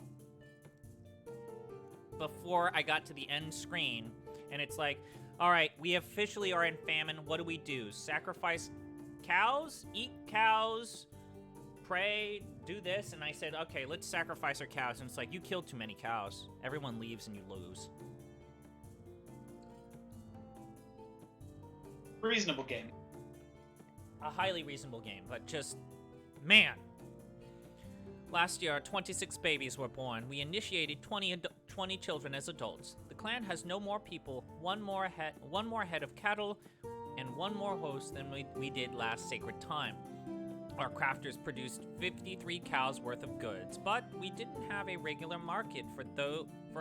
before I got to the end screen, and it's like, all right, we officially are in famine. What do we do? Sacrifice cows? Eat cows? Pray? Do this? And I said, okay, let's sacrifice our cows. And it's like, you killed too many cows. Everyone leaves and you lose. Reasonable game. A highly reasonable game, but just, man. Last year, 26 babies were born. We initiated 20 children as adults. The clan has no more people, one more head of cattle, and one more host than we did last sacred time. Our crafters produced 53 cows worth of goods, but we didn't have a regular market for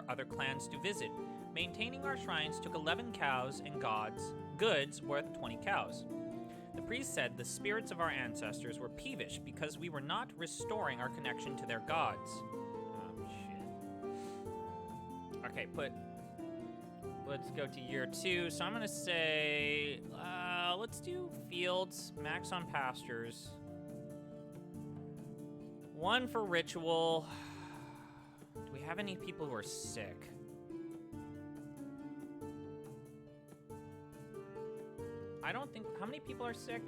other clans to visit. Maintaining our shrines took 11 cows and goods worth 20 cows. The priest said the spirits of our ancestors were peevish because we were not restoring our connection to their gods. Oh, shit. Okay, let's go to year 2. So I'm gonna say, let's do fields, max on pastures. 1 for ritual. Do we have any people who are sick? I don't think... How many people are sick?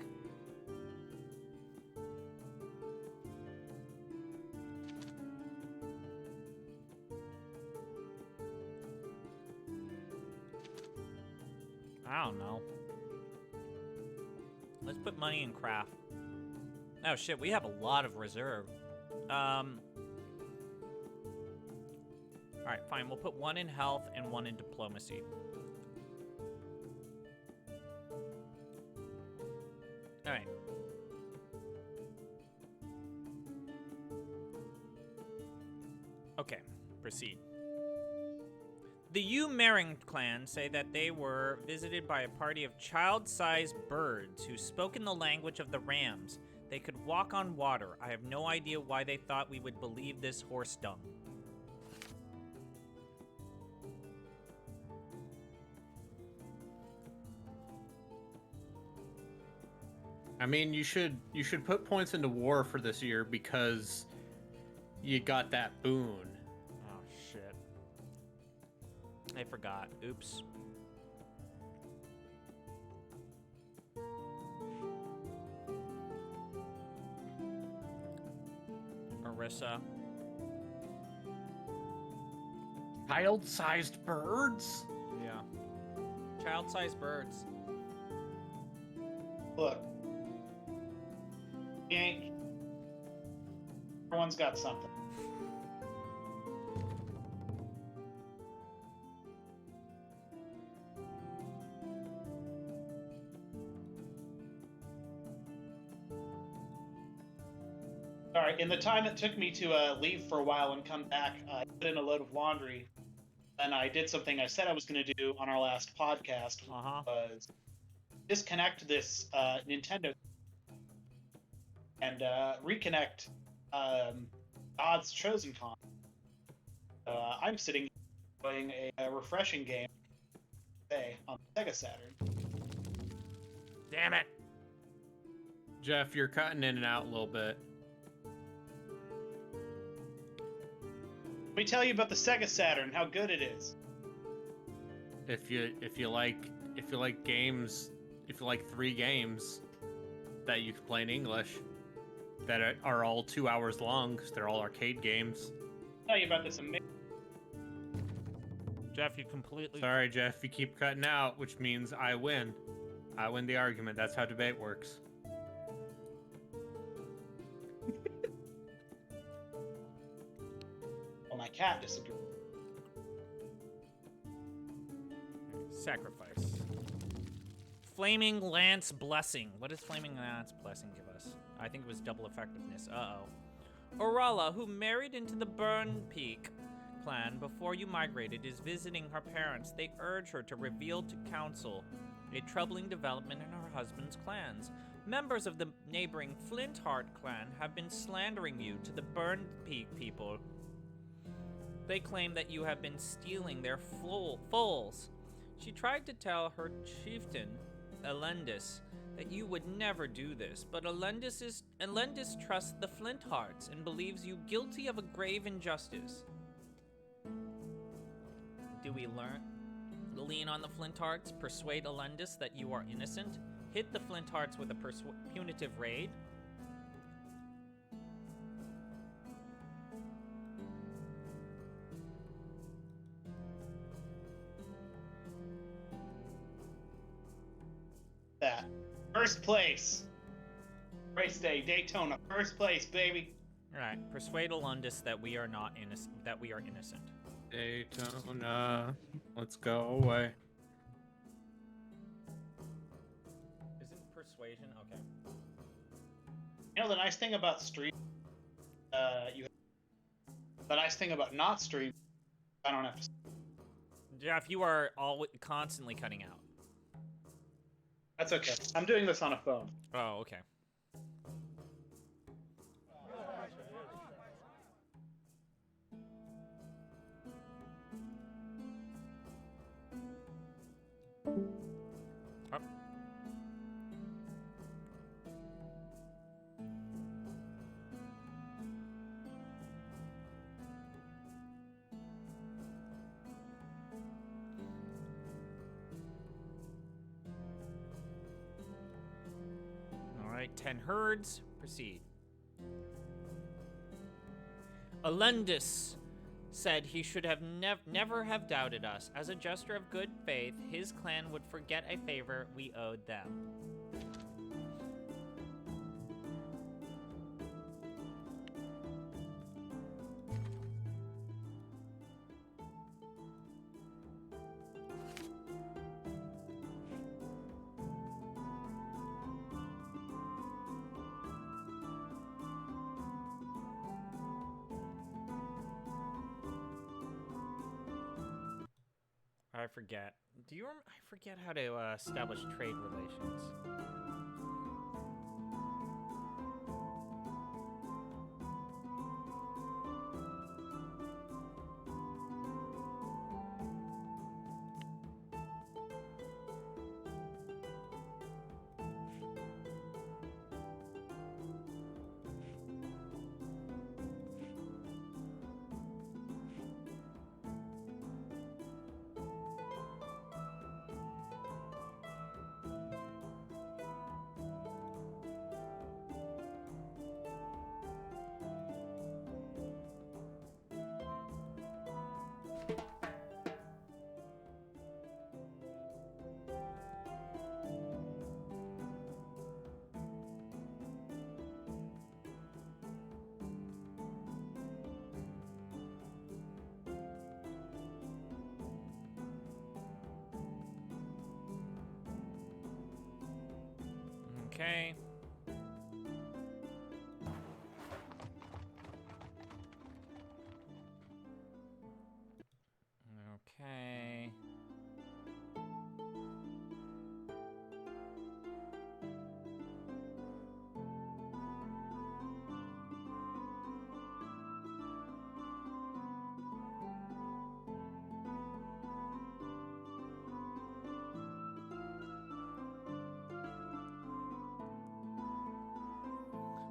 I don't know. Let's put money in craft. Oh shit, we have a lot of reserve. Alright, fine. We'll put 1 in health and 1 in diplomacy. Alright. Okay, proceed. The Yu-Mering clan say that they were visited by a party of child-sized birds who spoke in the language of the rams. They could walk on water. I have no idea why they thought we would believe this horse dung. I mean, you should put points into war for this year because you got that boon. Oh, shit. I forgot. Oops. Marissa. Child-sized birds? Yeah. Child-sized birds. Look. Yank. Everyone's got something. All right, in the time it took me to leave for a while and come back, I put in a load of laundry, and I did something I said I was going to do on our last podcast, was disconnect this Nintendo and reconnect God's Chosen Con. I'm sitting playing a refreshing game today on Sega Saturn. Damn it. Jeff, you're cutting in and out a little bit. Let me tell you about the Sega Saturn, how good it is. If you like games, if you like 3 games that you can play in English that are all 2 hours long because they're all arcade games. I'll tell you about this amazing. Jeff, you completely... Sorry, Jeff, you keep cutting out, which means I win. I win the argument. That's how debate works. Well, my cat disagrees. Sacrifice. Flaming Lance Blessing. What does Flaming Lance Blessing give us? I think it was double effectiveness. Uh-oh. Orala, who married into the Burn Peak clan before you migrated, is visiting her parents. They urge her to reveal to council a troubling development in her husband's clans. Members of the neighboring Flintheart clan have been slandering you to the Burn Peak people. They claim that you have been stealing their foals. She tried to tell her chieftain, Elendis, that you would never do this, but Elendis trusts the Flinthearts and believes you guilty of a grave injustice. Do we lean on the Flinthearts, persuade Elendis that you are innocent, hit the Flinthearts with a punitive raid? That. First place. Race day, Daytona. First place, baby. Alright, persuade Elendis that we are not innocent. That we are innocent. Daytona, let's go away. Isn't persuasion okay? You know the nice thing about stream, the nice thing about not stream, I don't have to. Jeff, you are constantly cutting out. That's okay. I'm doing this on a phone. Oh, okay. 10 herds. Proceed. Alundus said he should have never have doubted us. As a gesture of good faith, his clan would forget a favor we owed them. I forget. I forget how to establish trade relations. Okay. Okay.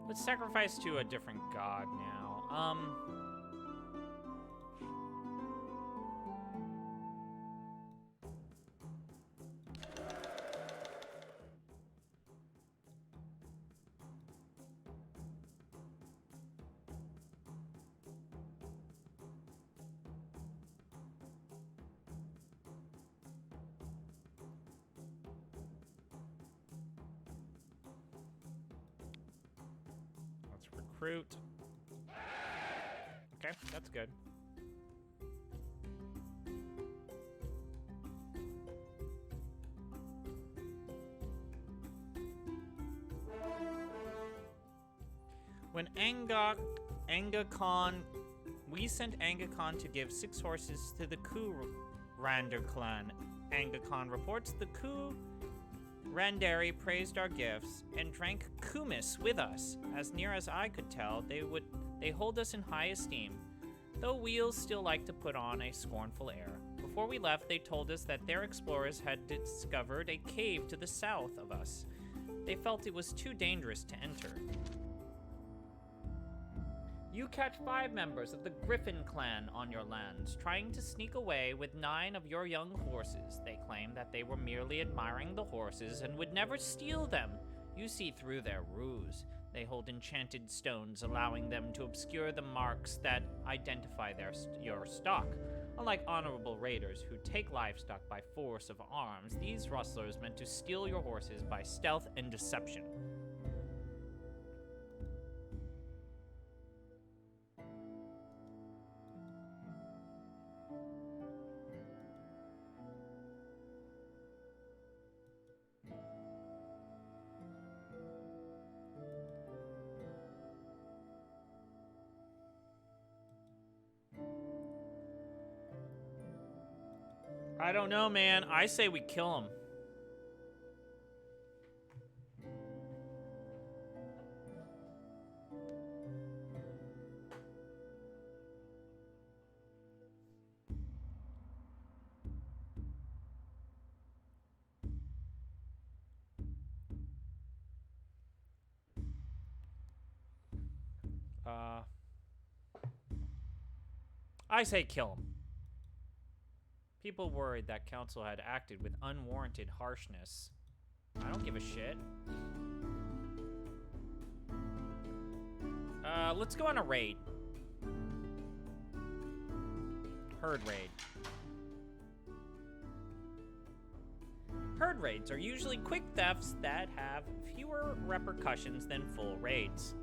Let's sacrifice to a different god now. Let's recruit. Okay, that's good. When Anga Khan, we sent Anga Khan to give 6 horses to the Rander clan. Anga Khan reports the Randari praised our gifts and drank kumis with us. As near as I could tell, they hold us in high esteem, though we'll still like to put on a scornful air. Before we left, they told us that their explorers had discovered a cave to the south of us. They felt it was too dangerous to enter. You catch 5 members of the Griffin clan on your lands, trying to sneak away with 9 of your young horses. They claim that they were merely admiring the horses and would never steal them. You see through their ruse. They hold enchanted stones, allowing them to obscure the marks that identify your stock. Unlike honorable raiders who take livestock by force of arms, these rustlers meant to steal your horses by stealth and deception. I don't know, man. I say we kill him. I say kill him. People worried that council had acted with unwarranted harshness. I don't give a shit. Let's go on a raid. Herd raid. Herd raids are usually quick thefts that have fewer repercussions than full raids.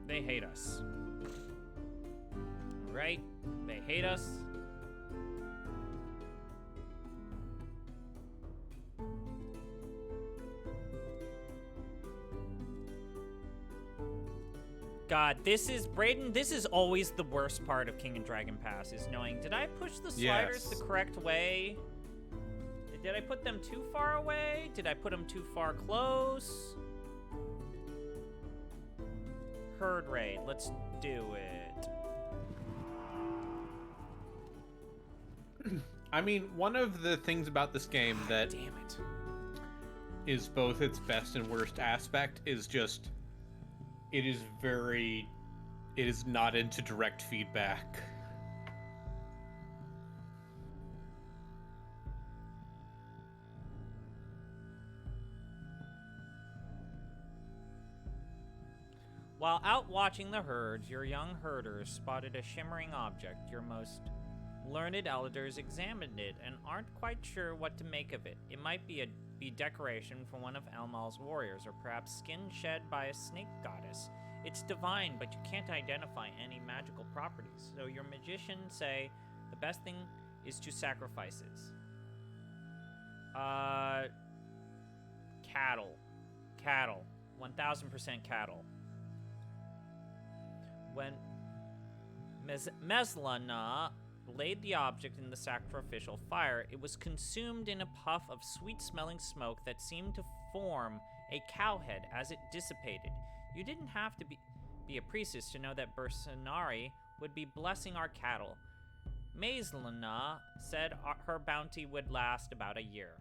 They hate us. Right? They hate us. God, this is, Brayden, this is always the worst part of King and Dragon Pass, is knowing, did I push the sliders the correct way? Did I put them too far away? Did I put them too far close? Herd raid, let's do it. I mean, one of the things about this game that Damn it. is both its best and worst aspect is just it is not into direct feedback. While out watching the herds, your young herders spotted a shimmering object. Your most learned elders examined it and aren't quite sure what to make of it. It might be decoration for one of Elmal's warriors, or perhaps skin shed by a snake goddess. It's divine, but you can't identify any magical properties. So your magicians say the best thing is to sacrifices. Cattle. 1000% cattle. When Meslana laid the object in the sacrificial fire, it was consumed in a puff of sweet-smelling smoke that seemed to form a cow head as it dissipated. You didn't have to be a priestess to know that Bersenari would be blessing our cattle. Meslana said her bounty would last about a year.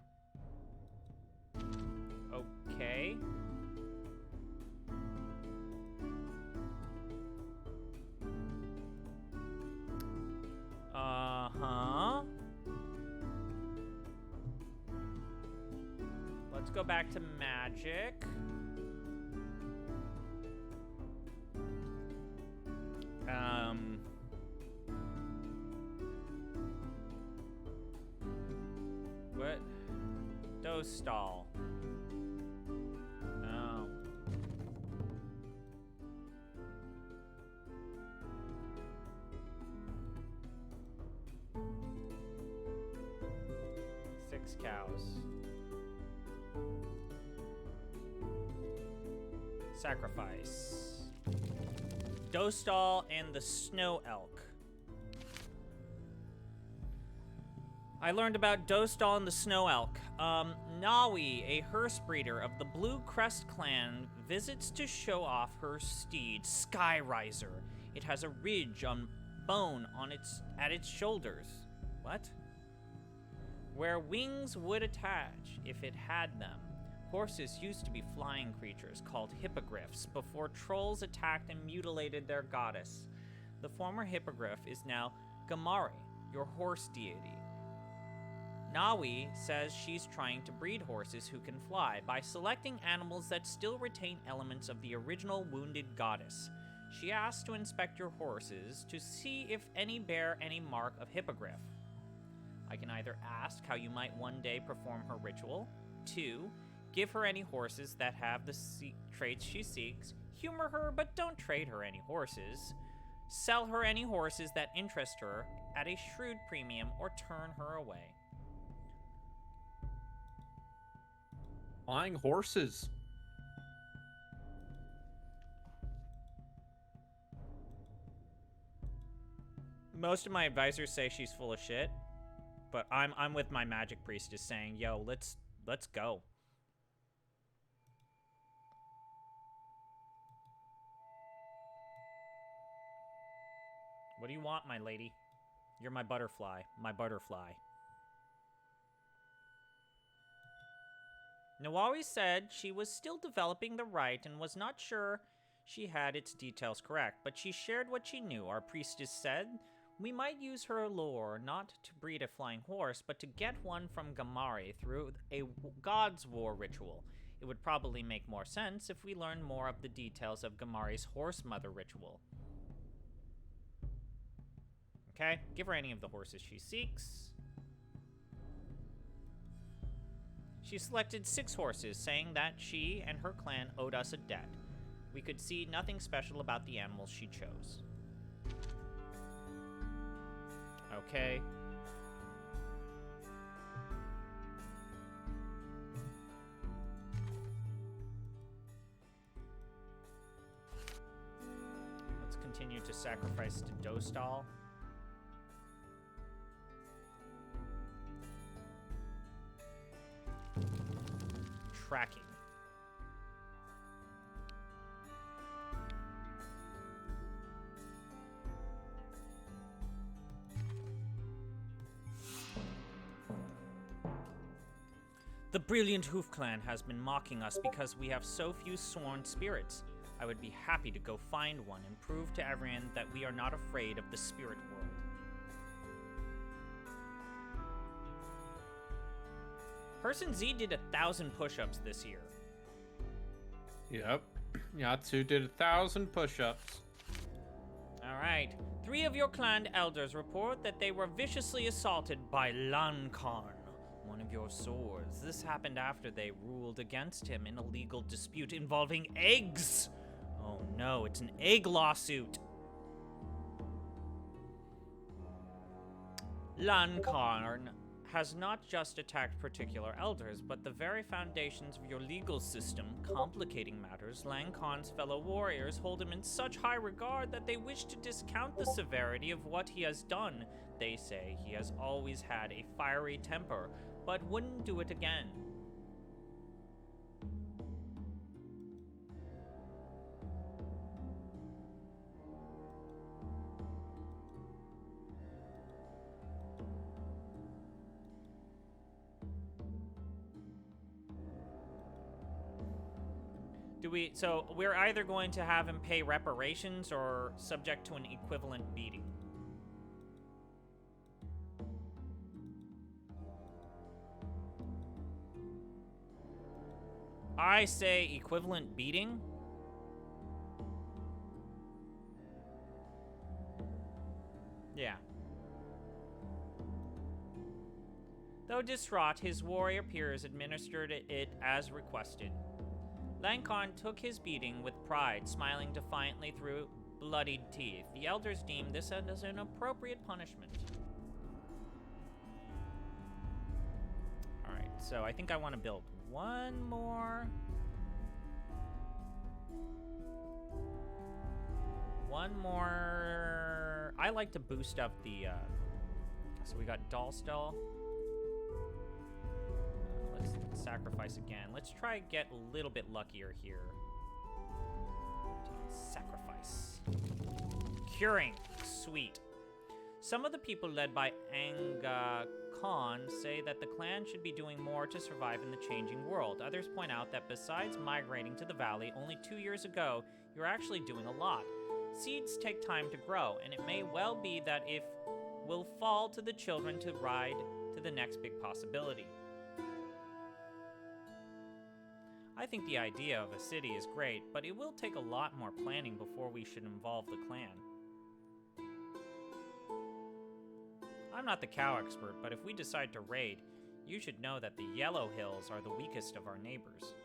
Okay. Uh-huh. Let's go back to magic. What? Dostal. Oh. Six cows. Sacrifice. Dostal and the Snow Elk. I learned about Dostal and the Snow Elk. Nawi, a hearse breeder of the Blue Crest clan, visits to show off her steed, Skyriser. It has a ridge on bone at its shoulders. What? Where wings would attach if it had them. Horses used to be flying creatures called hippogriffs before trolls attacked and mutilated their goddess. The former hippogriff is now Gamari, your horse deity. Nawi says she's trying to breed horses who can fly by selecting animals that still retain elements of the original wounded goddess. She asks to inspect your horses to see if any bear any mark of hippogriff. I can either ask how you might one day perform her ritual, 2, give her any horses that have the traits she seeks, humor her but don't trade her any horses, sell her any horses that interest her at a shrewd premium, or turn her away. Flying horses. Most of my advisors say she's full of shit, but I'm with my magic priestess saying, yo, let's go. What do you want, my lady? You're my butterfly. My butterfly. Nawawi said she was still developing the rite and was not sure she had its details correct, but she shared what she knew. Our priestess said We might use her lore not to breed a flying horse, but to get one from Gamari through a God's War ritual. It would probably make more sense if we learn more of the details of Gamari's horse mother ritual. Okay, give her any of the horses she seeks. She selected 6 horses, saying that she and her clan owed us a debt. We could see nothing special about the animals she chose. Okay. Let's continue to sacrifice to Dostal. Tracking. The brilliant Hoof Clan has been mocking us because we have so few sworn spirits. I would be happy to go find one and prove to everyone that we are not afraid of the spirit world. Person Z did 1,000 push-ups this year. Yep. Yatsu did 1,000 push-ups. Alright. 3 of your clan elders report that they were viciously assaulted by Lankarn, one of your swords. This happened after they ruled against him in a legal dispute involving eggs. Oh no, it's an egg lawsuit. Lankarn has not just attacked particular elders, but the very foundations of your legal system, complicating matters. Lankarn's fellow warriors hold him in such high regard that they wish to discount the severity of what he has done. They say he has always had a fiery temper, but wouldn't do it again. So we're either going to have him pay reparations or subject to an equivalent beating. I say equivalent beating. Yeah. Though distraught, his warrior peers administered it as requested. Lankarn took his beating with pride, smiling defiantly through bloodied teeth. The elders deemed this as an appropriate punishment. Alright, so I think I want to build one more. One more. I like to boost up the, so we got Dalstall. Let's sacrifice again. Let's try to get a little bit luckier here. Sacrifice. Curing. Sweet. Some of the people led by Anga Khan say that the clan should be doing more to survive in the changing world. Others point out that besides migrating to the valley only 2 years ago, you're actually doing a lot. Seeds take time to grow, and it may well be that it will fall to the children to ride to the next big possibility. I think the idea of a city is great, but it will take a lot more planning before we should involve the clan. I'm not the cow expert, but if we decide to raid, you should know that the Yellow Hills are the weakest of our neighbors.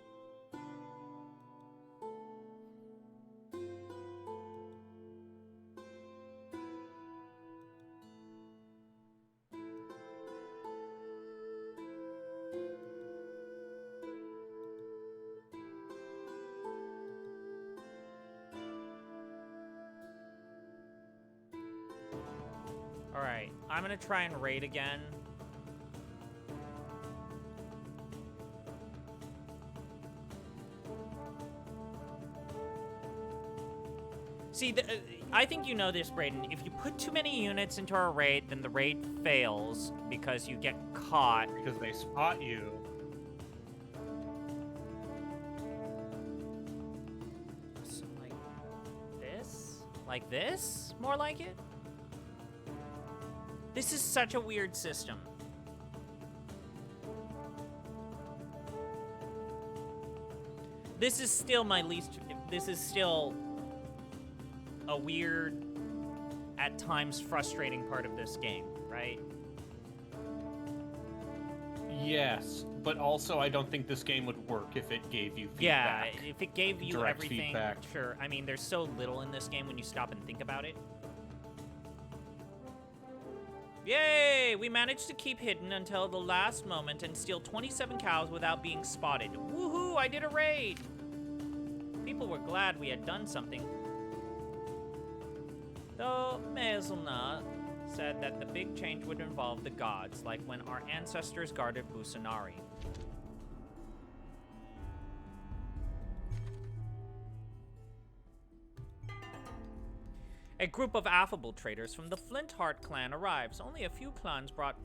Alright, I'm gonna try and raid again. See, I think you know this, Brayden. If you put too many units into a raid, then the raid fails because you get caught. Because they spot you. So, like this? Like this? More like it? This is such a weird system. This is still my least... This is still a weird, at times frustrating part of this game, right? Yes, but also I don't think this game would work if it gave you Yeah, feedback. if it gave you Direct everything, feedback. sure. I mean, there's so little in this game when you stop and think about it. Yay! We managed to keep hidden until the last moment and steal 27 cows without being spotted. Woohoo! I did a raid! People were glad we had done something. Though Maisonat said that the big change would involve the gods, like when our ancestors guarded Busanari. A group of affable traders from the Flintheart clan arrives. Only a few clans brought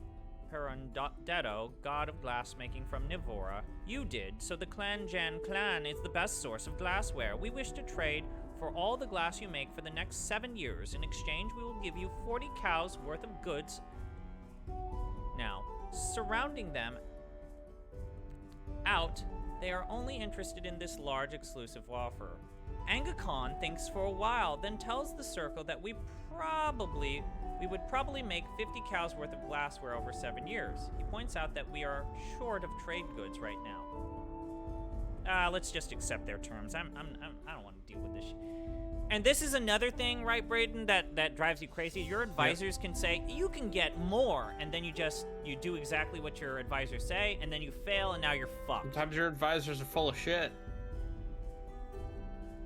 Perundetto, god of glassmaking from Nivora. You did, so the Clan Jan clan is the best source of glassware. We wish to trade for all the glass you make for the next 7 years. In exchange, we will give you 40 cows worth of goods. Now, surrounding them out, they are only interested in this large exclusive offer. Angakon thinks for a while, then tells the circle that we would probably make 50 cows worth of glassware over 7 years. He points out that we are short of trade goods right now. Let's just accept their terms. I don't want to deal with this shit. And this is another thing, right, Braden, that drives you crazy. Your advisors can say, you can get more, and then you do exactly what your advisors say, and then you fail, and now you're fucked. Sometimes your advisors are full of shit.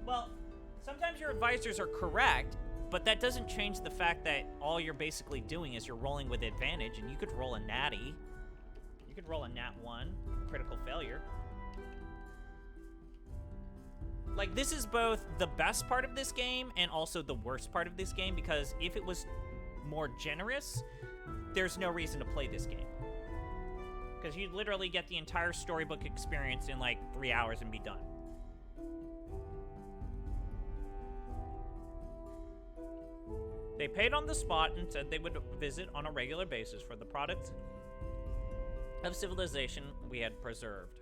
Well, sometimes your advisors are correct, but that doesn't change the fact that all you're basically doing is you're rolling with advantage, and you could roll a natty. You could roll a nat 1, critical failure. Like, this is both the best part of this game and also the worst part of this game, because if it was more generous, there's no reason to play this game. Because you'd literally get the entire storybook experience in like 3 hours and be done. They paid on the spot and said they would visit on a regular basis for the products of civilization we had preserved.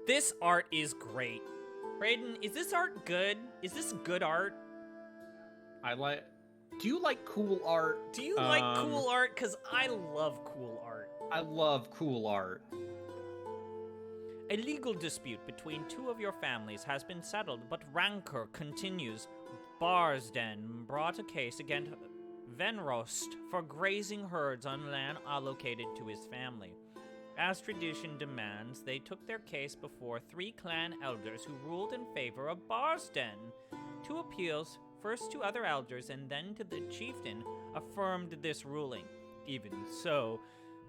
This art is great. Braden, is this art good? Is this good art? Do you like cool art? Do you like cool art? Because I love cool art. I love cool art. A legal dispute between two of your families has been settled, but rancor continues. Barsden brought a case against Venrost for grazing herds on land allocated to his family. As tradition demands, they took their case before 3 clan elders who ruled in favor of Barsden. 2 appeals, first to other elders and then to the chieftain, affirmed this ruling. Even so,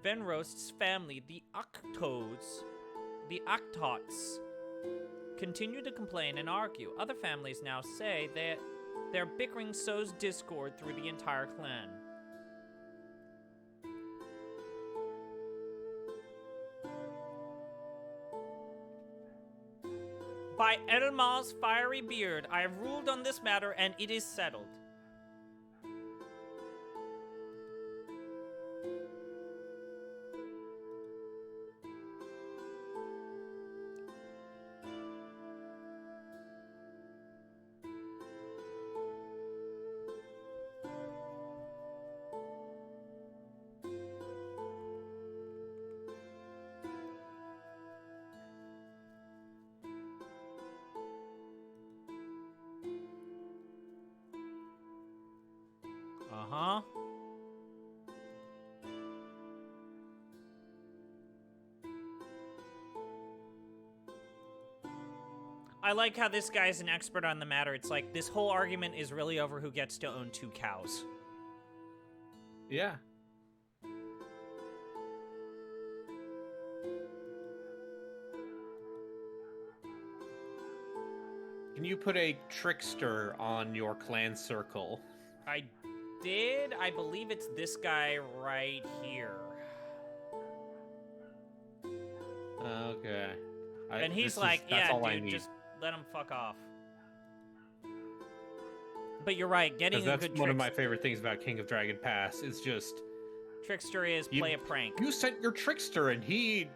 Venrost's family, the Actots, continue to complain and argue. Other families now say that their bickering sows discord through the entire clan. By Elmar's fiery beard, I have ruled on this matter and it is settled. Uh-huh. I like how this guy's an expert on the matter. It's like, this whole argument is really over who gets to own 2 cows. Yeah. Can you put a trickster on your clan circle? I did. I believe it's this guy right here. Okay. And he's that's like, yeah, all I dude, need. just let him fuck off. But you're right. Getting Because a that's good one of my favorite things about King of Dragon Pass. Is just trickster is play a prank. you sent your trickster, and he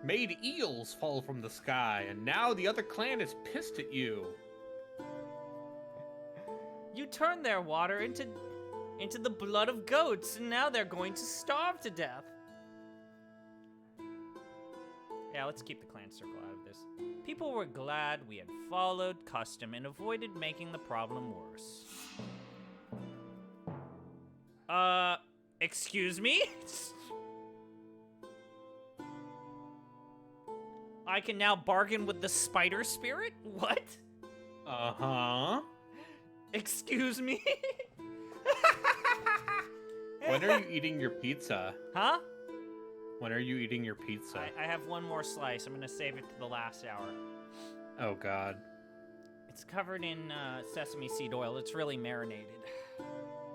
made eels fall from the sky, and now the other clan is pissed at you. You turned their water into the blood of goats, and now they're going to starve to death. Yeah, let's keep the clan circle out of this. People were glad we had followed custom and avoided making the problem worse. Excuse me? I can now bargain with the spider spirit? What? Uh-huh. Excuse me? When are you eating your pizza? Huh? When are you eating your pizza? I have one more slice. I'm gonna save it to the last hour. Oh, God. It's covered in sesame seed oil. It's really marinated.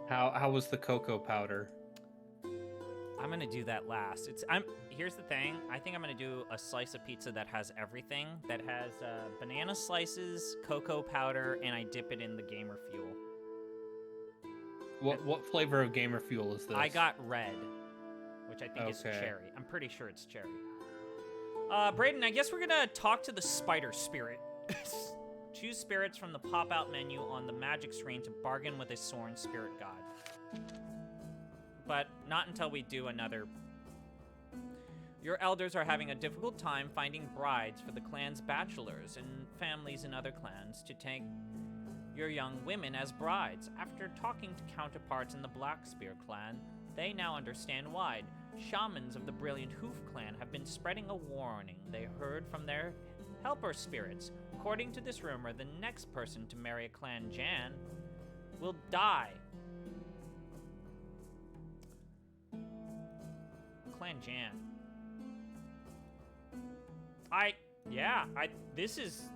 How was the cocoa powder? I'm gonna do that last. Here's the thing. I think I'm gonna do a slice of pizza that has everything. That has banana slices, cocoa powder, and I dip it in the gamer fuel. What flavor of gamer fuel is this? I got red, which I think is Okay. cherry. I'm pretty sure it's cherry. Brayden, I guess we're gonna talk to the spider spirit. Choose spirits from the pop-out menu on the magic screen to bargain with a Soren spirit god. But not until we do another. Your elders are having a difficult time finding brides for the clan's bachelors and families in other clans to take your young women as brides. After talking to counterparts in the Blackspear clan, they now understand why. Shamans of the Brilliant Hoof clan have been spreading a warning they heard from their helper spirits. According to this rumor, the next person to marry a clan Jan will die. Clan Jan. This is...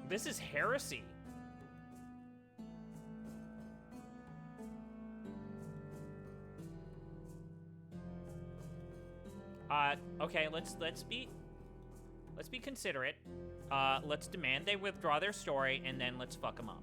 This is heresy. Okay, let's be considerate. Let's demand they withdraw their story, and then let's fuck them up.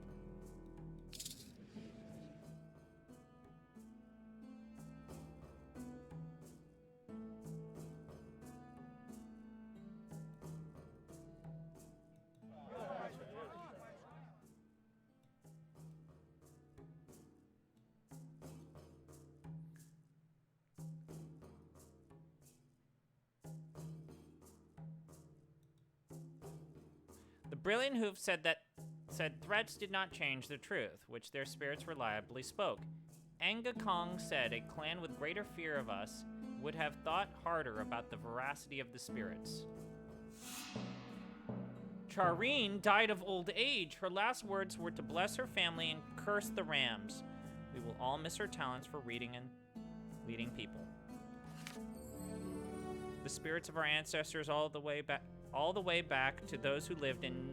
The Brilliant Hoof said threats did not change the truth, which their spirits reliably spoke. Anga Kong said a clan with greater fear of us would have thought harder about the veracity of the spirits. Charine died of old age. Her last words were to bless her family and curse the Rams. We will all miss her talents for reading and leading people. The spirits of our ancestors all the way back to those who lived in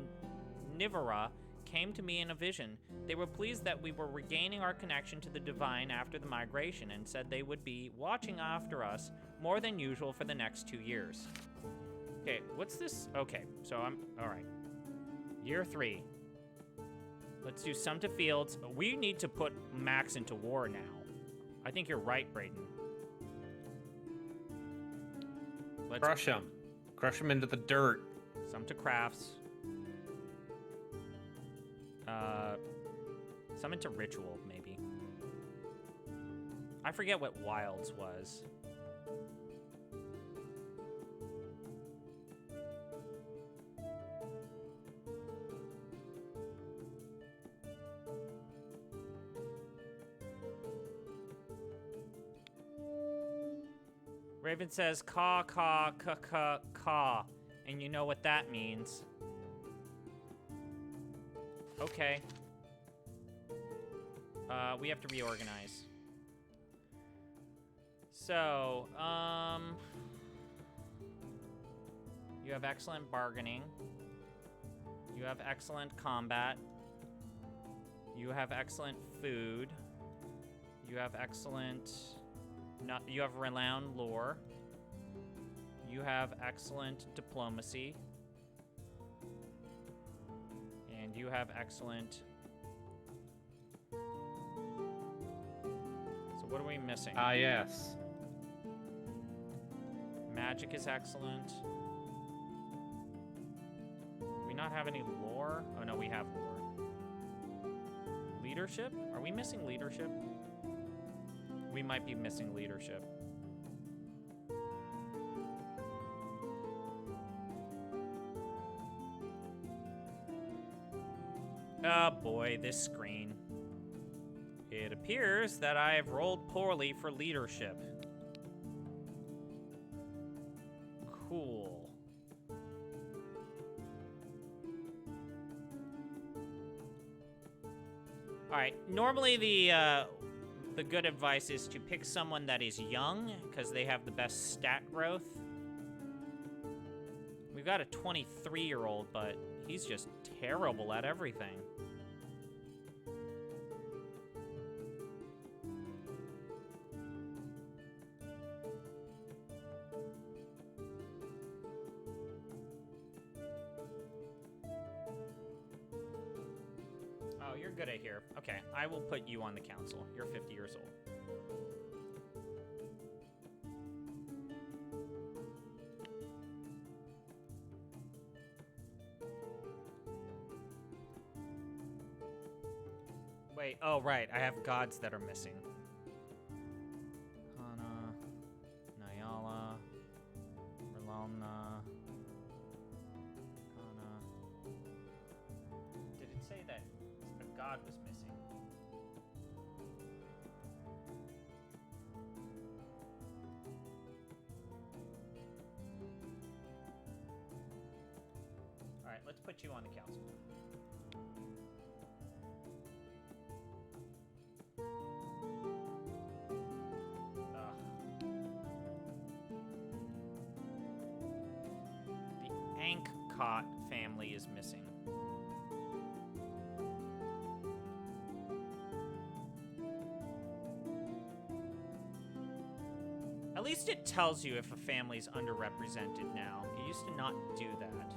Nivara came to me in a vision. They were pleased that we were regaining our connection to the divine after the migration and said they would be watching after us more than usual for the next 2 years. Okay, what's this? Okay, so all right. Year 3. Let's do some to fields. We need to put Max into war now. I think you're right, Brayden. Crush him. Crush him into the dirt. Some to crafts. Some into ritual, maybe. I forget what wilds was. Raven says, caw, caw, caw, caw, caw. And you know what that means. Okay. We have to reorganize. So, you have excellent bargaining. You have excellent combat. You have excellent food. You have excellent... you have renowned lore. You have excellent diplomacy. And you have excellent... So what are we missing? Ah, yes. Magic is excellent. Do we not have any lore? Oh, no, we have lore. Leadership? Are we missing leadership? We might be missing leadership. Oh boy, this screen. It appears that I have rolled poorly for leadership. Cool. Alright, normally the good advice is to pick someone that is young, because they have the best stat growth. We've got a 23-year-old, but he's just terrible at everything. Oh, you're good at here. Okay, I will put you on the council. You're 50 years old. Wait, oh right, I have gods that are missing. Kana, Nyala, Ralalna, Kana. Did it say that a god was missing? Alright, let's put you on the council. Ankcott family is missing. At least it tells you if a family's underrepresented now. It used to not do that.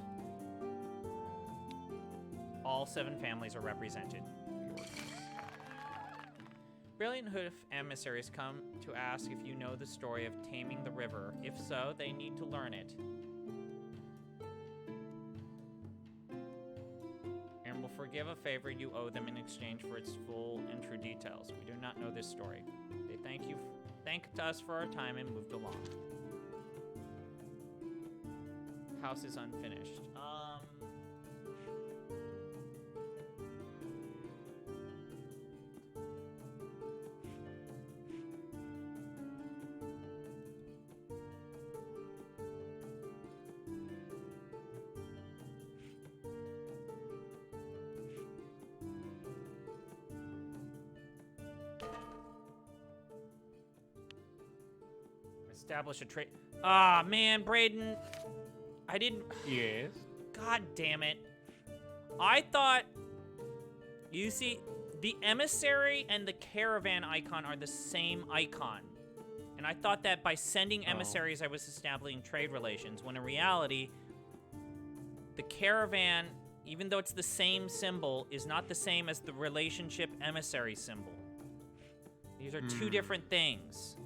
All 7 families are represented. Brilliant Hoof emissaries come to ask if you know the story of taming the river. If so, they need to learn it. And will forgive a favor you owe them in exchange for its full and true details. We do not know this story. They thanked us for our time and moved along. House is unfinished. Establish a trade. Ah, man, Braden. I didn't. Yes. God damn it. I thought. You see, the emissary and the caravan icon are the same icon. And I thought that by sending emissaries, I was establishing trade relations, when in reality, the caravan, even though it's the same symbol, is not the same as the relationship emissary symbol. These are two different things.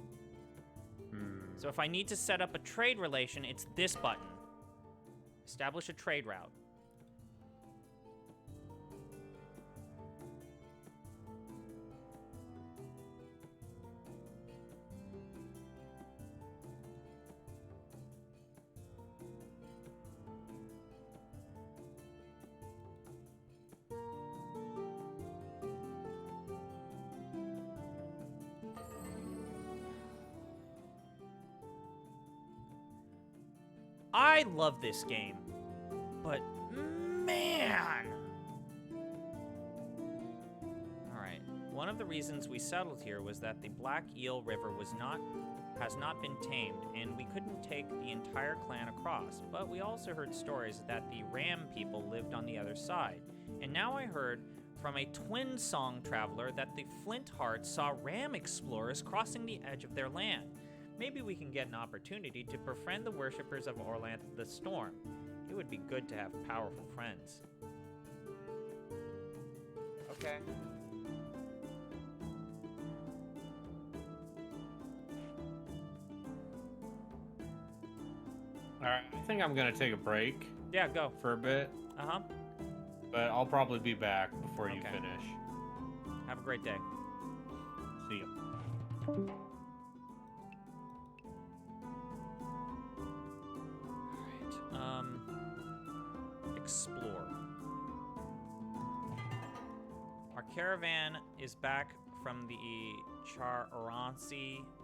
So if I need to set up a trade relation, it's this button. Establish a trade route. I love this game, but man! Alright, one of the reasons we settled here was that the Black Eel River has not been tamed, and we couldn't take the entire clan across, but we also heard stories that the Ram people lived on the other side. And now I heard from a twin song traveler that the Flint Hearts saw Ram explorers crossing the edge of their land. Maybe we can get an opportunity to befriend the worshippers of Orlanth the Storm. It would be good to have powerful friends. Okay. Alright, I think I'm gonna take a break Yeah, go. for a bit, Uh-huh. but I'll probably be back before you Okay. finish. Have a great day. See you. Alright, explore. Our caravan is back from the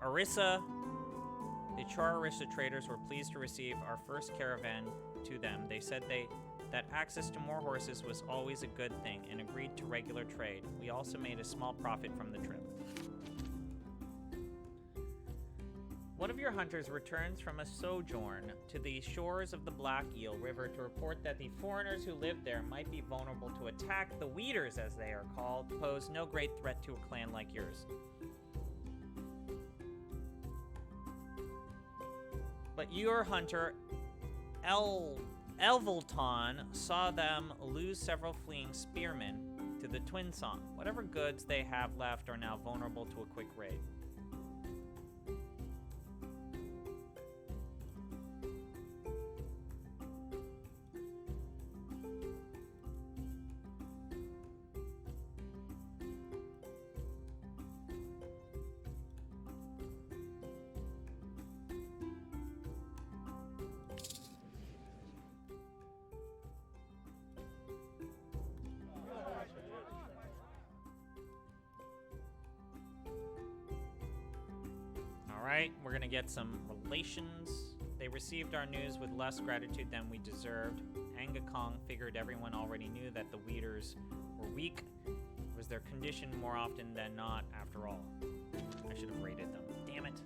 Arissa. The Arissa traders were pleased to receive our first caravan to them. They said that access to more horses was always a good thing and agreed to regular trade. We also made a small profit from the trip. One of your hunters returns from a sojourn to the shores of the Black Eel River to report that the foreigners who live there might be vulnerable to attack. The Weeders, as they are called, pose no great threat to a clan like yours. But your hunter, Elvolton, saw them lose several fleeing spearmen to the Twin Song. Whatever goods they have left are now vulnerable to a quick raid. Alright, we're gonna get some relations. They received our news with less gratitude than we deserved. Angakong figured everyone already knew that the Weeders were weak. It was their condition more often than not, after all. I should have raided them. Damn it.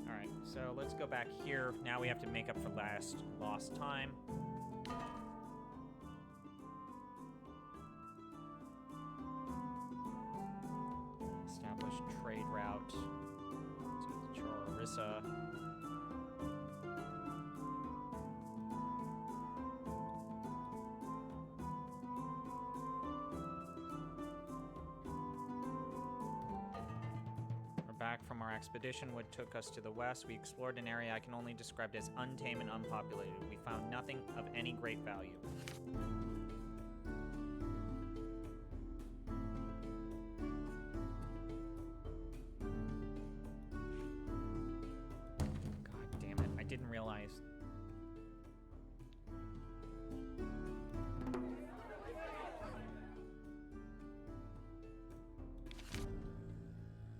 Alright, so let's go back here. Now we have to make up for lost time. Establish trade route to the Chororissa. We're back from our expedition, which took us to the west. We explored an area I can only describe as untamed and unpopulated. We found nothing of any great value. God damn it, I didn't realize.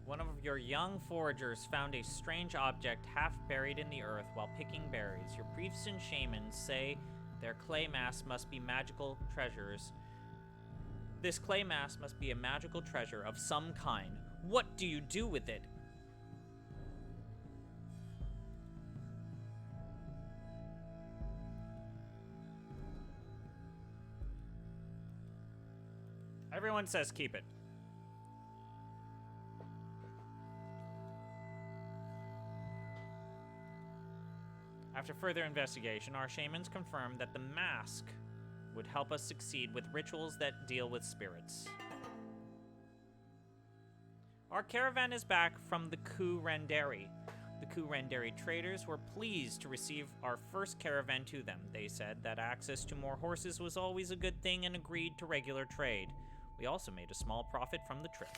One of your young foragers found a strange object half buried in the earth while picking berries. Your priests and shamans say their clay mass must be magical treasures. This clay mass must be a magical treasure of some kind. What do you do with it? Everyone says keep it. After further investigation, our shamans confirmed that the mask would help us succeed with rituals that deal with spirits. Our caravan is back from the Kurenderi. The Kurenderi traders were pleased to receive our first caravan to them. They said that access to more horses was always a good thing and agreed to regular trade. We also made a small profit from the trip.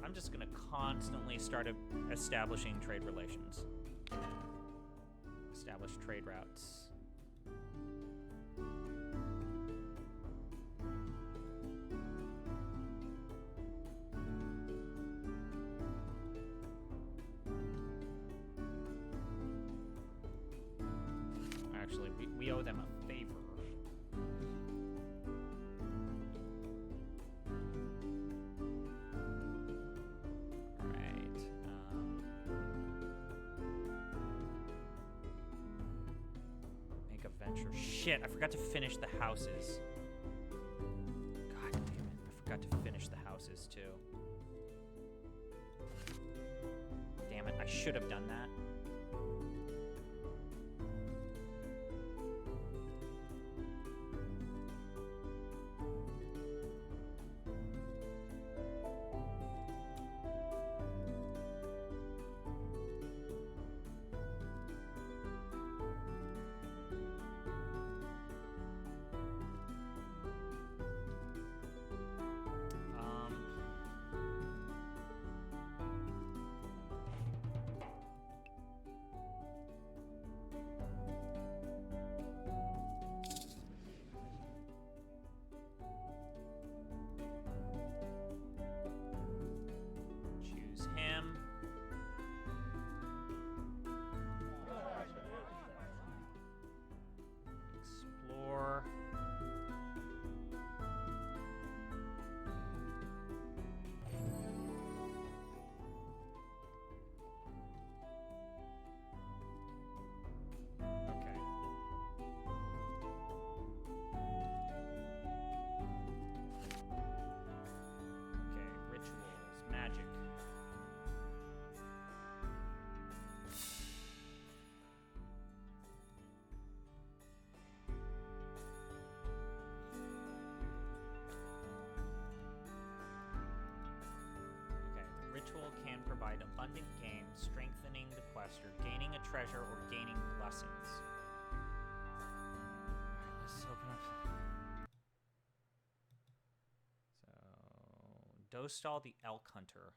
I'm just gonna constantly start establishing trade relations. Establish trade routes. Actually, we owe them a favor. Make a venture Shit, I forgot to finish the houses. God damn it, I forgot to finish the houses too. Damn it, I should have done that. Choose him. Explore. Okay. Okay, rituals, magic. Okay, the ritual can provide abundant gain, strengthening the quester, gaining a treasure, or gaining blessings. Alright, let's open up. So, Dostal the Elk Hunter.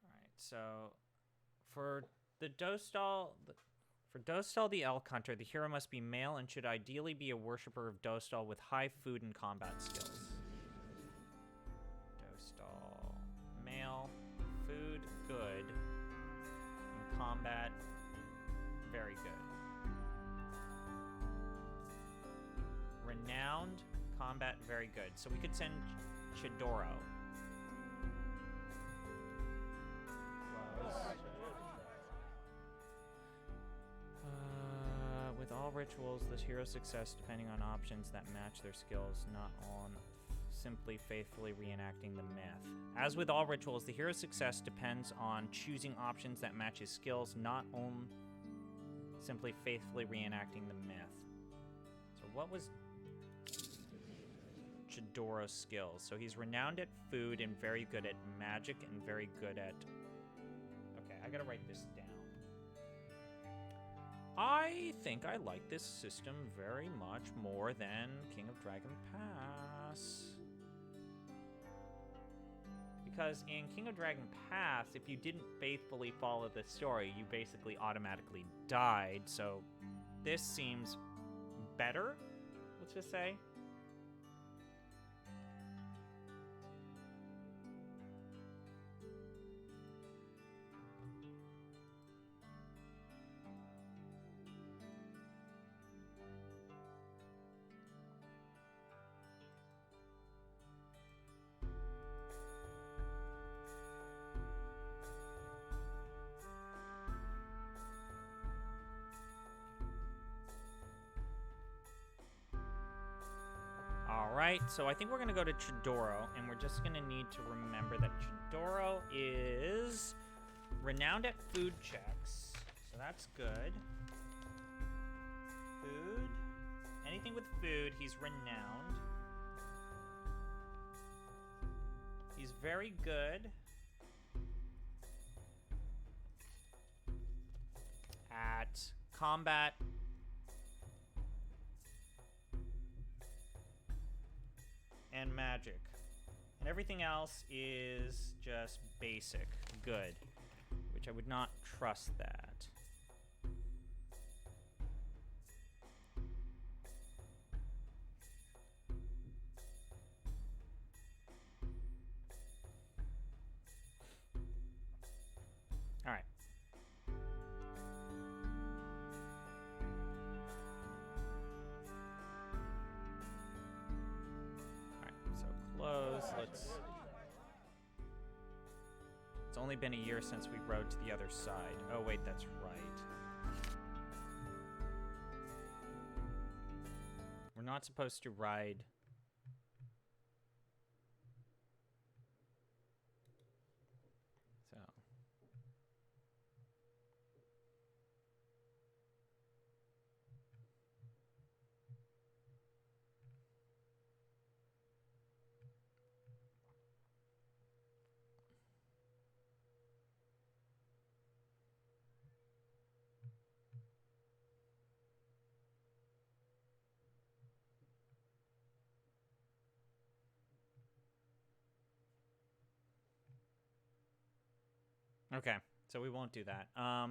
Alright, so for Dostal the Elk Hunter, the hero must be male and should ideally be a worshipper of Dostal with high food and combat skills. Dostal, male, food, good, and combat, very good. Renowned, combat, very good. So we could send Chidoro. With all rituals, the hero's success depending on options that match their skills, not on simply faithfully reenacting the myth. As with all rituals, the hero's success depends on choosing options that match his skills, not on simply faithfully reenacting the myth. So what was Chidoro's skills? So he's renowned at food and very good at magic and very good at... Okay, I gotta write this down. I think I like this system very much more than King of Dragon Pass. Because in King of Dragon Pass, if you didn't faithfully follow the story, you basically automatically died. So this seems better, let's just say. Alright, so I think we're going to go to Chidoro, and we're just going to need to remember that Chidoro is renowned at food checks, so that's good. Food. Anything with food, he's renowned. He's very good at combat. And magic. And everything else is just basic good, which I would not trust that. All right. let's... It's only been a year since we rode to the other side. Oh, wait, that's right. We're not supposed to ride... So... Okay, so we won't do that. All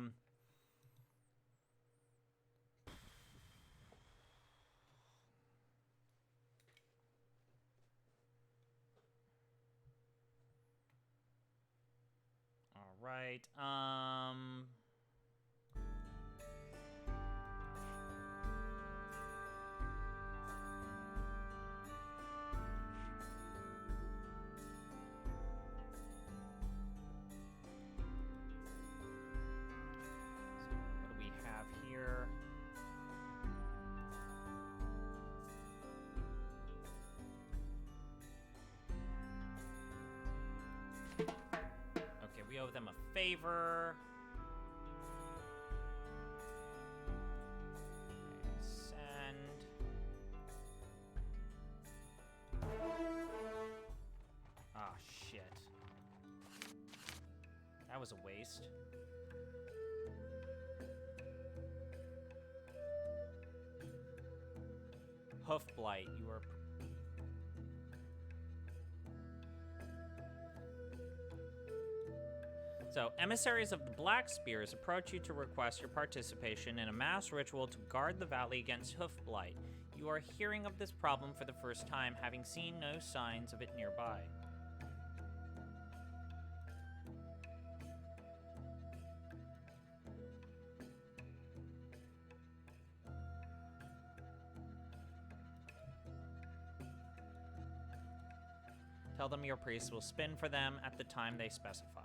right. So what do we have here? Okay, we owe them a favor. Okay, send. Ah, shit. That was a waste. Hoof Blight, you are... So, emissaries of the Black Spears approach you to request your participation in a mass ritual to guard the valley against hoof blight. You are hearing of this problem for the first time, having seen no signs of it nearby. Tell them your priest will spin for them at the time they specify.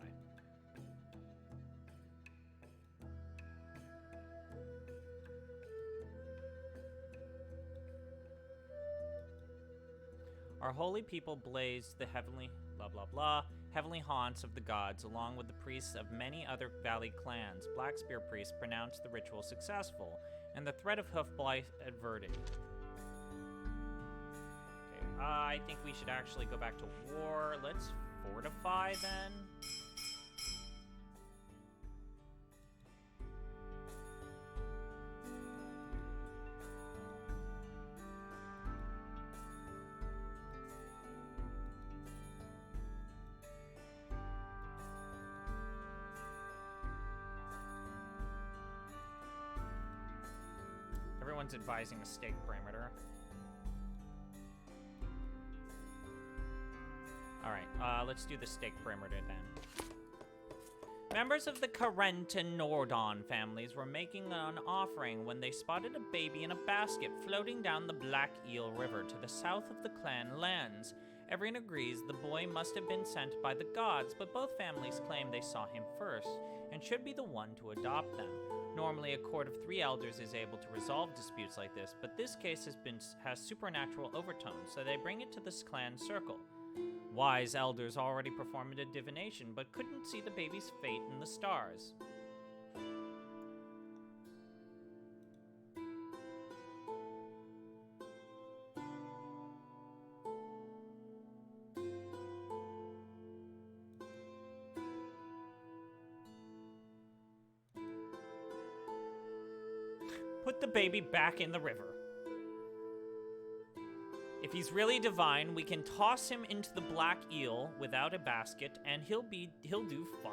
Our holy people blaze the heavenly blah blah blah heavenly haunts of the gods, along with the priests of many other valley clans. Blackspear priests pronounced the ritual successful, and the threat of hoofblight averted. Okay, I think we should actually go back to war. Let's fortify then. Everyone's advising a stake perimeter. Alright, let's do the stake perimeter then. Members of the Karent and Nordon families were making an offering when they spotted a baby in a basket floating down the Black Eel River to the south of the clan lands. Everyone agrees the boy must have been sent by the gods, but both families claim they saw him first and should be the one to adopt them. Normally, a court of 3 elders is able to resolve disputes like this, but this case has supernatural overtones, so they bring it to this clan circle. Wise elders already performed a divination, but couldn't see the baby's fate in the stars. Put the baby back in the river. If he's really divine, we can toss him into the Black Eel without a basket, and he'll do fine.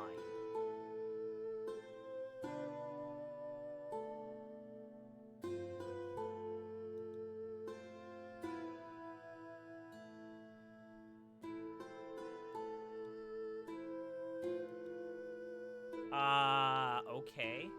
Okay.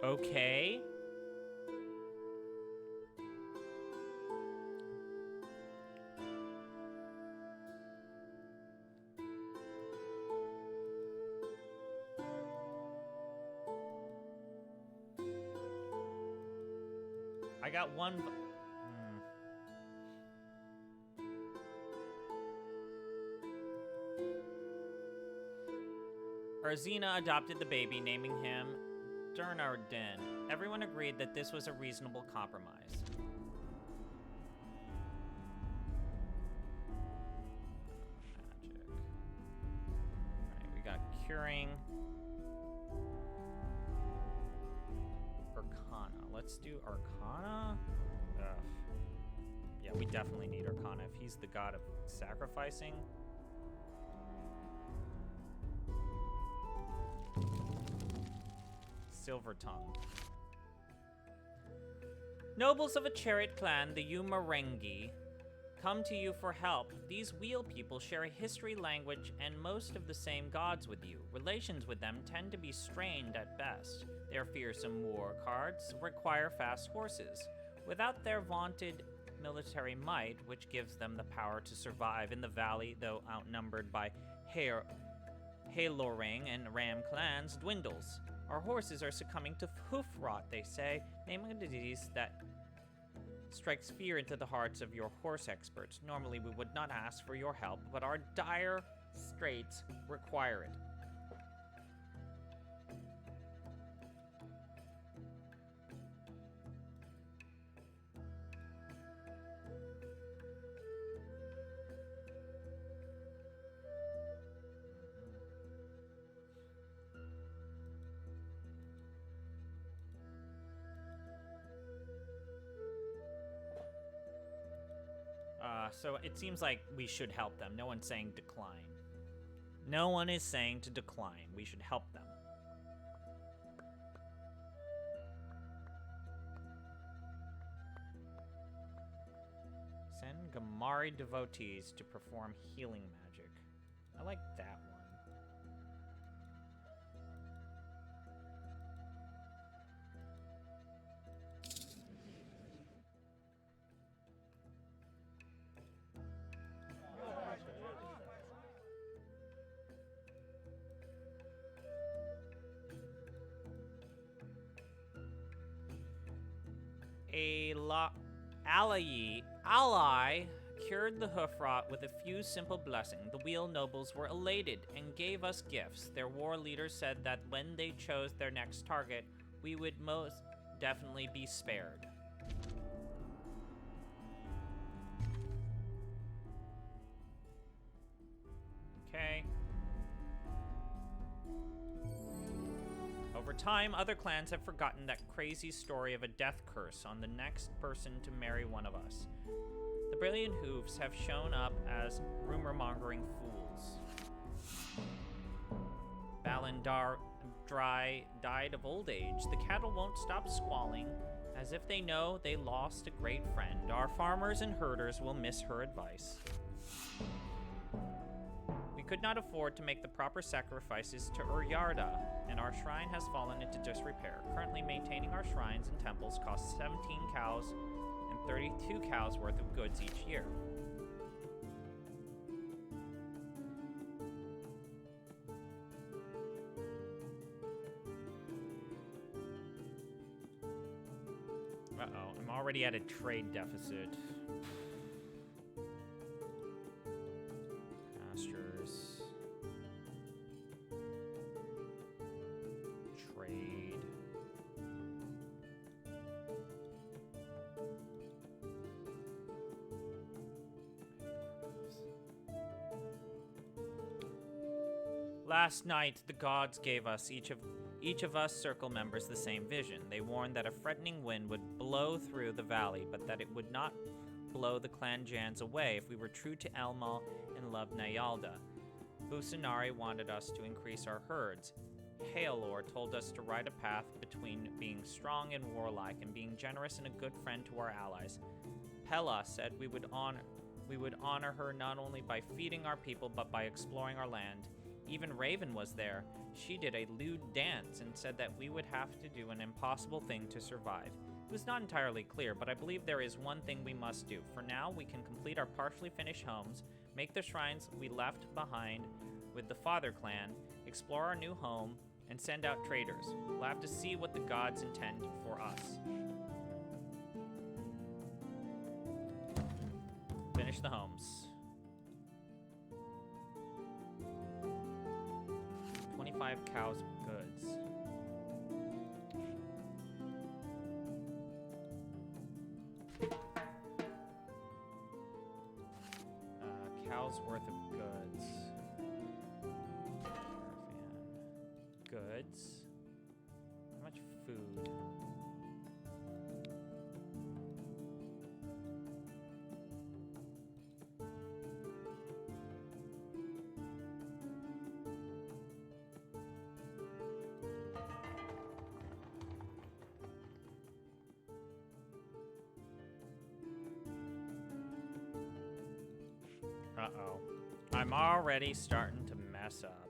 Okay. I got one. Arzina adopted the baby, naming him Durnardin. Everyone agreed that this was a reasonable compromise. Magic. Alright, we got curing. Arcana. Let's do Arcana. Ugh. Yeah, we definitely need Arcana if he's the god of sacrificing. Silver Tongue. Nobles of a chariot clan, the Umarengi, come to you for help. These wheel people share a history, language, and most of the same gods with you. Relations with them tend to be strained at best. Their fearsome war cards require fast horses. Without their vaunted military might, which gives them the power to survive in the valley, though outnumbered by Halorang and Ram clans, dwindles. Our horses are succumbing to hoof rot, they say, naming a disease that strikes fear into the hearts of your horse experts. Normally, we would not ask for your help, but our dire straits require it. So it seems like we should help them. No one's saying decline. No one is saying to decline. We should help them. Send Gamari devotees to perform healing magic. I like that one. Ally cured the hoof rot with a few simple blessings. The wheel nobles were elated and gave us gifts. Their war leaders said that when they chose their next target, we would most definitely be spared. Okay. Over time, other clans have forgotten that crazy story of a death curse on the next person to marry one of us. The brilliant hooves have shown up as rumor-mongering fools. Balindar died of old age. The cattle won't stop squalling, as if they know they lost a great friend. Our farmers and herders will miss her advice. We could not afford to make the proper sacrifices to Uryarda, and our shrine has fallen into disrepair. Currently, maintaining our shrines and temples costs 17 cows and 32 cows worth of goods each year. Uh-oh, I'm already at a trade deficit. Pastures. Trade. Last night, the gods gave us, each of us circle members, the same vision. They warned that a threatening wind would blow through the valley, but that it would not blow the clan Jans away if we were true to Elmal and loved Nyalda. Busanari wanted us to increase our herds. Haelor told us to ride a path between being strong and warlike and being generous and a good friend to our allies. Pella said we would honor her not only by feeding our people but by exploring our land. Even Raven was there. She did a lewd dance and said that we would have to do an impossible thing to survive. It was not entirely clear, but I believe there is one thing we must do. For now, we can complete our partially finished homes, make the shrines we left behind with the Father Clan, explore our new home, and send out traders. We'll have to see what the gods intend for us. Finish the homes. 25 cows of goods. Cows worth of goods. Goods. How much food? Uh-oh. I'm already starting to mess up.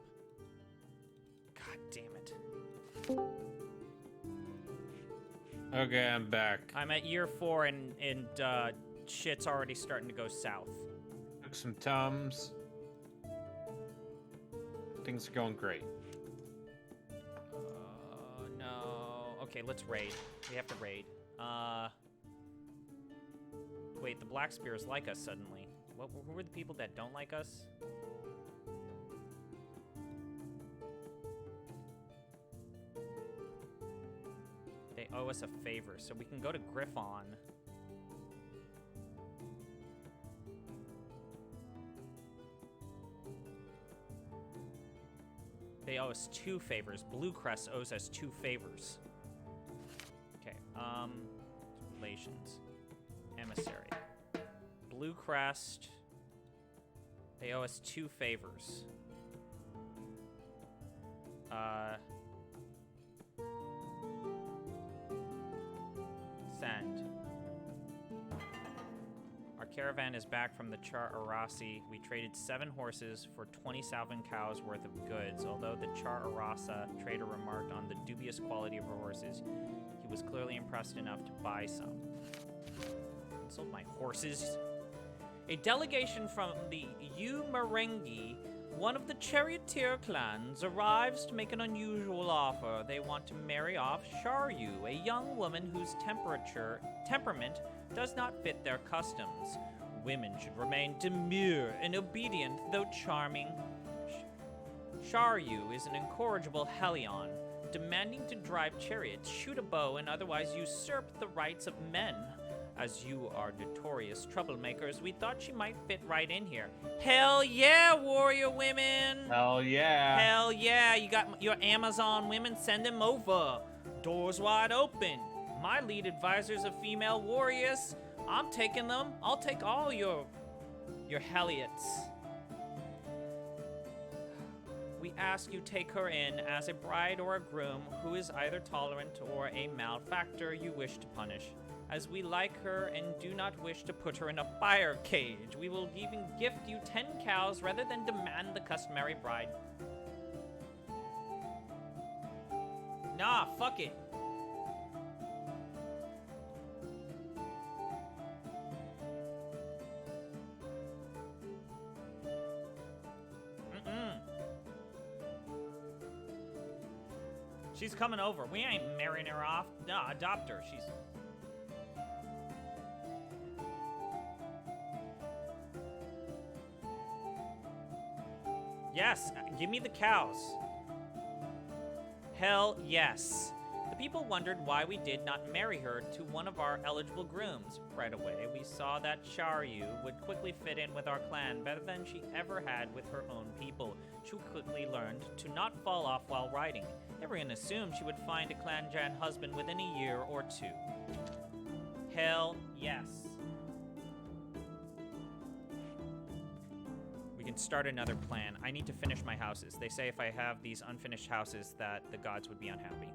God damn it. Okay, I'm back. I'm at year 4 and shit's already starting to go south. Took some Tums. Things are going great. No. Okay, let's raid. We have to raid. Wait, the Black Spears like us suddenly. Who are the people that don't like us? They owe us a favor, so we can go to Griffon. They owe us 2 favors. Blue Crest owes us 2 favors. Okay, relations. Emissary. Blue Crest. They owe us 2 favors. Send. Our caravan is back from the Char Arasi. We traded 7 horses for 20 Salvan cows worth of goods. Although the Char Arasa trader remarked on the dubious quality of our horses, he was clearly impressed enough to buy some. Sold my horses. A delegation from the Umarengi, one of the charioteer clans, arrives to make an unusual offer. They want to marry off Sharyu, a young woman whose temperament does not fit their customs. Women should remain demure and obedient, though charming. Sharyu is an incorrigible hellion, demanding to drive chariots, shoot a bow, and otherwise usurp the rights of men. As you are notorious troublemakers, we thought she might fit right in here. Hell yeah, warrior women! Hell yeah. Hell yeah, you got your Amazon women, send them over. Doors wide open. My lead advisors are female warriors. I'm taking them. I'll take all your Helliots. We ask you take her in as a bride or a groom who is either tolerant or a malefactor you wish to punish. As we like her and do not wish to put her in a fire cage, we will even gift you 10 cows rather than demand the customary bride. Nah, fuck it. She's coming over. We ain't marrying her off. Nah, adopt her. She's... Yes, give me the cows. Hell yes. The people wondered why we did not marry her to one of our eligible grooms. Right away, we saw that Sharyu would quickly fit in with our clan better than she ever had with her own people. She quickly learned to not fall off while riding. Everyone assumed she would find a clan Jan husband within a year or 2. Hell yes. We can start another plan. I need to finish my houses. They say if I have these unfinished houses that the gods would be unhappy.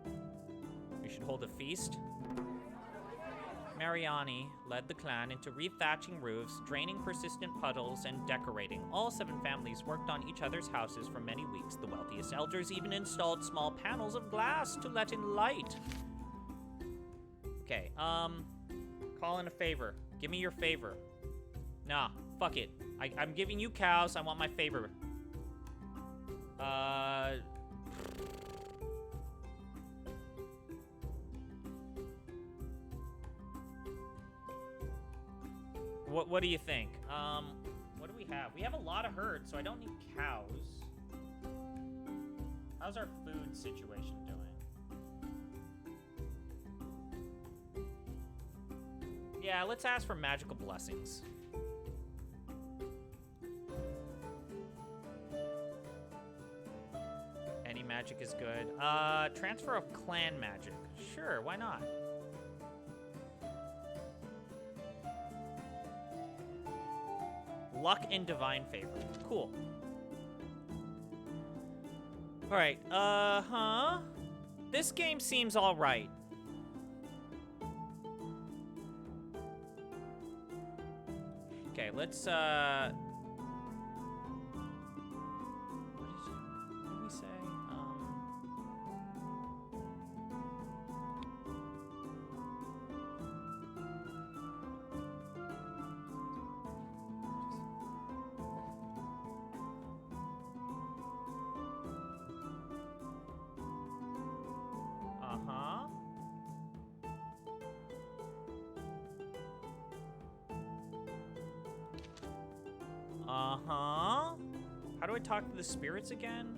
We should hold a feast. Mariani led the clan into rethatching roofs, draining persistent puddles, and decorating. All 7 families worked on each other's houses for many weeks. The wealthiest elders even installed small panels of glass to let in light. Okay, call in a favor. Give me your favor. Nah, fuck it. I'm giving you cows. I want my favor. What do you think? What do we have? We have a lot of herds, so I don't need cows. How's our food situation doing? Yeah, let's ask for magical blessings. Any magic is good. Transfer of clan magic. Sure, why not? Luck and divine favor. Cool. Alright, this game seems alright. Okay, let's, what did we say? How do I talk to the spirits again?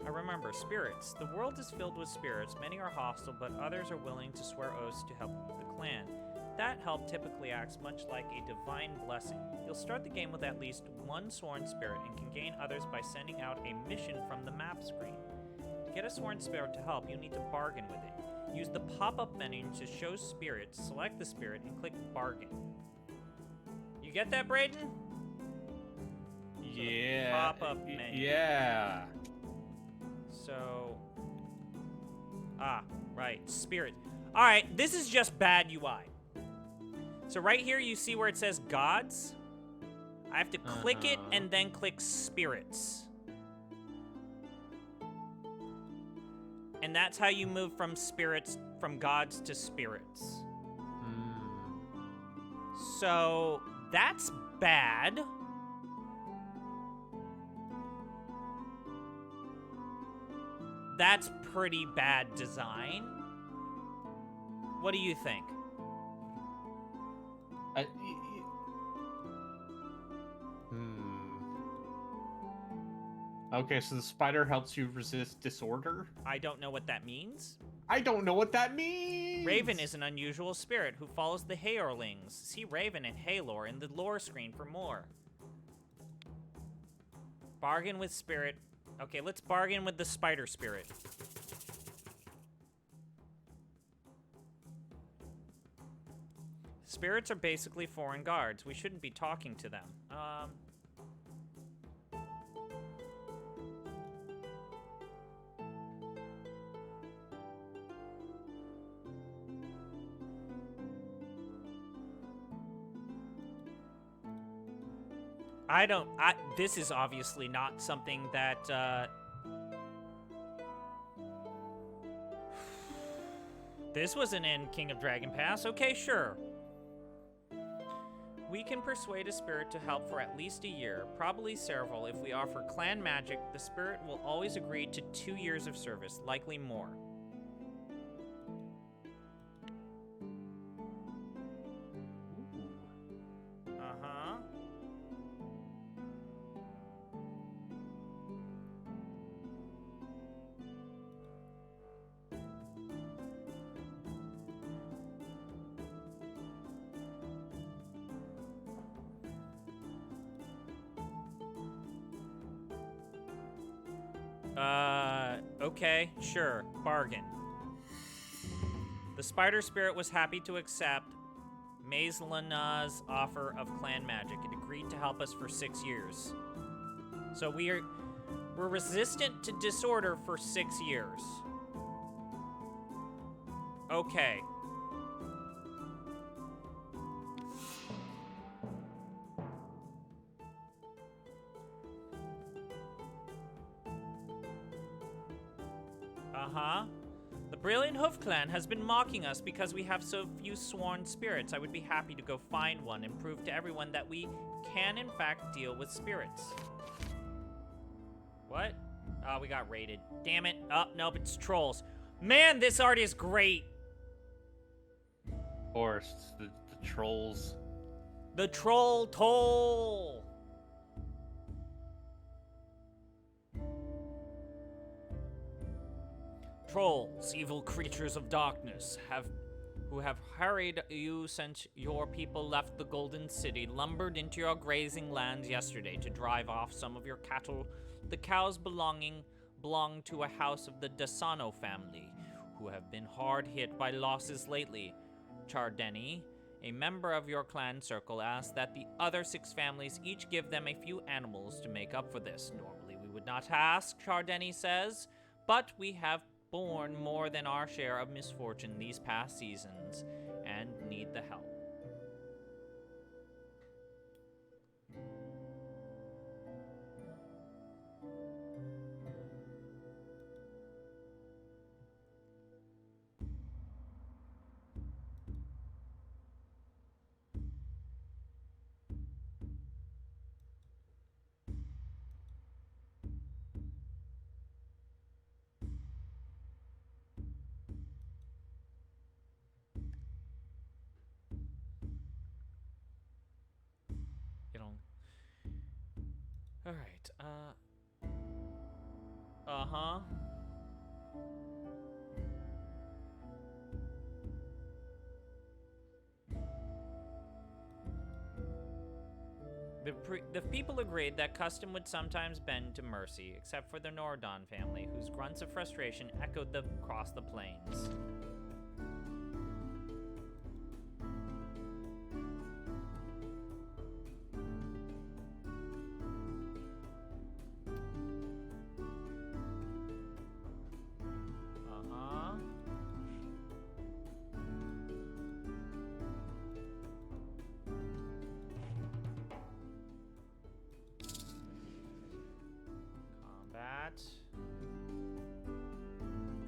I remember, spirits. The world is filled with spirits. Many are hostile, but others are willing to swear oaths to help the clan. That help typically acts much like a divine blessing. You'll start the game with at least one sworn spirit and can gain others by sending out a mission from the map screen. To get a sworn spirit to help, you'll need to bargain with it. Use the pop-up menu to show spirits, select the spirit, and click bargain. You get that, Brayden? Yeah. Pop-up menu. Yeah. So, right, spirit. All right, this is just bad UI. So right here, you see where it says gods? I have to click it and then click spirits. And that's how you move from gods to spirits. So, that's bad. That's pretty bad design. What do you think? Okay, so the spider helps you resist disorder? I don't know what that means. I don't know what that means! Raven is an unusual spirit who follows the Hayorlings. See Raven and Haylore in the lore screen for more. Bargain with spirit. Okay, let's bargain with the spider spirit. Spirits are basically foreign guards. We shouldn't be talking to them. This is obviously not something that, This wasn't in King of Dragon Pass. Okay, sure. We can persuade a spirit to help for at least a year, probably several. If we offer clan magic, the spirit will always agree to 2 years of service, likely more. Okay, sure, bargain. The spider spirit was happy to accept Maizlana's offer of clan magic. It agreed to help us for 6 years. So we're resistant to disorder for 6 years. Okay. Uh-huh. The Brilliant Hoof Clan has been mocking us because we have so few sworn spirits. I would be happy to go find one and prove to everyone that we can, in fact, deal with spirits. What? Oh, we got raided. Damn it. Oh, nope, it's trolls. Man, this art is great. Of course, the trolls. The troll toll. Trolls, evil creatures of darkness, who have harried you since your people left the Golden City, lumbered into your grazing lands yesterday to drive off some of your cattle. The cows belong to a house of the Dasano family, who have been hard hit by losses lately. Chardeni, a member of your clan circle, asked that the other 6 families each give them a few animals to make up for this. Normally we would not ask, Chardeni says, but we have borne more than our share of misfortune these past seasons and need the help. Alright, uh-huh. The people agreed that custom would sometimes bend to mercy, except for the Nordon family, whose grunts of frustration echoed across the plains.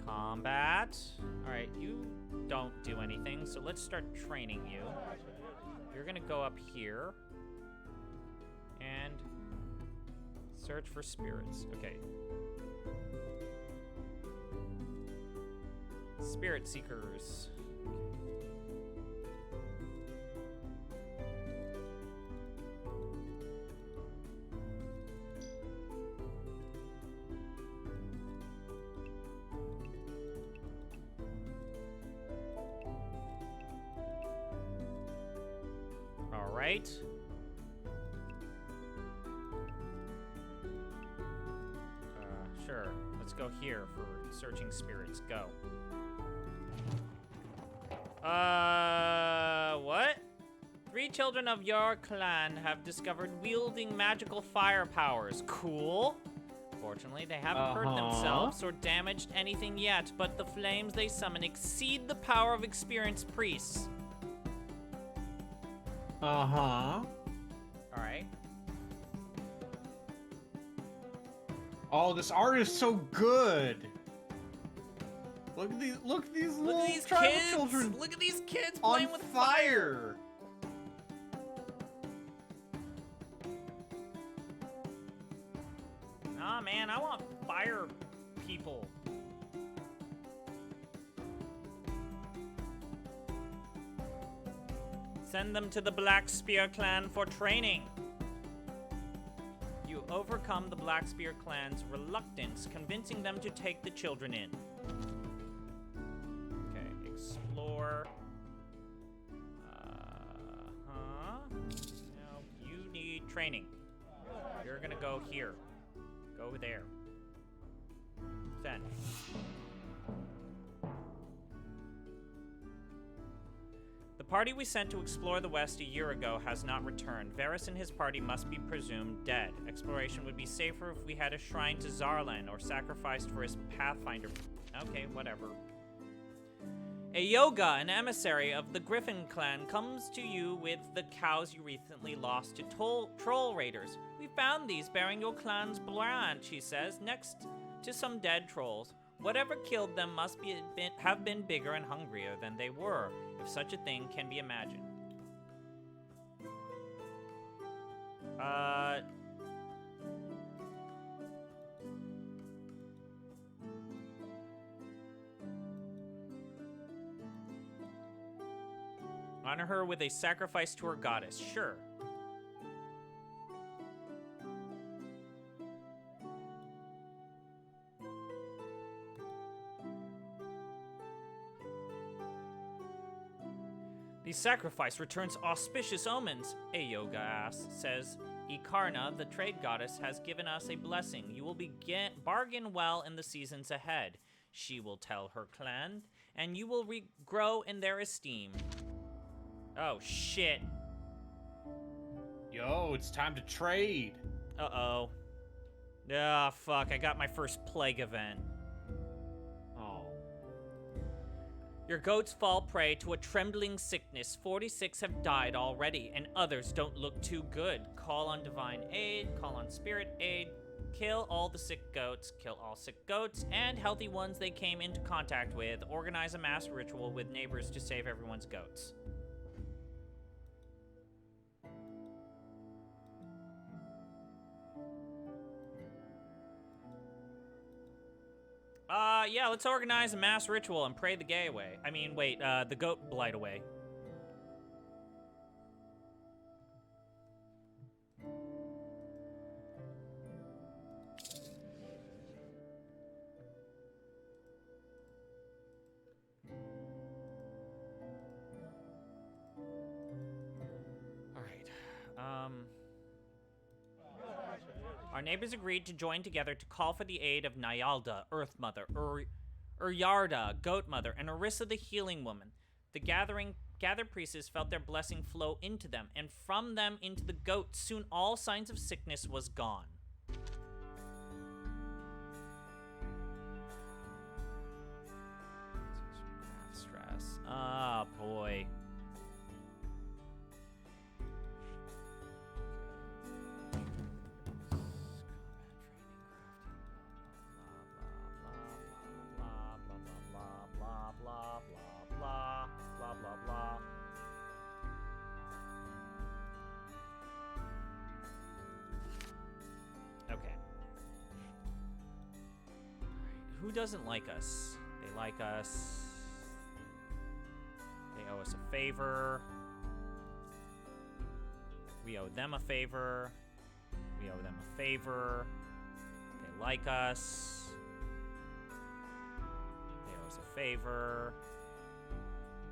Combat. Alright, you don't do anything, so let's start training you. You're gonna go up here and search for spirits. Okay. Spirit Seekers. Right. Sure. Let's go here for searching spirits. Go. What? 3 children of your clan have discovered wielding magical fire powers. Cool. Fortunately, they haven't hurt themselves or damaged anything yet, but the flames they summon exceed the power of experienced priests. Uh-huh. Alright. Oh, this art is so good. Look at these little tribal kids. children. Look at these kids on playing with fire. Nah, man, I want fire people. Send them to the Black Spear clan for training. You overcome the Black Spear clan's reluctance, convincing them to take the children in. Okay, explore. No, you need training. You're gonna go here. Go there. Send. The party we sent to explore the West a year ago has not returned. Varus and his party must be presumed dead. Exploration would be safer if we had a shrine to Zarlan or sacrificed for his Pathfinder. Okay, whatever. A Yoga, an emissary of the Griffin clan, comes to you with the cows you recently lost to troll raiders. We found these bearing your clan's brand, she says, next to some dead trolls. Whatever killed them must have been bigger and hungrier than they were, if such a thing can be imagined. Honor her with a sacrifice to her goddess. Sure. The sacrifice returns auspicious omens, Ayoga says. Ikarna, the trade goddess, has given us a blessing. You will bargain well in the seasons ahead, she will tell her clan, and you will grow in their esteem. Oh, shit. Yo, it's time to trade. Uh-oh. Ah, fuck, I got my first plague event. Oh. Your goats fall prey to a trembling sickness. 46 have died already, and others don't look too good. Call on divine aid, call on spirit aid, kill all the sick goats, kill all sick goats, and healthy ones they came into contact with. Organize a mass ritual with neighbors to save everyone's goats. Yeah, let's organize a mass ritual and pray the gay away. I mean, wait, the goat blight away. Our neighbors agreed to join together to call for the aid of Nyalda, Earth Mother, Uryarda, Goat Mother, and Orissa the Healing Woman. The gathered priestess felt their blessing flow into them, and from them into the goats. Soon all signs of sickness was gone. Stress. Ah, boy. Who doesn't like us? They like us. They owe us a favor. We owe them a favor. We owe them a favor. They like us. They owe us a favor.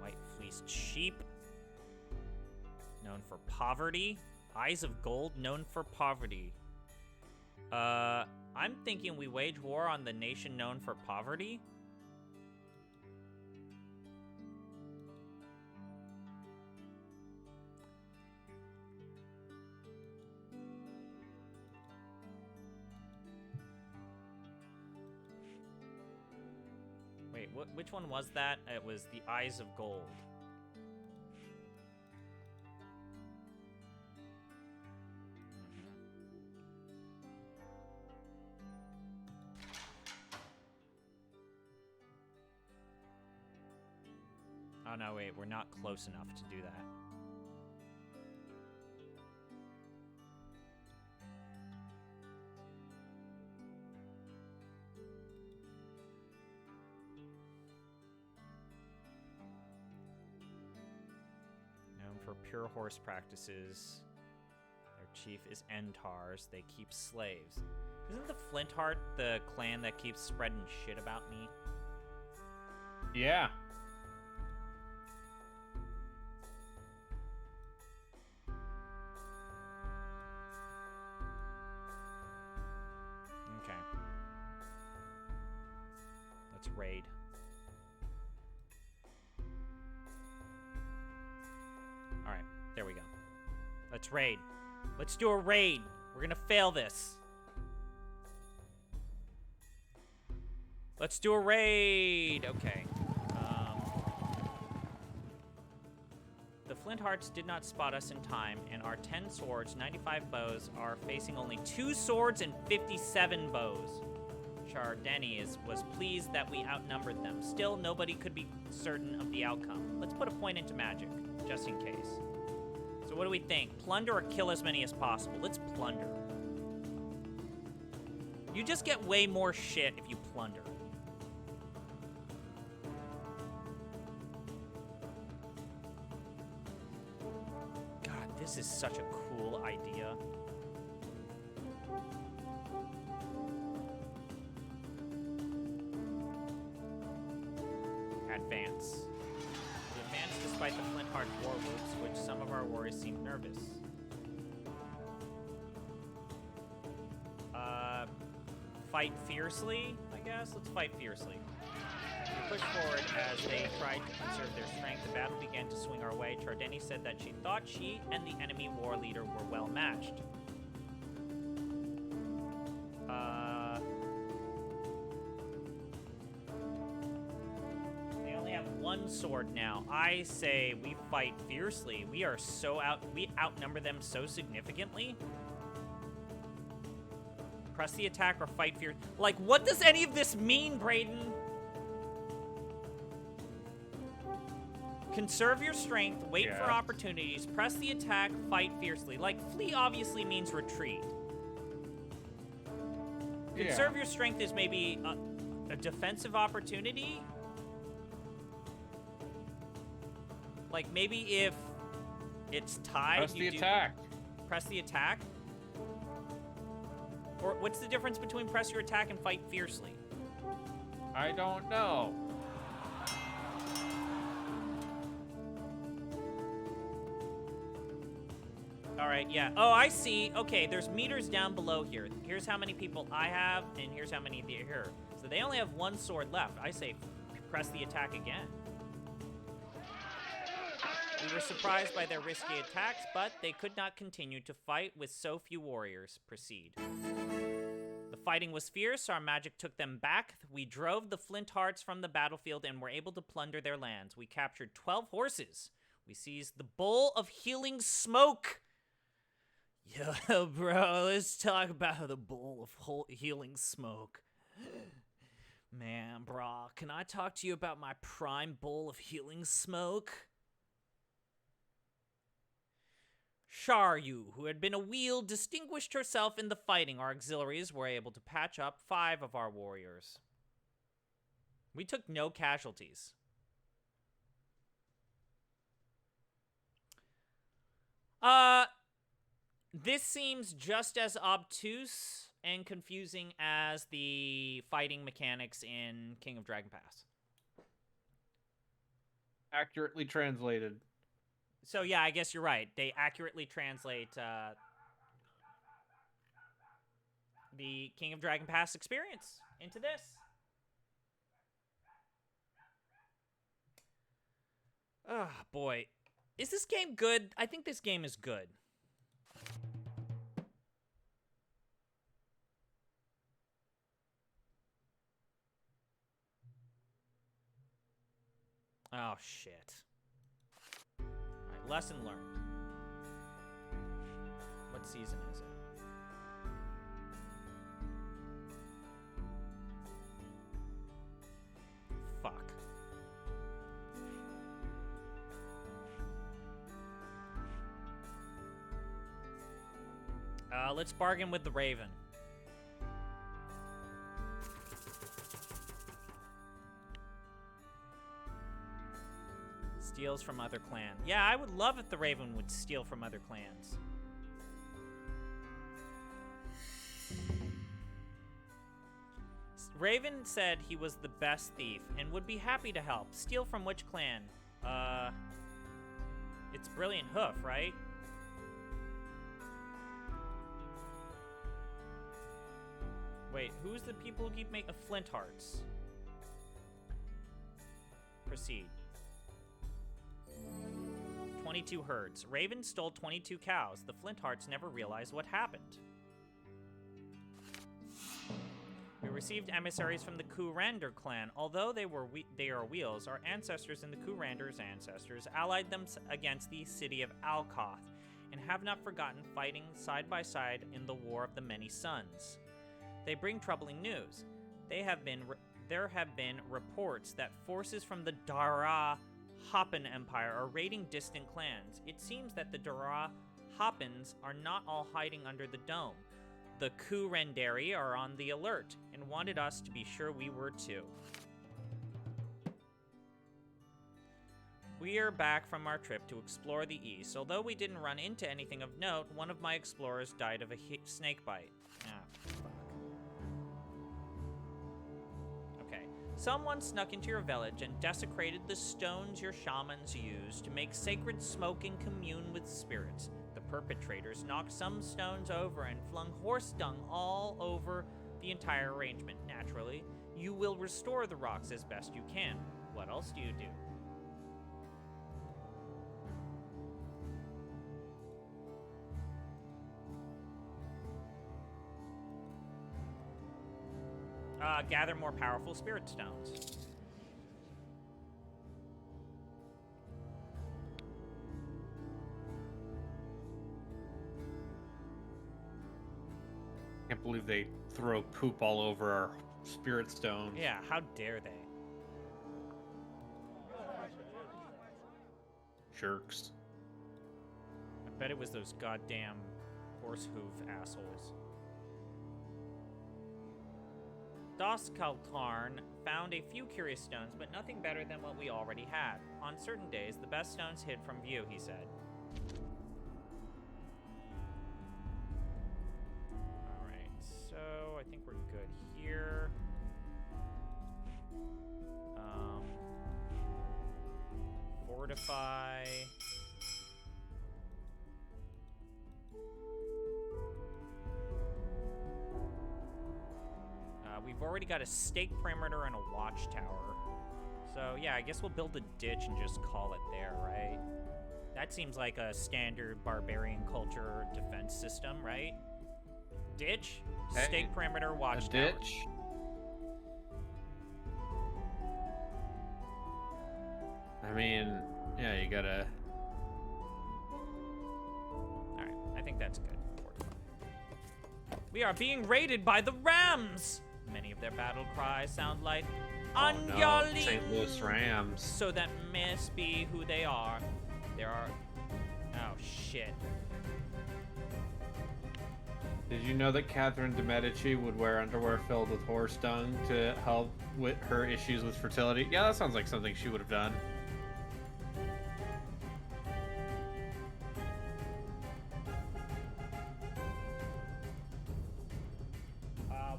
White fleeced sheep. Known for poverty. Eyes of gold, known for poverty. I'm thinking we wage war on the nation known for poverty. Wait, which one was that? It was the Eyes of Gold. Oh, no, wait, we're not close enough to do that. Known for pure horse practices, their chief is Entars. They keep slaves. Isn't the Flintheart the clan that keeps spreading shit about me? Yeah. Let's raid. Alright, there we go. Let's raid. Let's do a raid. We're gonna fail this. Let's do a raid. Okay. Flint Hearts did not spot us in time, and our 10 swords, 95 bows, are facing only 2 swords and 57 bows. Chardeni was pleased that we outnumbered them. Still, nobody could be certain of the outcome. Let's put a point into magic, just in case. So what do we think? Plunder or kill as many as possible? Let's plunder. You just get way more shit if you plunder. God, this is such a cool idea. Advance. We advance despite the Flint Heart war whoops, which some of our warriors seem nervous. Fight fiercely, I guess? Let's fight fiercely. We pushed forward as they tried to conserve their strength. The battle began to swing our way. Chardeni said that she thought she and the enemy war leader were well matched. They only have 1 sword now. I say we fight fiercely. We outnumber them so significantly. Press the attack or fight fierce. Like, what does any of this mean, Brayden? Conserve your strength, wait for opportunities, press the attack, fight fiercely. Like, flee obviously means retreat. Conserve your strength is maybe a defensive opportunity. Like, maybe if it's tied, Press the attack. Press the attack? Or what's the difference between press your attack and fight fiercely? I don't know. All right, yeah. Oh, I see. Okay, there's meters down below here. Here's how many people I have, and here's how many there are here. So they only have 1 sword left. I say press the attack again. We were surprised by their risky attacks, but they could not continue to fight with so few warriors. Proceed. The fighting was fierce. Our magic took them back. We drove the Flint Hearts from the battlefield and were able to plunder their lands. We captured 12 horses. We seized the Bowl of Healing Smoke. Yo, bro, let's talk about the Bowl of Healing Smoke. Man, bro, can I talk to you about my prime Bowl of Healing Smoke? Sharyu, who had been a wheel, distinguished herself in the fighting. Our auxiliaries were able to patch up 5 of our warriors. We took no casualties. This seems just as obtuse and confusing as the fighting mechanics in King of Dragon Pass. Accurately translated. So yeah, I guess you're right. They accurately translate the King of Dragon Pass experience into this. Oh, boy. Is this game good? I think this game is good. Oh, shit. Alright, lesson learned. What season is it? Fuck. Let's bargain with the Raven. Steals from other clan. Yeah, I would love if the Raven would steal from other clans. Raven said he was the best thief and would be happy to help. Steal from which clan? It's Brilliant Hoof, right? Wait, who's the people who keep making Flint Hearts? Proceed. 22 herds. Raven stole 22 cows. The Flint Hearts never realized what happened. We received emissaries from the Kurander clan. Although they are wheels, our ancestors and the Kurander's ancestors allied them against the city of Alkoth, and have not forgotten fighting side by side in the War of the Many Suns. They bring troubling news. There have been reports that forces from the Dara Hoppen Empire are raiding distant clans. It seems that the Dara Hoppens are not all hiding under the dome. The Kurenderi are on the alert and wanted us to be sure we were too. We are back from our trip to explore the east. Although we didn't run into anything of note, one of my explorers died of a snake bite. Ah, fuck. Okay. Someone snuck into your village and desecrated the stones your shamans used to make sacred smoke and commune with spirits. The perpetrators knocked some stones over and flung horse dung all over the entire arrangement. Naturally, you will restore the rocks as best you can. What else do you do? Gather more powerful spirit stones. Can't believe they throw poop all over our spirit stones. Yeah, how dare they? Jerks. I bet it was those goddamn horse hoof assholes. Das Kaltarn found a few curious stones, but nothing better than what we already had. On certain days, the best stones hid from view, he said. Alright, so I think we're good here. Fortify. We've already got a stake perimeter and a watchtower. So yeah, I guess we'll build a ditch and just call it there, right? That seems like a standard barbarian culture defense system, right? Ditch, Hey, stake perimeter, A watchtower. ditch. I mean, yeah, you gotta. Alright, I think that's good. Fortify. We are being raided by the Rams! Many of their battle cries sound like Oh no, Anyaling! St. Louis Rams. So that must be who they are. There are... Oh, shit. Did you know that Catherine de Medici would wear underwear filled with horse dung to help with her issues with fertility? Yeah, that sounds like something she would have done.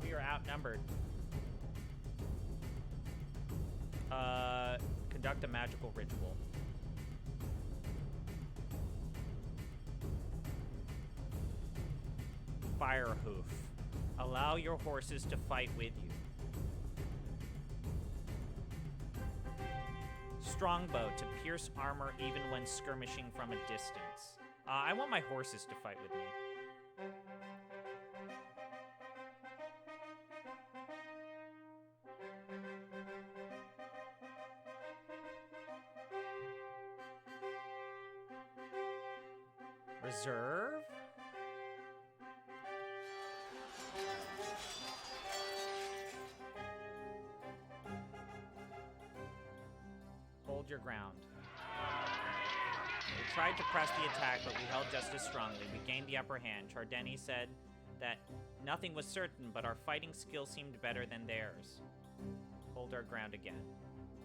We are outnumbered. Conduct a magical ritual. Fire hoof. Allow your horses to fight with you. Strongbow to pierce armor even when skirmishing from a distance. I want my horses to fight with me. Reserve? Hold your ground. We tried to press the attack, but we held just as strongly. We gained the upper hand. Chardeni said that nothing was certain, but our fighting skill seemed better than theirs. Hold our ground again.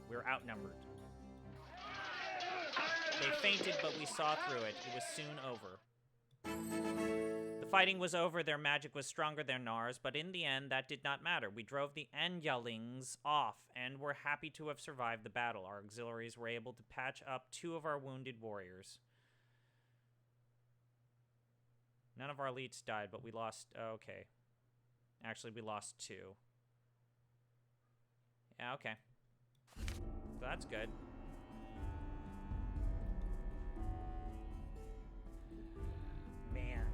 We're outnumbered. They fainted, but we saw through it. It was soon over. The fighting was over, their magic was stronger than ours, but in the end, that did not matter. We drove the Anyalings off, and were happy to have survived the battle. Our auxiliaries were able to patch up 2 of our wounded warriors. None of our elites died, but we lost... Oh, okay. Actually, we lost 2. Yeah, okay. So that's good. Man,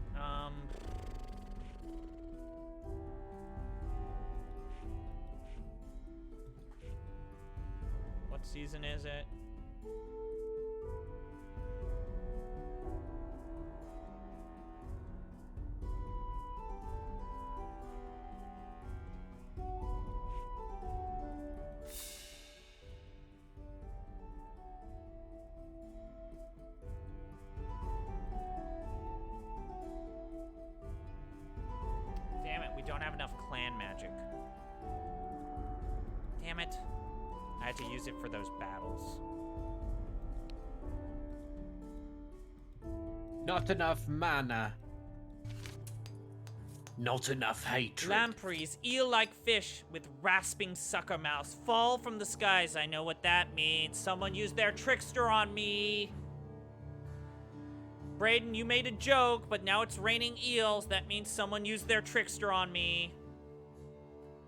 season is it? Damn it, we don't have enough clan magic. Damn it. I had to use it for those battles. Not enough mana. Not enough hatred. Lampreys, eel-like fish with rasping sucker mouths, fall from the skies. I know what that means. Someone used their trickster on me. Brayden, you made a joke, but now it's raining eels. That means someone used their trickster on me.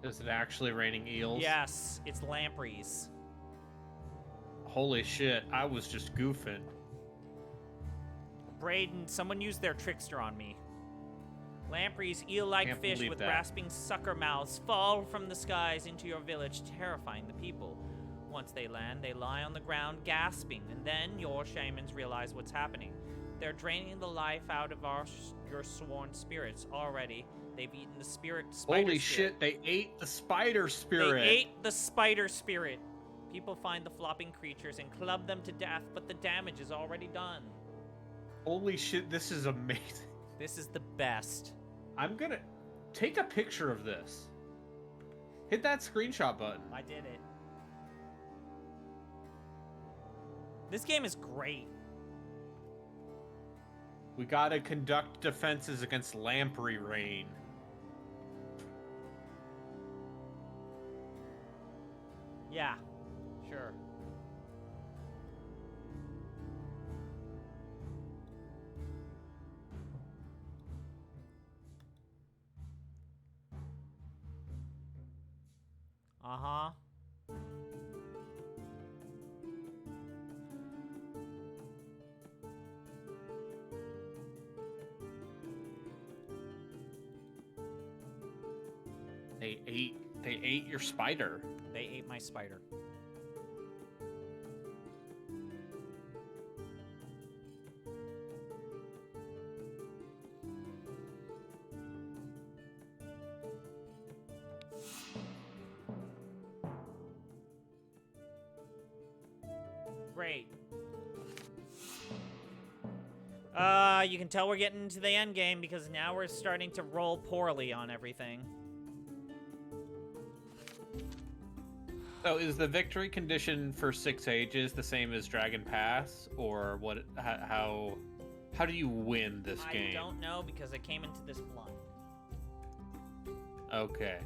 Is it actually raining eels? Yes, it's lampreys. Holy shit, I was just goofing. Brayden, someone used their trickster on me. Lampreys, eel-like Can't fish believe with that. rasping sucker mouths fall from the skies into your village, terrifying the people. Once they land, they lie on the ground gasping, and then your shamans realize what's happening. They're draining the life out of your sworn spirits already. They've eaten the spider Holy spirit. shit, they ate the spider spirit. They ate the spider spirit. People find the flopping creatures and club them to death, but the damage is already done. Holy shit, this is amazing. This is the best. I'm gonna take a picture of this. Hit that screenshot button. I did it. This game is great. We gotta conduct defenses against lamprey rain. Yeah, sure. Uh-huh. They ate your spider. They ate my spider. Great. You can tell we're getting to the end game because now we're starting to roll poorly on everything. So is the victory condition for 6 Ages the same as Dragon Pass, or what? How do you win this game? I don't know because I came into this blind. Okay.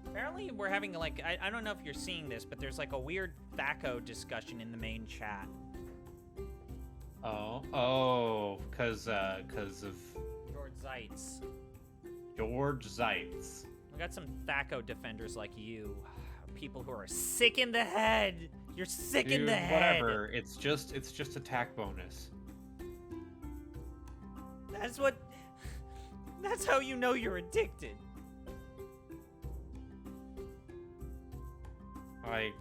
Apparently we're having like, I don't know if you're seeing this, but there's like a weird THACO discussion in the main chat. Oh, because of George Zeitz. George Zeitz. We got some THACO defenders like you. People who are sick in the head. You're sick in Dude, the head. whatever. It's just attack bonus. That's how you know you're addicted. Like,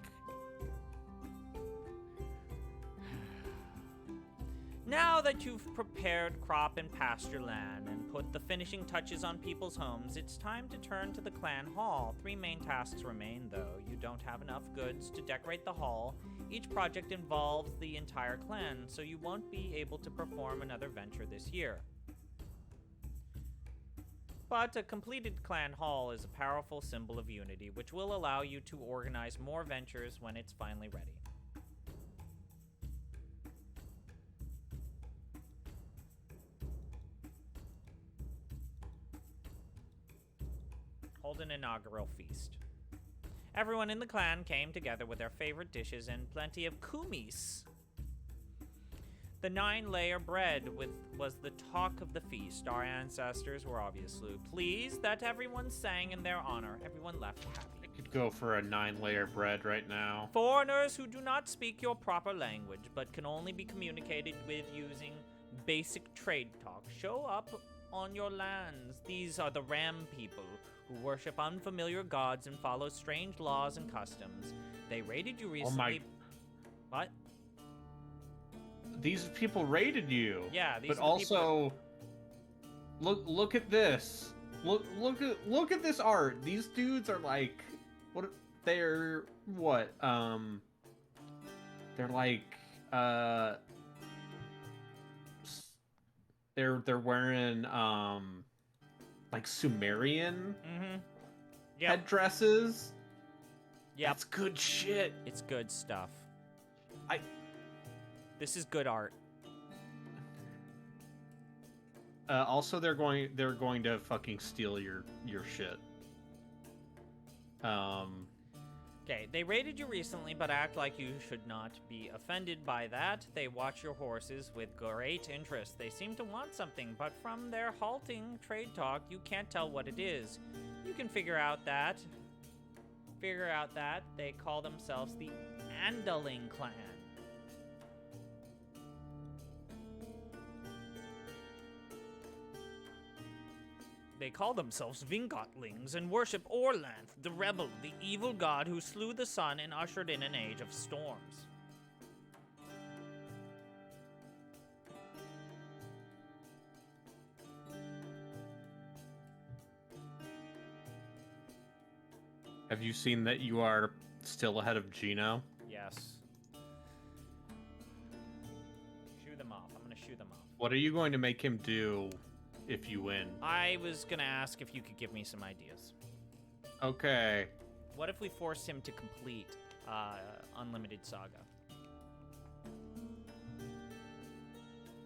Now that you've prepared crop and pasture land and put the finishing touches on people's homes, it's time to turn to the clan hall. 3 main tasks remain, though. You don't have enough goods to decorate the hall. Each project involves the entire clan, so you won't be able to perform another venture this year. But a completed clan hall is a powerful symbol of unity, which will allow you to organize more ventures when it's finally ready. Hold an inaugural feast. Everyone in the clan came together with their favorite dishes and plenty of kumis. The 9-layer bread was the talk of the feast. Our ancestors were obviously pleased that everyone sang in their honor. Everyone left happy. Could go for a 9-layer bread right now. Foreigners who do not speak your proper language but can only be communicated with using basic trade talk show up on your lands. These are the Ram people who worship unfamiliar gods and follow strange laws and customs. They raided you recently. What? These people raided you. Yeah, these but are the also look at this. Look at this art. These dudes are like they're like they're wearing like Sumerian headdresses. Yeah, That's good shit. it's good stuff. This is good art. Also, they're going to fucking steal your shit. Okay, they raided you recently, but act like you should not be offended by that. They watch your horses with great interest. They seem to want something, but from their halting trade talk, you can't tell what it is. You can figure out that they call themselves the Andaling clan. They call themselves Vingotlings and worship Orlanth, the rebel, the evil god who slew the sun and ushered in an age of storms. Have you seen that you are still ahead of Gino? Yes. Shoo them off. I'm gonna shoo them off. What are you going to make him do if you win? I was gonna ask if you could give me some ideas. Okay. What if we forced him to complete Unlimited Saga?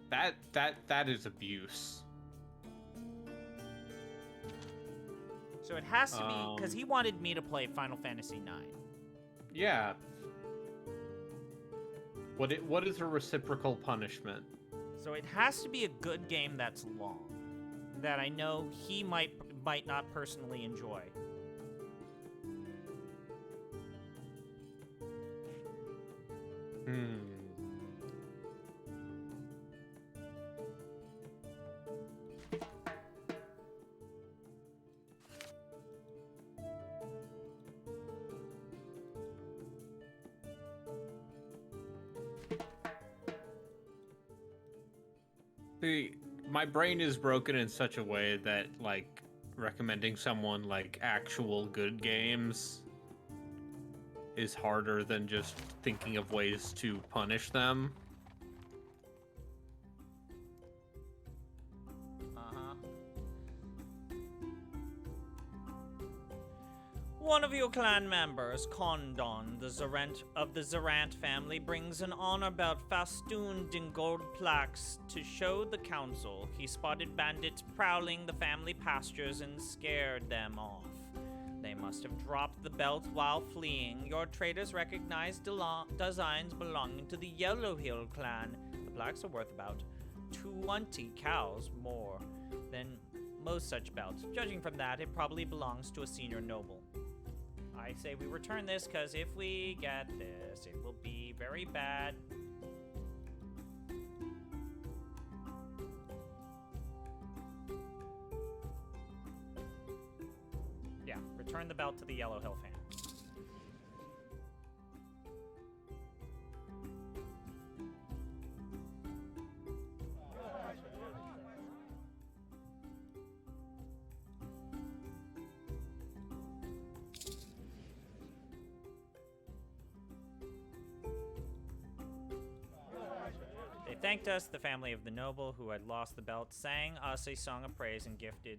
That is abuse. So it has to be, because he wanted me to play Final Fantasy IX. Yeah. What is a reciprocal punishment? So it has to be a good game that's long, that I know he might not personally enjoy. See, my brain is broken in such a way that, like, recommending someone, like, actual good games is harder than just thinking of ways to punish them. One of your clan members, Kondon, the Zarant family, brings an honor belt festooned in gold plaques to show the council. He spotted bandits prowling the family pastures and scared them off. They must have dropped the belt while fleeing. Your traders recognized designs belonging to the Yellow Hill clan. The plaques are worth about 20 cows more than most such belts. Judging from that, it probably belongs to a senior noble. I say we return this, because if we get this, it will be very bad. Yeah, return the belt to the Yellow Hill fan. Thanked us, the family of the noble who had lost the belt, sang us a song of praise and gifted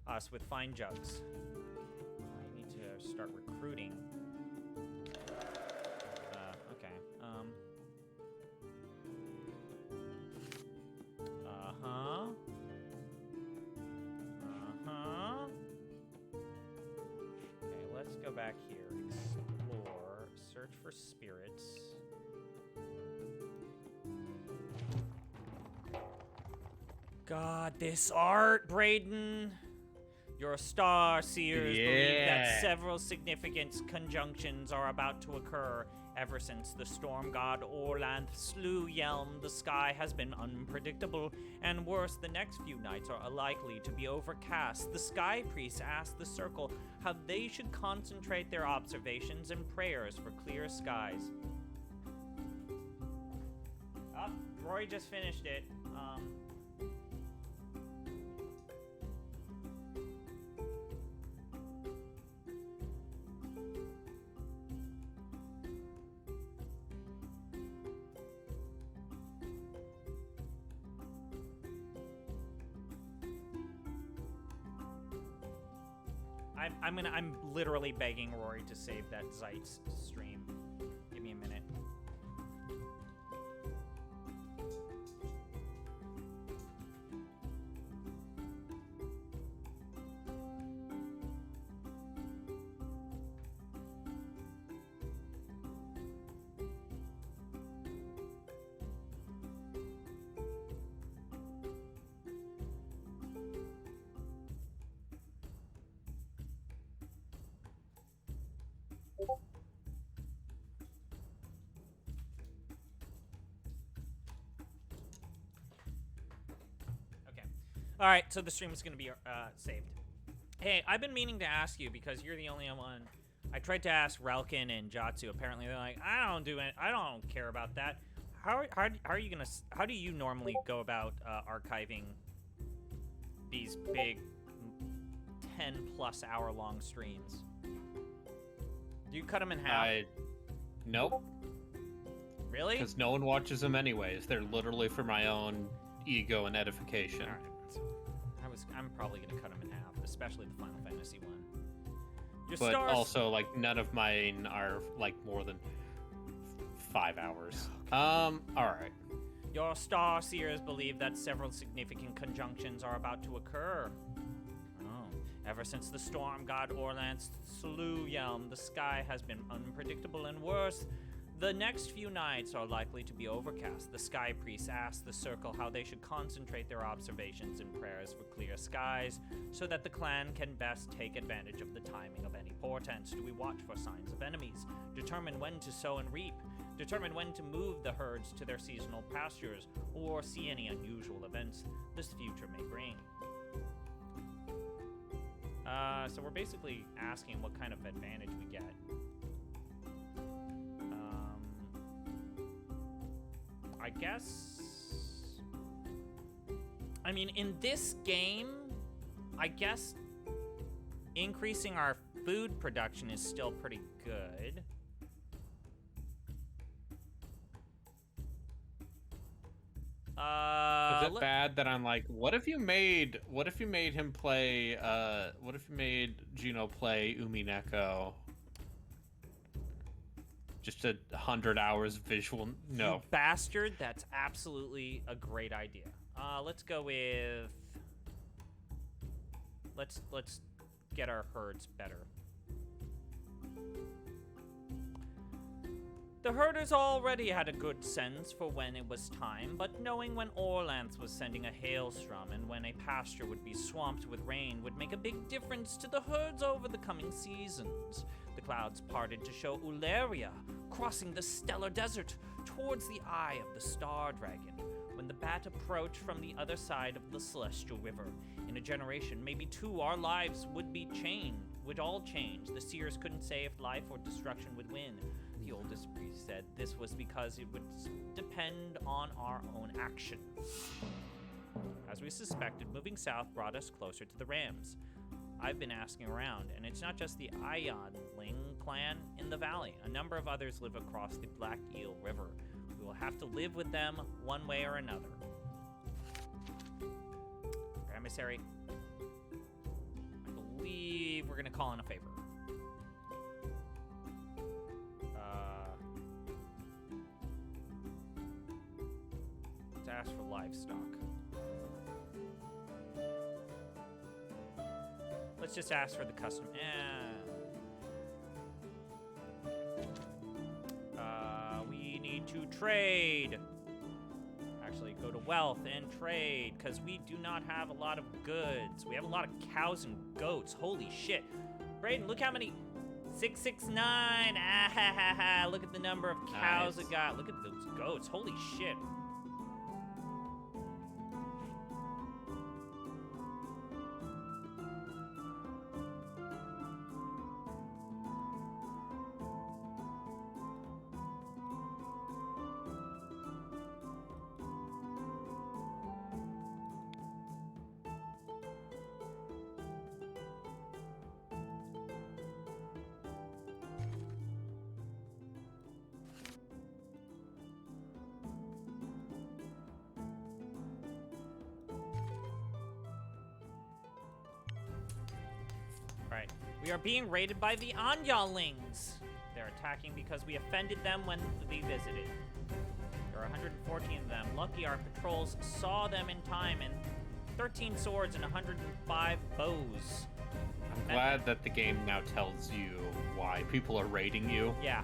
us with fine jugs. I need to start recruiting. Okay. Okay, let's go back here. Explore. Search for spirits. God, this art, Brayden. Your star seers believe that Yeah. several significant conjunctions are about to occur. Ever since the storm god Orlanth slew Yelm, the sky has been unpredictable, and worse, the next few nights are likely to be overcast. The sky priests asked the circle how they should concentrate their observations and prayers for clear skies. Oh, Rory just finished it. I'm literally begging Rory to save that Zeitz stream. Give me a minute. Okay. All right, so the stream is going to be saved. Hey, I've been meaning to ask you because you're the only one. I tried to ask Ralkin and Jatsu. Apparently, they're like, I don't do it. I don't care about that. How are you gonna? How do you normally go about archiving these big 10+ hour long streams? Do you cut them in half? Nope. Really? Because no one watches them anyways. They're literally for my own ego and edification. All right. So I'm probably gonna cut them in half, especially the Final Fantasy one. Your But stars... also, like, none of mine are like more than 5 hours. Okay. All right. Your star seers believe that several significant conjunctions are about to occur. Oh. Ever since the storm god Orlanth slew Yelm, the sky has been unpredictable and worse. The next few nights are likely to be overcast. The sky priests asked the circle how they should concentrate their observations and prayers for clear skies, so that the clan can best take advantage of the timing of any portents. Do we watch for signs of enemies? Determine when to sow and reap? Determine when to move the herds to their seasonal pastures, or see any unusual events this future may bring? So we're basically asking what kind of advantage we get. I guess... I mean, in this game, I guess increasing our food production is still pretty good. Is it bad that I'm like, what if you made him play, what if you made Gino play Umineko? Just 100 hours visual, no. You bastard, that's absolutely a great idea. Let's go with... Let's get our herds better. The herders already had a good sense for when it was time, but knowing when Orlanth was sending a hailstorm and when a pasture would be swamped with rain would make a big difference to the herds over the coming seasons. The clouds parted to show Uleria crossing the stellar desert towards the eye of the Star Dragon. When the bat approached from the other side of the Celestial River, in a generation, maybe two, our lives would all change. The seers couldn't say if life or destruction would win. The oldest priest said this was because it would depend on our own actions. As we suspected, moving south brought us closer to the Rams. I've been asking around, and it's not just the Ayonling clan in the valley. A number of others live across the Black Eel River. We will have to live with them one way or another. Emissary, I believe we're gonna call in a favor. Let's ask for livestock. Let's just ask for the custom. We need to trade. actually go to wealth and trade, because we do not have a lot of goods. We have a lot of cows and goats. Holy shit. Brayden, look how many... 669! Ah ha ha ha! Look at the number of cows Nice. it got. Look at those goats. Holy shit. Right. We are being raided by the Anyalings. They're attacking because we offended them when we visited. There are 114 of them. Lucky our patrols saw them in time, and 13 swords and 105 bows. I'm glad that the game now tells you why people are raiding you. Yeah.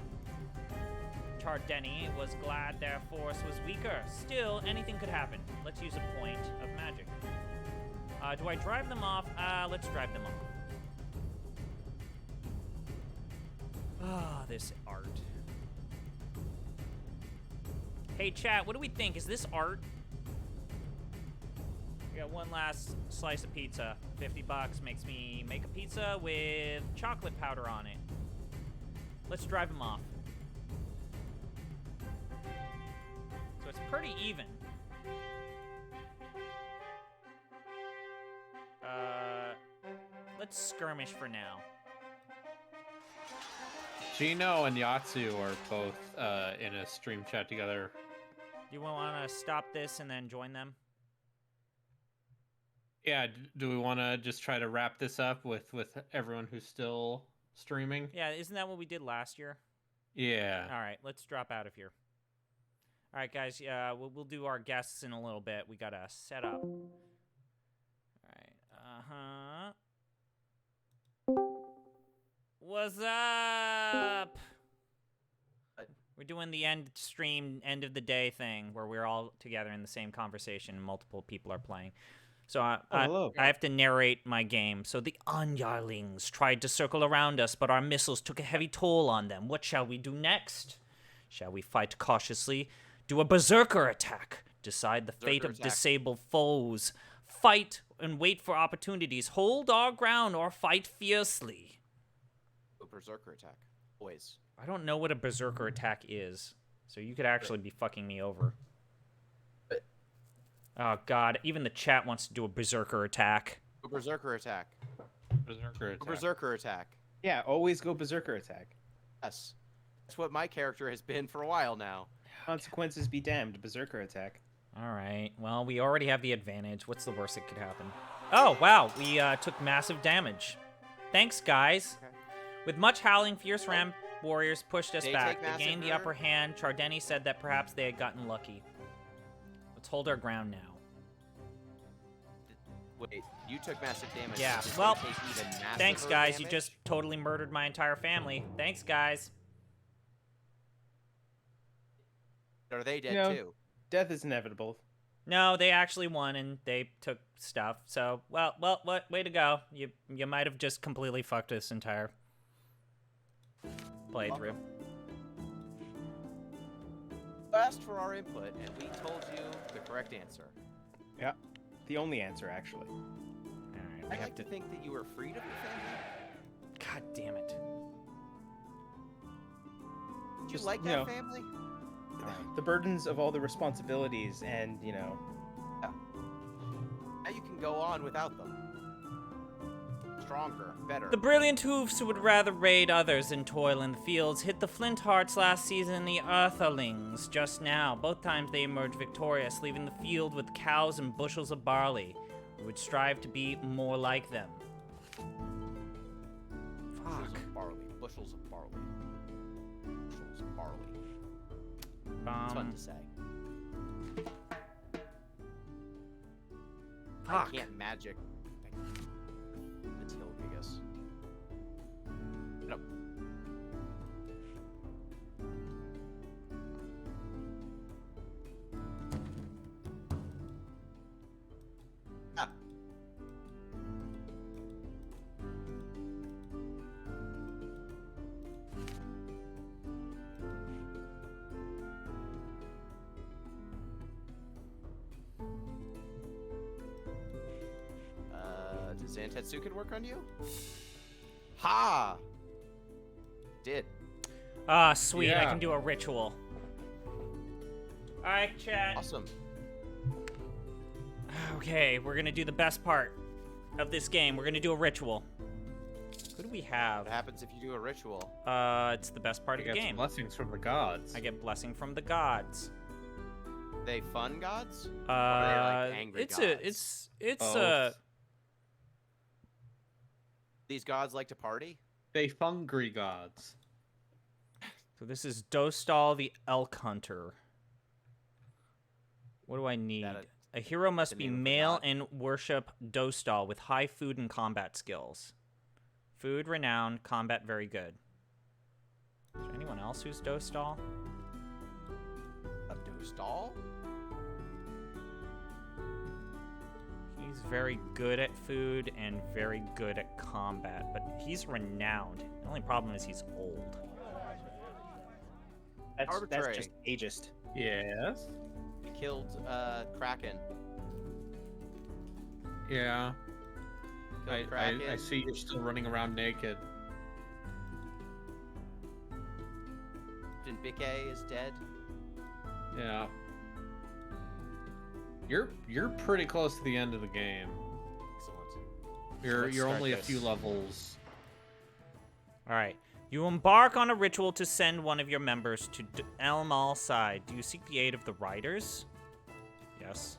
Chardeni was glad their force was weaker. Still, anything could happen. Let's use a point of magic. Do I drive them off? Let's drive them off. Ah, this art. Hey, chat, what do we think? Is this art? We got one last slice of pizza. 50 bucks makes me make a pizza with chocolate powder on it. Let's drive them off. So it's pretty even. Let's skirmish for now. Gino and Yatsu are both in a stream chat together. Do you want to stop this and then join them? Yeah, do we want to just try to wrap this up with everyone who's still streaming? Yeah, isn't that what we did last year? Yeah. All right, let's drop out of here. All right, guys, we'll do our guests in a little bit. We got to set up. All right, What's up? We're doing the end stream, end of the day thing where we're all together in the same conversation and multiple people are playing. So hello. I have to narrate my game. So the Anyarlings tried to circle around us, but our missiles took a heavy toll on them. What shall we do next? Shall we fight cautiously? Do a berserker attack? Decide the fate of disabled foes? Fight and wait for opportunities? Hold our ground or fight fiercely? A berserker attack. Boys. I don't know what a berserker attack is, so you could actually be fucking me over. Oh god, even the chat wants to do a berserker attack. A berserker attack. Berserker attack. A berserker attack. Yeah, always go berserker attack. Yes. That's what my character has been for a while now. Consequences be damned, berserker attack. Alright, well, we already have the advantage. What's the worst that could happen? Oh, wow, we took massive damage. Thanks, guys. Okay. With much howling, fierce ram warriors pushed us They back. take They gained the massacre? upper hand. Chardeni said that perhaps they had gotten lucky. Let's hold our ground now. Wait, you took massive damage. Yeah, Did they well, take even Thanks, massive guys. You damage? just totally murdered my entire family. Thanks, guys. Are they dead No. too? Death is inevitable. No, they actually won and they took stuff. So, well, what? Way to go. You might have just completely fucked this entire playthrough. You asked for our input, and we told you the correct answer. Yeah, the only answer, actually. All right, I we have like to. to think that you were freed of your family. God damn it! Did you Just, like you that know, family? The burdens of all the responsibilities and, you know... Now you can go on without them. Stronger, better. The brilliant hoofs would rather raid others than toil in the fields. Hit the flint hearts last season. The earthlings just now. Both times they emerged victorious, leaving the field with cows and bushels of barley. We would strive to be more like them. Bushels Fuck. of barley. Bushels of barley. Bushels of barley. It's fun to say. Fuck. I can't magic. It's Hilgigus. Nope. Zantetsu could work on you? Ha! Did. Ah, sweet. I Yeah. can do a ritual. All right, chat. Awesome. Okay, we're gonna do the best part of this game. We're gonna do a ritual. Who do we have? What happens if you do a ritual? It's the best part You of the get game. blessings from the gods. I get blessing from the gods. They fun gods? Or are they, like, angry It's gods? Both. These gods like to party? They fungry gods. So this is Dostal the Elk Hunter. What do I need? A hero must the be name of the male god? and worship Dostal with high food and combat skills. Food, renown, combat, very good. Is there anyone else who's Dostal? A Dostal? He's very good at food and very good at combat, but he's renowned. The only problem is he's old. That's Arbitrary. just ageist. Yes. He killed Kraken. Yeah. Killed Kraken. I see you're still running around naked. Captain Bikke is dead. Yeah. You're pretty close to the end of the game. Excellent. You're Let's start only a this. few levels. All right. You embark on a ritual to send one of your members to Elmal's side. Do you seek the aid of the riders? Yes.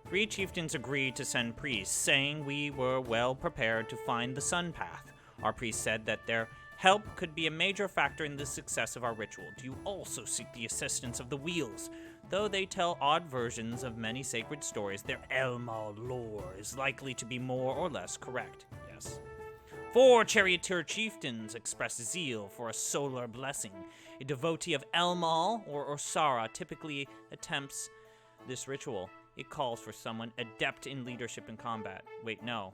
3 chieftains agreed to send priests, saying we were well prepared to find the sun path. Our priest said that their help could be a major factor in the success of our ritual. Do you also seek the assistance of the wheels? Though they tell odd versions of many sacred stories, their Elmal lore is likely to be more or less correct. Yes. 4 charioteer chieftains express zeal for a solar blessing. A devotee of Elmal or Osara typically attempts this ritual. It calls for someone adept in leadership and combat. Wait, no.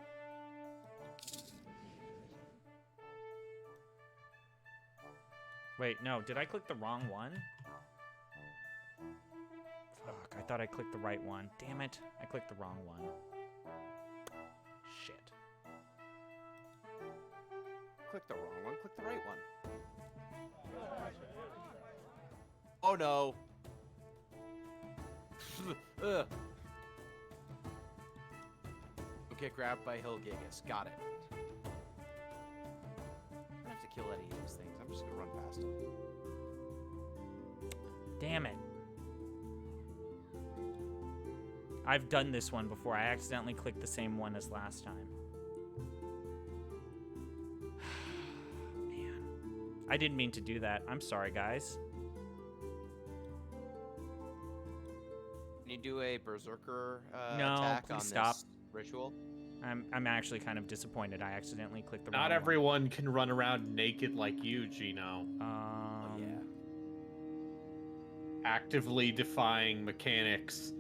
Wait, no. Did I click the wrong one? Fuck, I thought I clicked the right one. Damn it. I clicked the wrong one. Shit. Click the wrong one. Click the right one. Oh no. Ugh. Don't get grabbed by Hilgigas. Got it. I don't have to kill any of these things. I'm just gonna run past them. Damn it. I've done this one before. I accidentally clicked the same one as last time. Man. I didn't mean to do that. I'm sorry, guys. Can you do a berserker No, attack please on stop. this ritual? I'm actually kind of disappointed. I accidentally clicked the wrong Not one. everyone can run around naked like you, Gino. Oh, yeah. Actively defying mechanics.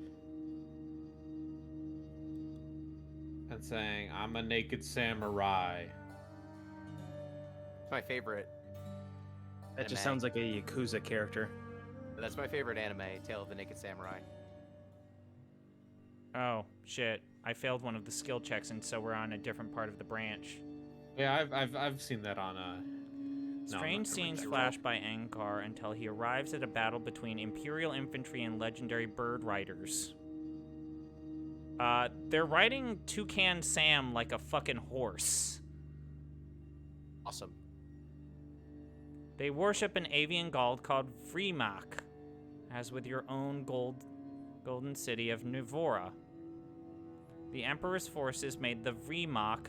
And saying, I'm a naked samurai. It's my favorite. That just Anime. sounds like a Yakuza character. That's my favorite anime, Tale of the Naked Samurai. Oh, shit. I failed one of the skill checks, and so we're on a different part of the branch. Yeah, I've seen that on Strange scenes flash by Ankar until he arrives at a battle between Imperial infantry and legendary bird riders. They're riding Toucan Sam like a fucking horse. Awesome. They worship an avian god called Vreemak, as with your own golden city of Nivora. The Emperor's forces made the Vreemak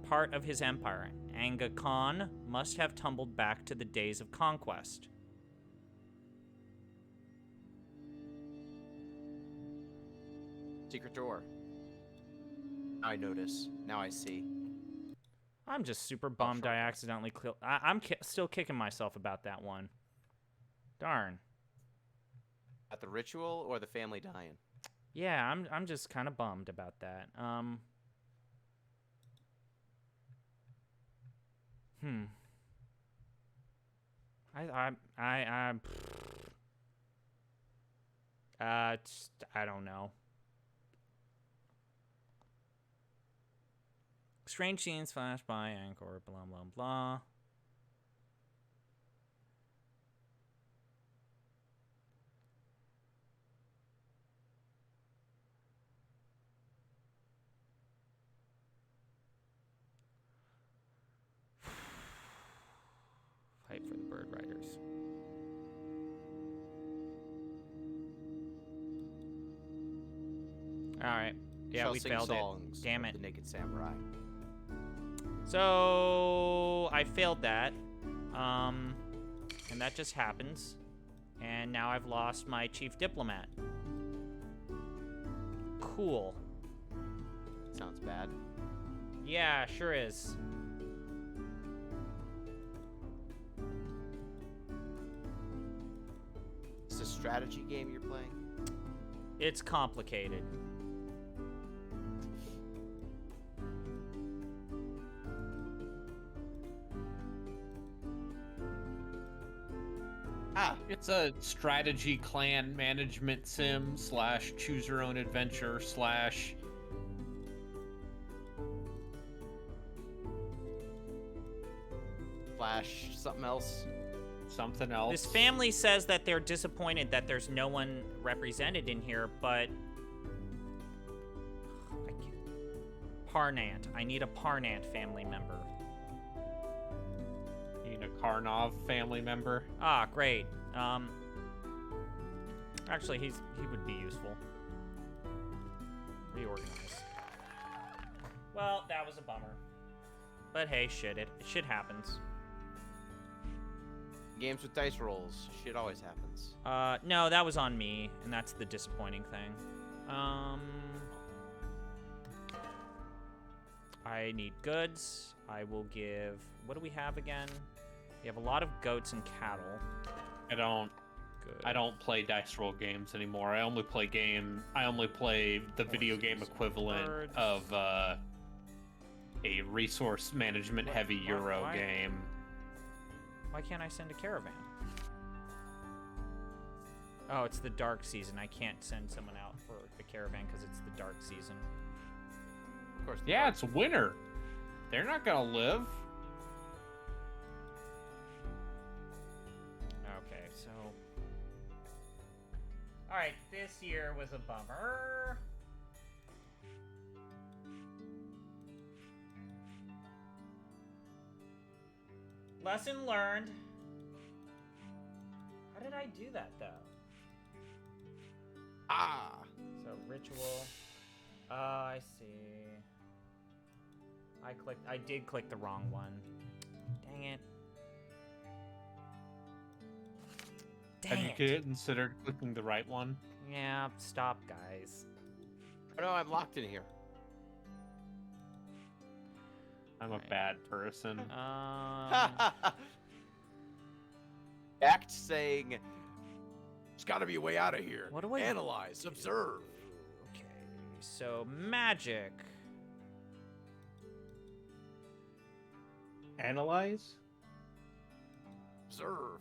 part of his empire. Anga Khan must have tumbled back to the days of conquest. Secret door. I notice. Now I see. I'm just super bummed I accidentally I'm still kicking myself about that one. Darn. At the ritual or the family dying? Yeah, I'm just kind of bummed about that. I don't know. Strange scenes flash by Anchor, blah, blah, blah. Fight for the bird riders. Alright. Yeah, Shall we sing failed it. songs Damn of it. The Naked Samurai. So I failed that. And that just happens. And now I've lost my chief diplomat. Cool. Sounds bad. Yeah, sure is. Is this a strategy game you're playing? It's complicated. Ah, It's a strategy clan management sim / choose your own adventure / Flash, something else. something else. This family says that they're disappointed that there's no one represented in here, but... I can't... Parnant. I need a Parnant family member. You need a Karnov family member. Ah, great. Actually, he would be useful. Reorganize. Well, that was a bummer. But hey, shit happens. Games with dice rolls. Shit always happens. No, that was on me, and that's the disappointing thing. I need goods. I will give... What do we have again? We have a lot of goats and cattle. I don't Good. play dice roll games anymore. I only play the video game equivalent birds. of a resource management heavy Euro why? game. Why can't I send a caravan? Oh, it's the dark season. I can't send someone out for the caravan because it's the dark season. Of course. Yeah, it's winter. They're not gonna live. Okay, so... Alright, this year was a bummer. Lesson learned. How did I do that, though? Ah. So, ritual. I see. I did click the wrong one. Dang it. Dang Have you considered clicking the right one? Yeah, stop, guys. Oh no, I'm locked in here. I'm a Right. bad person. Act saying, "There's got to be a way out of here." What do I analyze, observe? Okay, so magic. Analyze? Observe.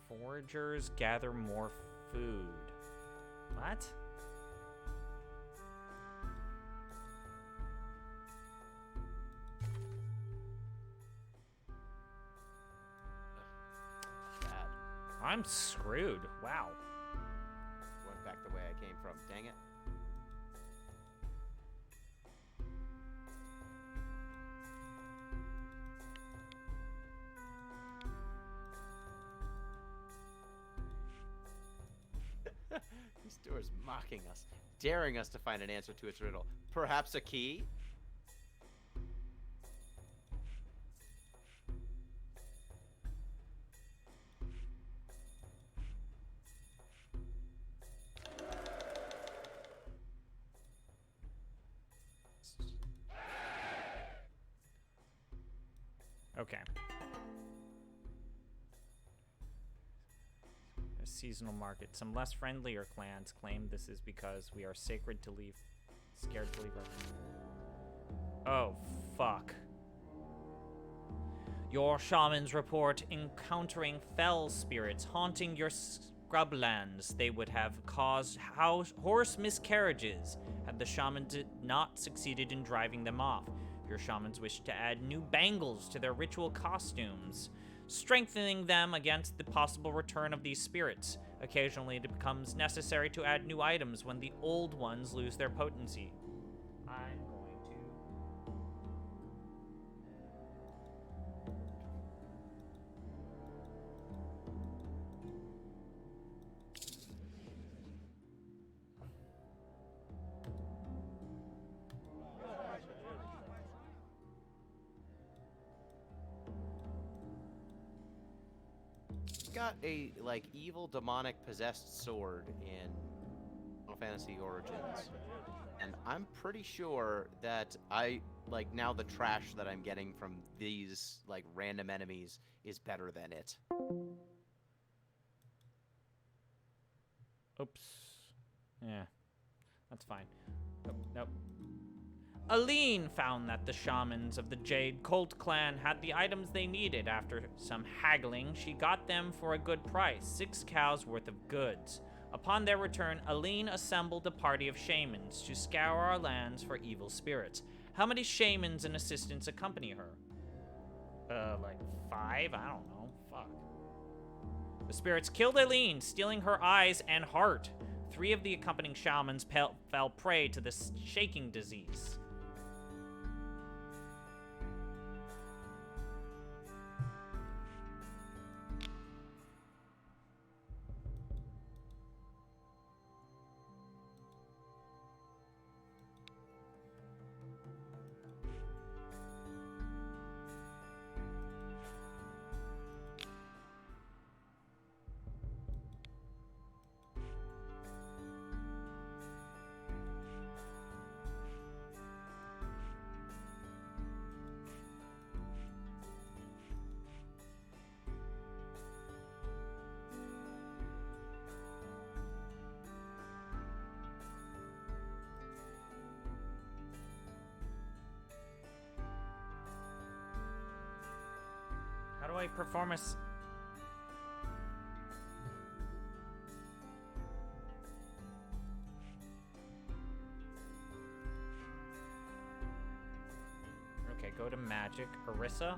Foragers gather more food. What? Bad. I'm screwed. Wow. Went back the way I came from. Dang it. This door is mocking us, daring us to find an answer to its riddle. Perhaps a key? Okay. A seasonal market. Some less friendlier clans claim this is because we are sacred to leave. Scared to leave our... Oh, fuck. Your shamans report encountering fell spirits haunting your grublands, they would have caused horse miscarriages had the shaman not succeeded in driving them off. Your shamans wish to add new bangles to their ritual costumes, strengthening them against the possible return of these spirits. Occasionally, it becomes necessary to add new items when the old ones lose their potency. I'm going to... Got a like evil demonic possessed sword in Final Fantasy Origins, and I'm pretty sure that I like now the trash that I'm getting from these like random enemies is better than it. Oops. Yeah, that's fine. Nope. Aline found that the shamans of the Jade Colt clan had the items they needed. After some haggling, she got them for a good price, 6 cows worth of goods. Upon their return, Aline assembled a party of shamans to scour our lands for evil spirits. How many shamans and assistants accompany her? Like 5? I don't know. Fuck. The spirits killed Aline, stealing her eyes and heart. 3 of the accompanying shamans fell prey to the shaking disease. How do I perform a... Okay, go to magic. Orisa.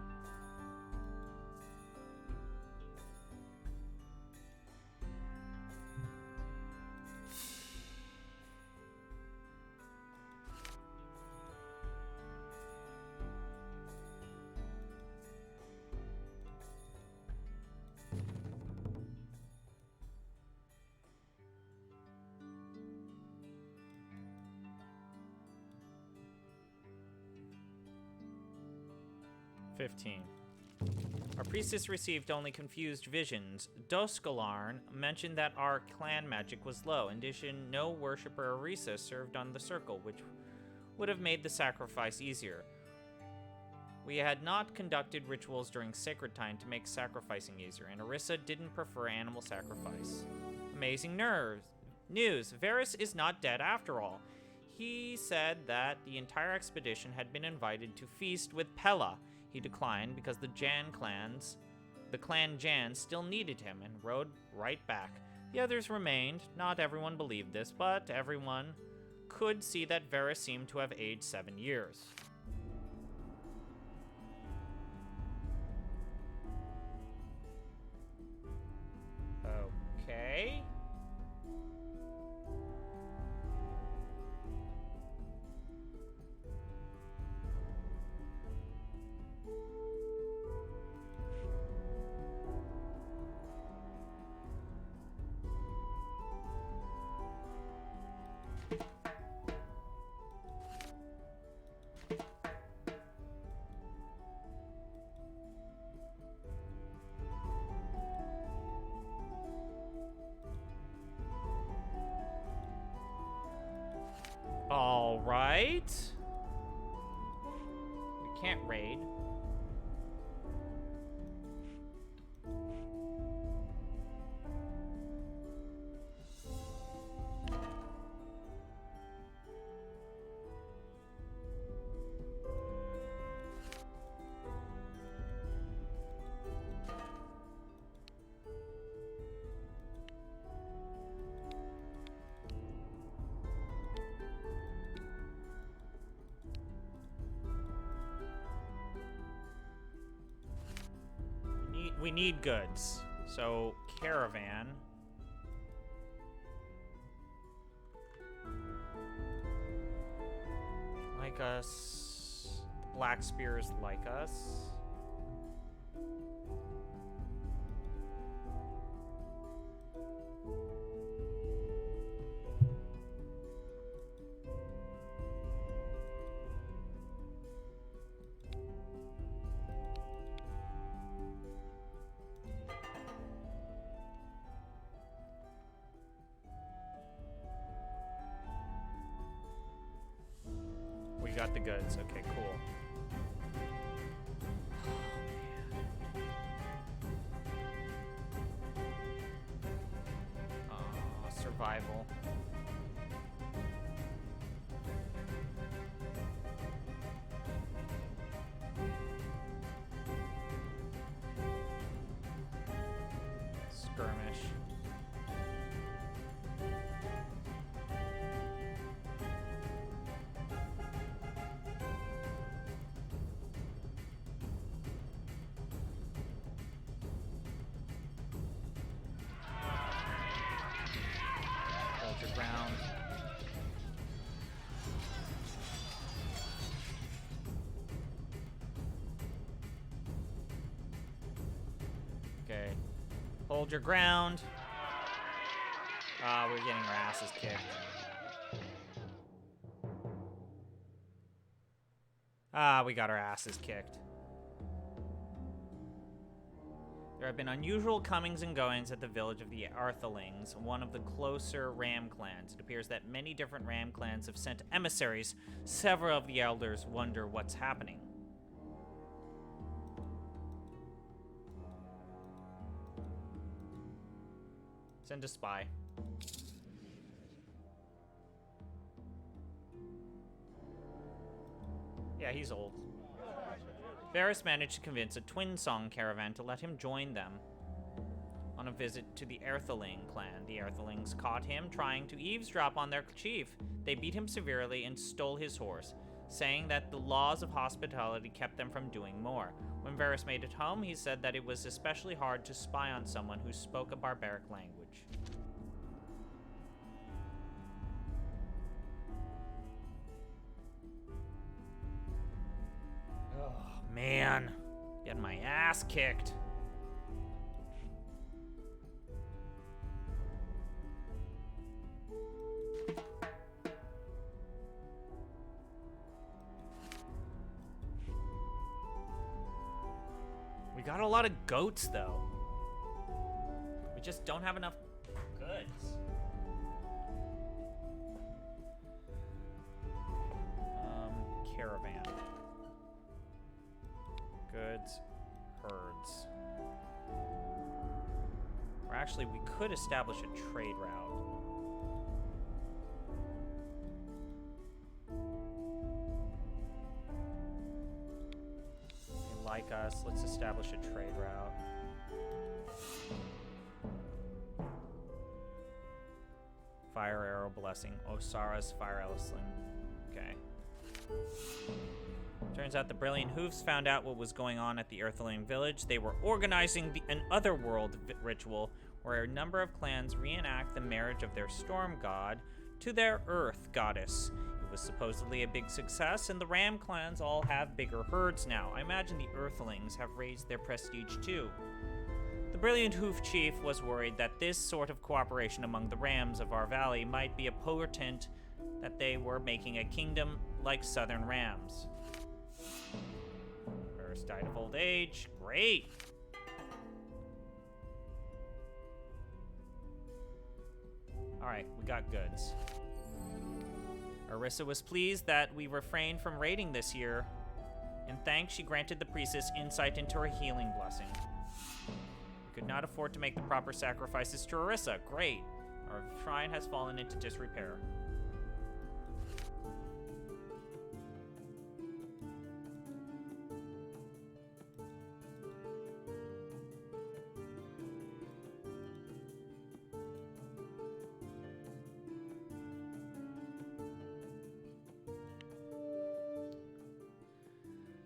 Our priestess received only confused visions. Doskalarn mentioned that our clan magic was low. In addition, no worshipper Orisa served on the circle, which would have made the sacrifice easier. We had not conducted rituals during sacred time to make sacrificing easier, and Orisa didn't prefer animal sacrifice. Amazing news. Varus is not dead after all. He said that the entire expedition had been invited to feast with Pella. He declined because the clan Jan still needed him and rode right back. The others remained. Not everyone believed this, but everyone could see that Varus seemed to have aged 7 years. Okay. All right. We can't raid. we need goods. So, caravan. Like us. Black spears like us. We got the goods. Okay, cool. Survival. Skirmish. Hold your ground. Okay. Hold your ground. Ah, we're getting our asses kicked. Ah, we got our asses kicked. There have been unusual comings and goings at the village of the Arthelings, one of the closer Ram clans. It appears that many different Ram clans have sent emissaries. Several of the elders wonder what's happening. Send a spy. Yeah, he's old. Varys managed to convince a twin-song caravan to let him join them on a visit to the Ertheling clan. The Erthelings caught him trying to eavesdrop on their chief. They beat him severely and stole his horse, saying that the laws of hospitality kept them from doing more. When Varys made it home, he said that it was especially hard to spy on someone who spoke a barbaric language. Oh, man. Getting my ass kicked. We got a lot of goats, though. We just don't have enough goods. Caravan. Goods. Herds. Or actually, we could establish a trade route. They like us. Let's establish a trade route. Fire Arrow Blessing. Osara's Fire Ellisling. Okay. Turns out the Brilliant Hoofs found out what was going on at the Earthling village. They were organizing an otherworld ritual where a number of clans reenact the marriage of their storm god to their earth goddess. It was supposedly a big success, and the Ram clans all have bigger herds now. I imagine the Earthlings have raised their prestige too. The Brilliant Hoof Chief was worried that this sort of cooperation among the Rams of our valley might be a portent that they were making a kingdom like Southern Rams. First died of old age. Great. Alright, we got goods. Arissa was pleased that we refrained from raiding this year. In thanks, she granted the priestess insight into her healing blessing. We could not afford to make the proper sacrifices to Arissa. Great. Our shrine has fallen into disrepair.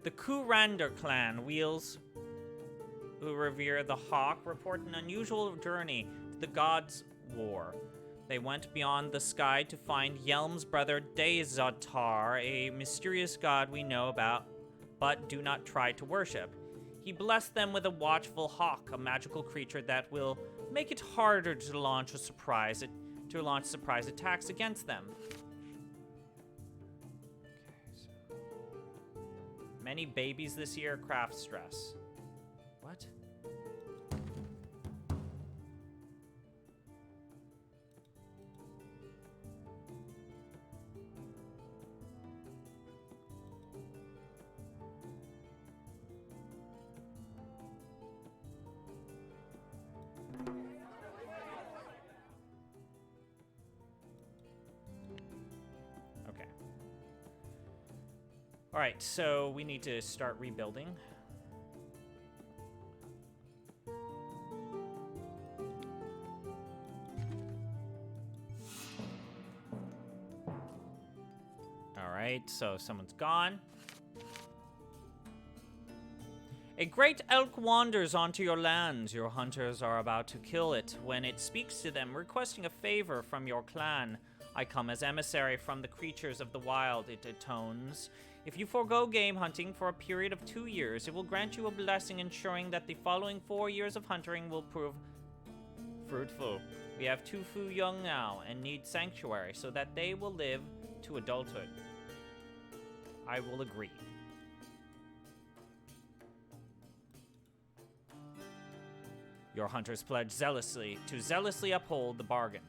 The Kurander clan wields who revere the hawk report an unusual journey to the gods' war. They went beyond the sky to find Yelm's brother Dezatar, a mysterious god we know about but do not try to worship. He blessed them with a watchful hawk, a magical creature that will make it harder to launch surprise attacks against them. Many babies this year, craft stress. What? Okay. All right, so we need to start rebuilding. All right, so someone's gone. A great elk wanders onto your lands. Your hunters are about to kill it. When it speaks to them, requesting a favor from your clan. I come as emissary from the creatures of the wild, it atones. If you forego game hunting for a period of 2 years, it will grant you a blessing ensuring that the following 4 years of hunting will prove fruitful. We have 2 Fu young now and need sanctuary so that they will live to adulthood. I will agree. Your hunters pledge to zealously uphold the bargain.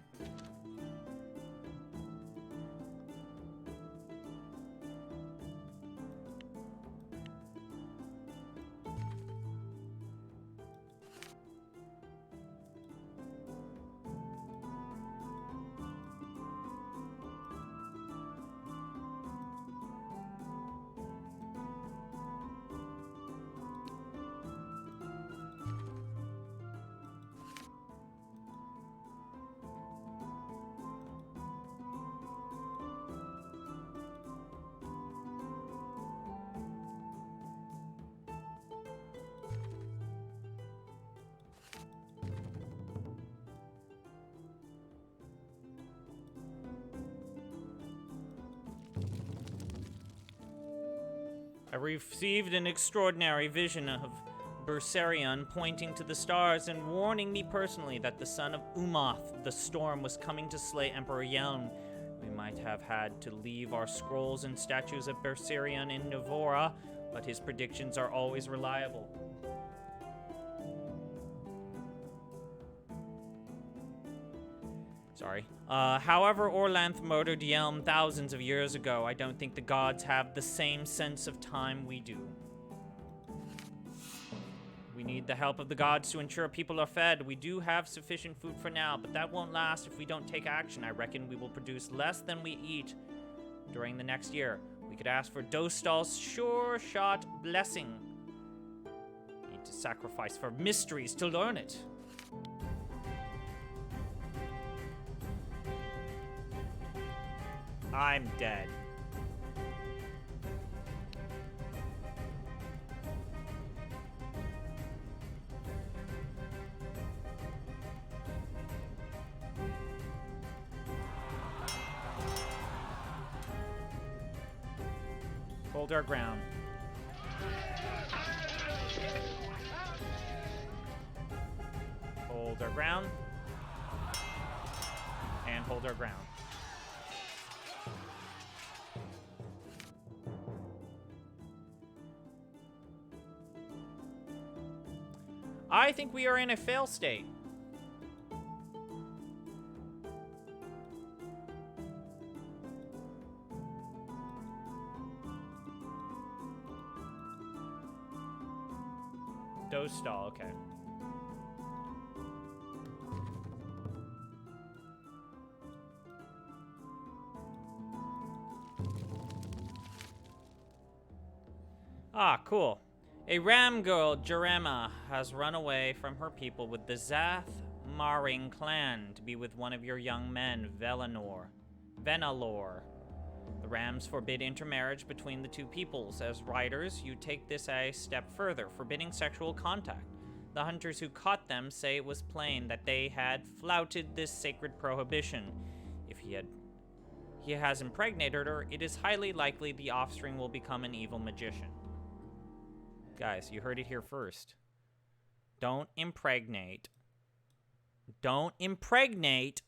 I received an extraordinary vision of Berserion pointing to the stars and warning me personally that the son of Umoth, the storm, was coming to slay Emperor Yelm. We might have had to leave our scrolls and statues of Berserion in Navora, but his predictions are always reliable. Sorry. However, Orlanth murdered Yelm thousands of years ago. I don't think the gods have the same sense of time we do. We need the help of the gods to ensure people are fed. We do have sufficient food for now, but that won't last if we don't take action. I reckon we will produce less than we eat during the next year. We could ask for Dostal's sure-shot blessing. Need to sacrifice for mysteries to learn it. I'm dead. Hold our ground. Hold our ground. And hold our ground. I think we are in a fail state. Dostal, okay. Ah, cool. A ram girl, Jerema, has run away from her people with the Zath Maring clan to be with one of your young men, Venalor. The rams forbid intermarriage between the two peoples. As riders, you take this a step further, forbidding sexual contact. The hunters who caught them say it was plain that they had flouted this sacred prohibition. If he has impregnated her, it is highly likely the offspring will become an evil magician. Guys, you heard it here first. Don't impregnate. Don't impregnate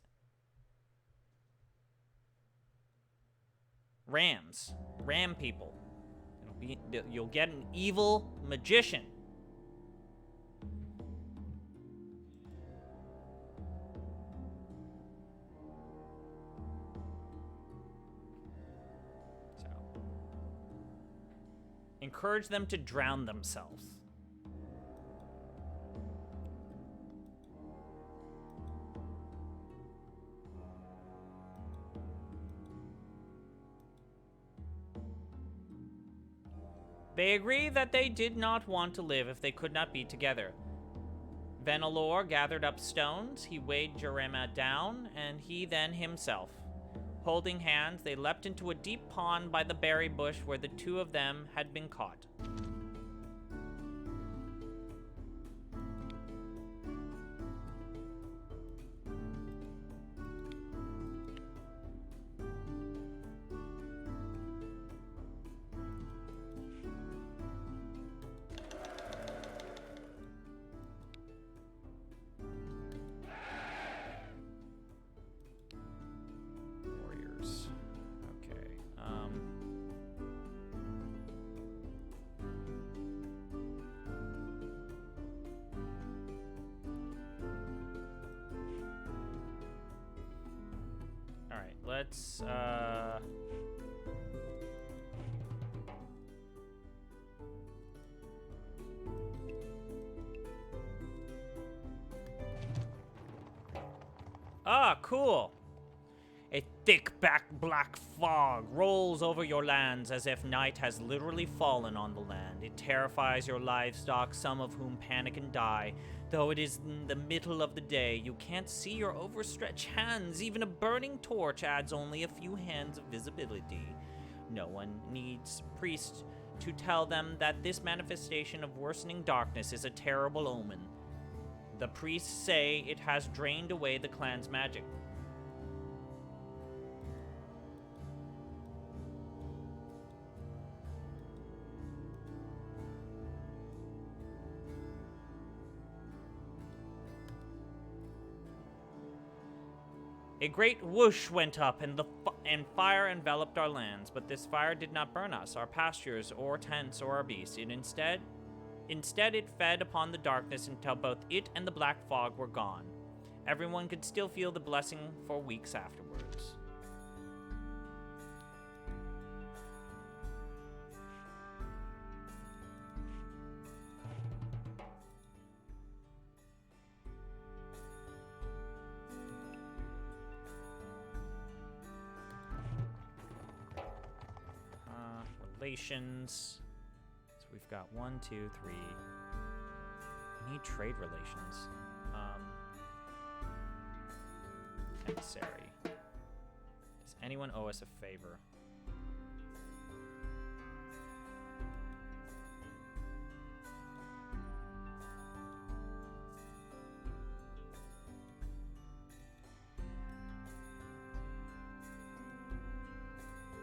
rams. Ram people. You'll get an evil magician. So, encourage them to drown themselves. They agree that they did not want to live if they could not be together. Venelor gathered up stones, he weighed Jerema down, and he then himself. Holding hands, they leapt into a deep pond by the berry bush where the two of them had been caught. Warriors. Okay. All right, let's Ah, cool. A thick black fog rolls over your lands as if night has literally fallen on the land. It terrifies your livestock, some of whom panic and die. Though it is in the middle of the day, you can't see your overstretched hands. Even a burning torch adds only a few hands of visibility. No one needs priests to tell them that this manifestation of worsening darkness is a terrible omen. The priests say it has drained away the clan's magic. A great whoosh went up, and fire enveloped our lands. But this fire did not burn us, our pastures, or tents, or our beasts. Instead, it fed upon the darkness until both it and the black fog were gone. Everyone could still feel the blessing for weeks afterwards. Relations. So we've got 1, 2, 3. We need trade relations. Emissary. Does anyone owe us a favor?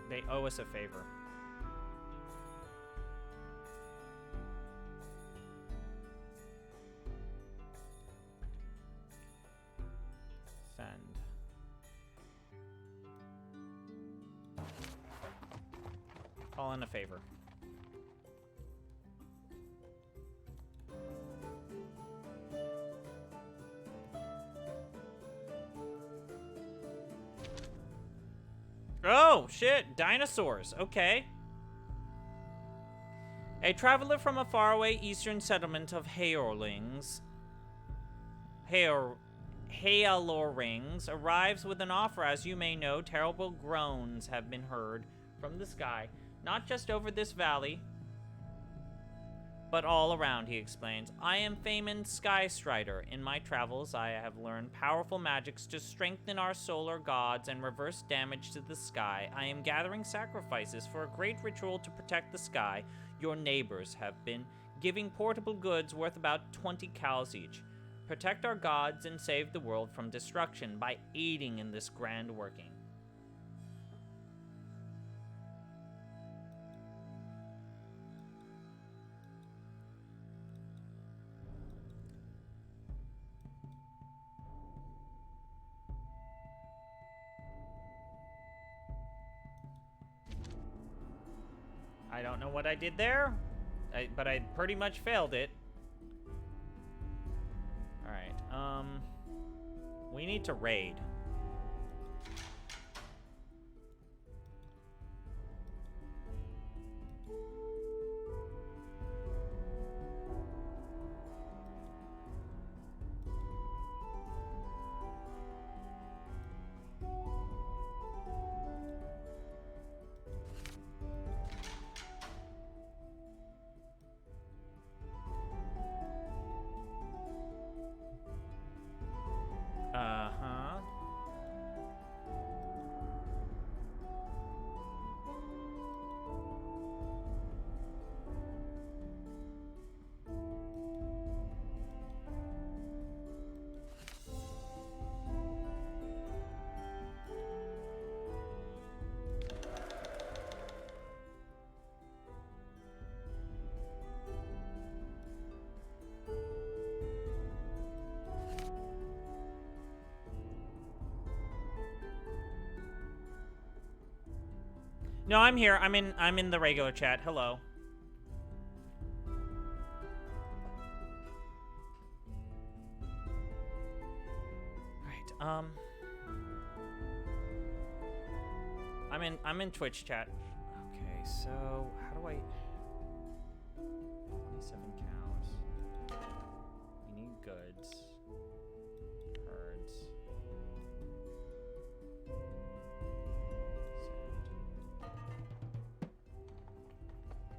They owe us a favor. Call in a favor. Oh, shit. Dinosaurs. Okay. A traveler from a faraway eastern settlement of Haorlings, Haelorings, arrives with an offer. As you may know, terrible groans have been heard from the sky. Not just over this valley, but all around, he explains. I am Feynman Skystrider. In my travels, I have learned powerful magics to strengthen our solar gods and reverse damage to the sky. I am gathering sacrifices for a great ritual to protect the sky. Your neighbors have been giving portable goods worth about 20 cows each. Protect our gods and save the world from destruction by aiding in this grand working. I don't know what I did there, but I pretty much failed it. Alright, we need to raid. Uh-huh. No, I'm here. I'm in the regular chat. Hello. Right. I'm in Twitch chat. Okay, so how do I 27 cows. We need goods. Herds.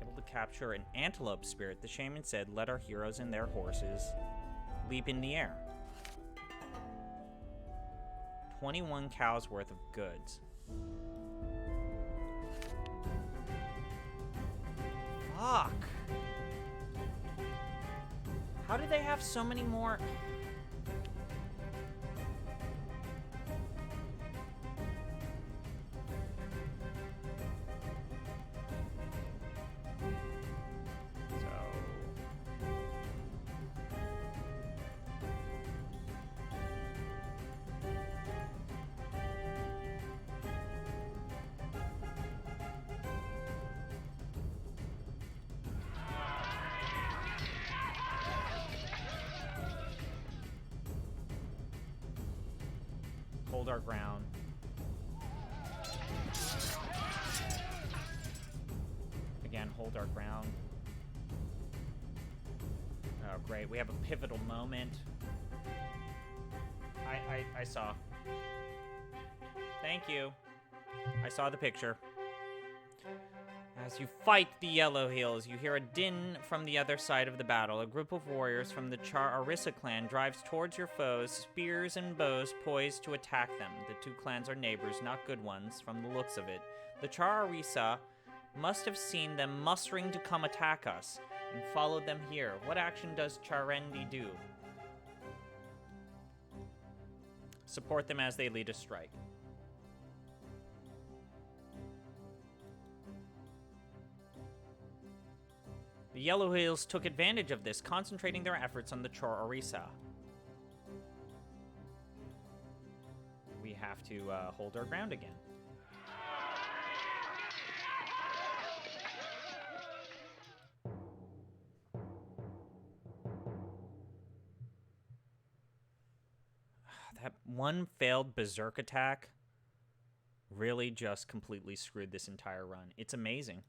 Able to capture an antelope spirit, the shaman said, let our heroes and their horses leap in the air. 21 cows worth of goods. Fuck. How do they have so many more? Hold our ground. Again, hold our ground. Oh, great. We have a pivotal moment. I saw. Thank you. I saw the picture. As you fight the Yellow Hills, you hear a din from the other side of the battle. A group of warriors from the Char Arissa clan drives towards your foes, spears and bows poised to attack them. The two clans are neighbors, not good ones, from the looks of it. The Char Arissa must have seen them mustering to come attack us, and followed them here. What action does Charendi do? Support them as they lead a strike. The Yellow Hills took advantage of this, concentrating their efforts on the Chor Arisa. We have to hold our ground again. That one failed berserk attack really just completely screwed this entire run. It's amazing.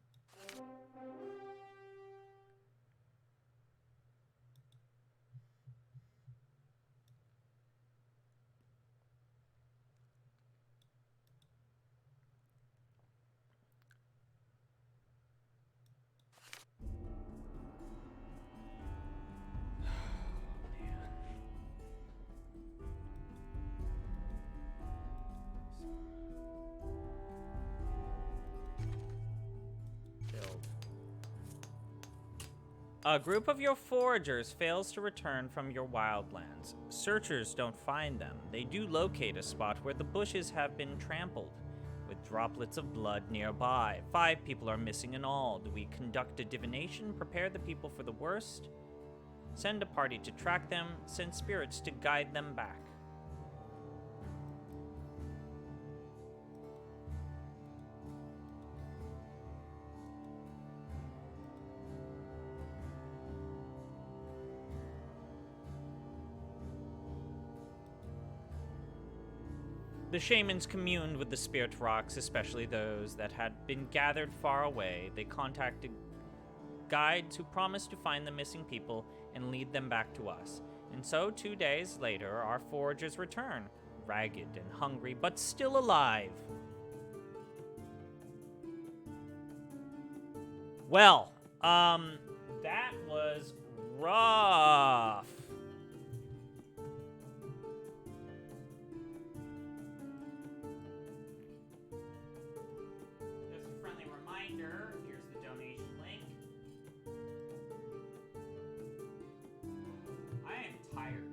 A group of your foragers fails to return from your wildlands. Searchers don't find them. They do locate a spot where the bushes have been trampled, with droplets of blood nearby. 5 people are missing in all. Do we conduct a divination, prepare the people for the worst? Send a party to track them, send spirits to guide them back. The shamans communed with the spirit rocks, especially those that had been gathered far away. They contacted guides who promised to find the missing people and lead them back to us. And so 2 days later, our foragers return, ragged and hungry, but still alive. Well, that was rough. Just a friendly reminder, here's the donation link. I am tired.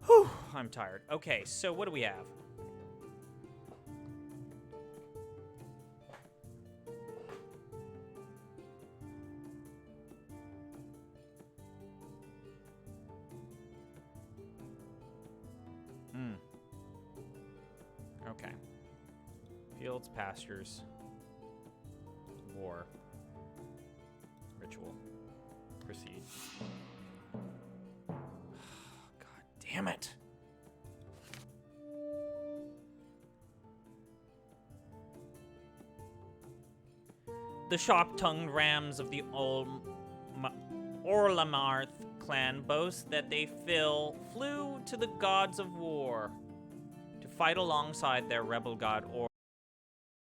Whew, I'm tired. Okay, so what do we have? Okay. Fields, pastures, war, ritual, proceed. God damn it. The sharp-tongued rams of the Orlamarth clan boast that they flew to the gods of war to fight alongside their rebel god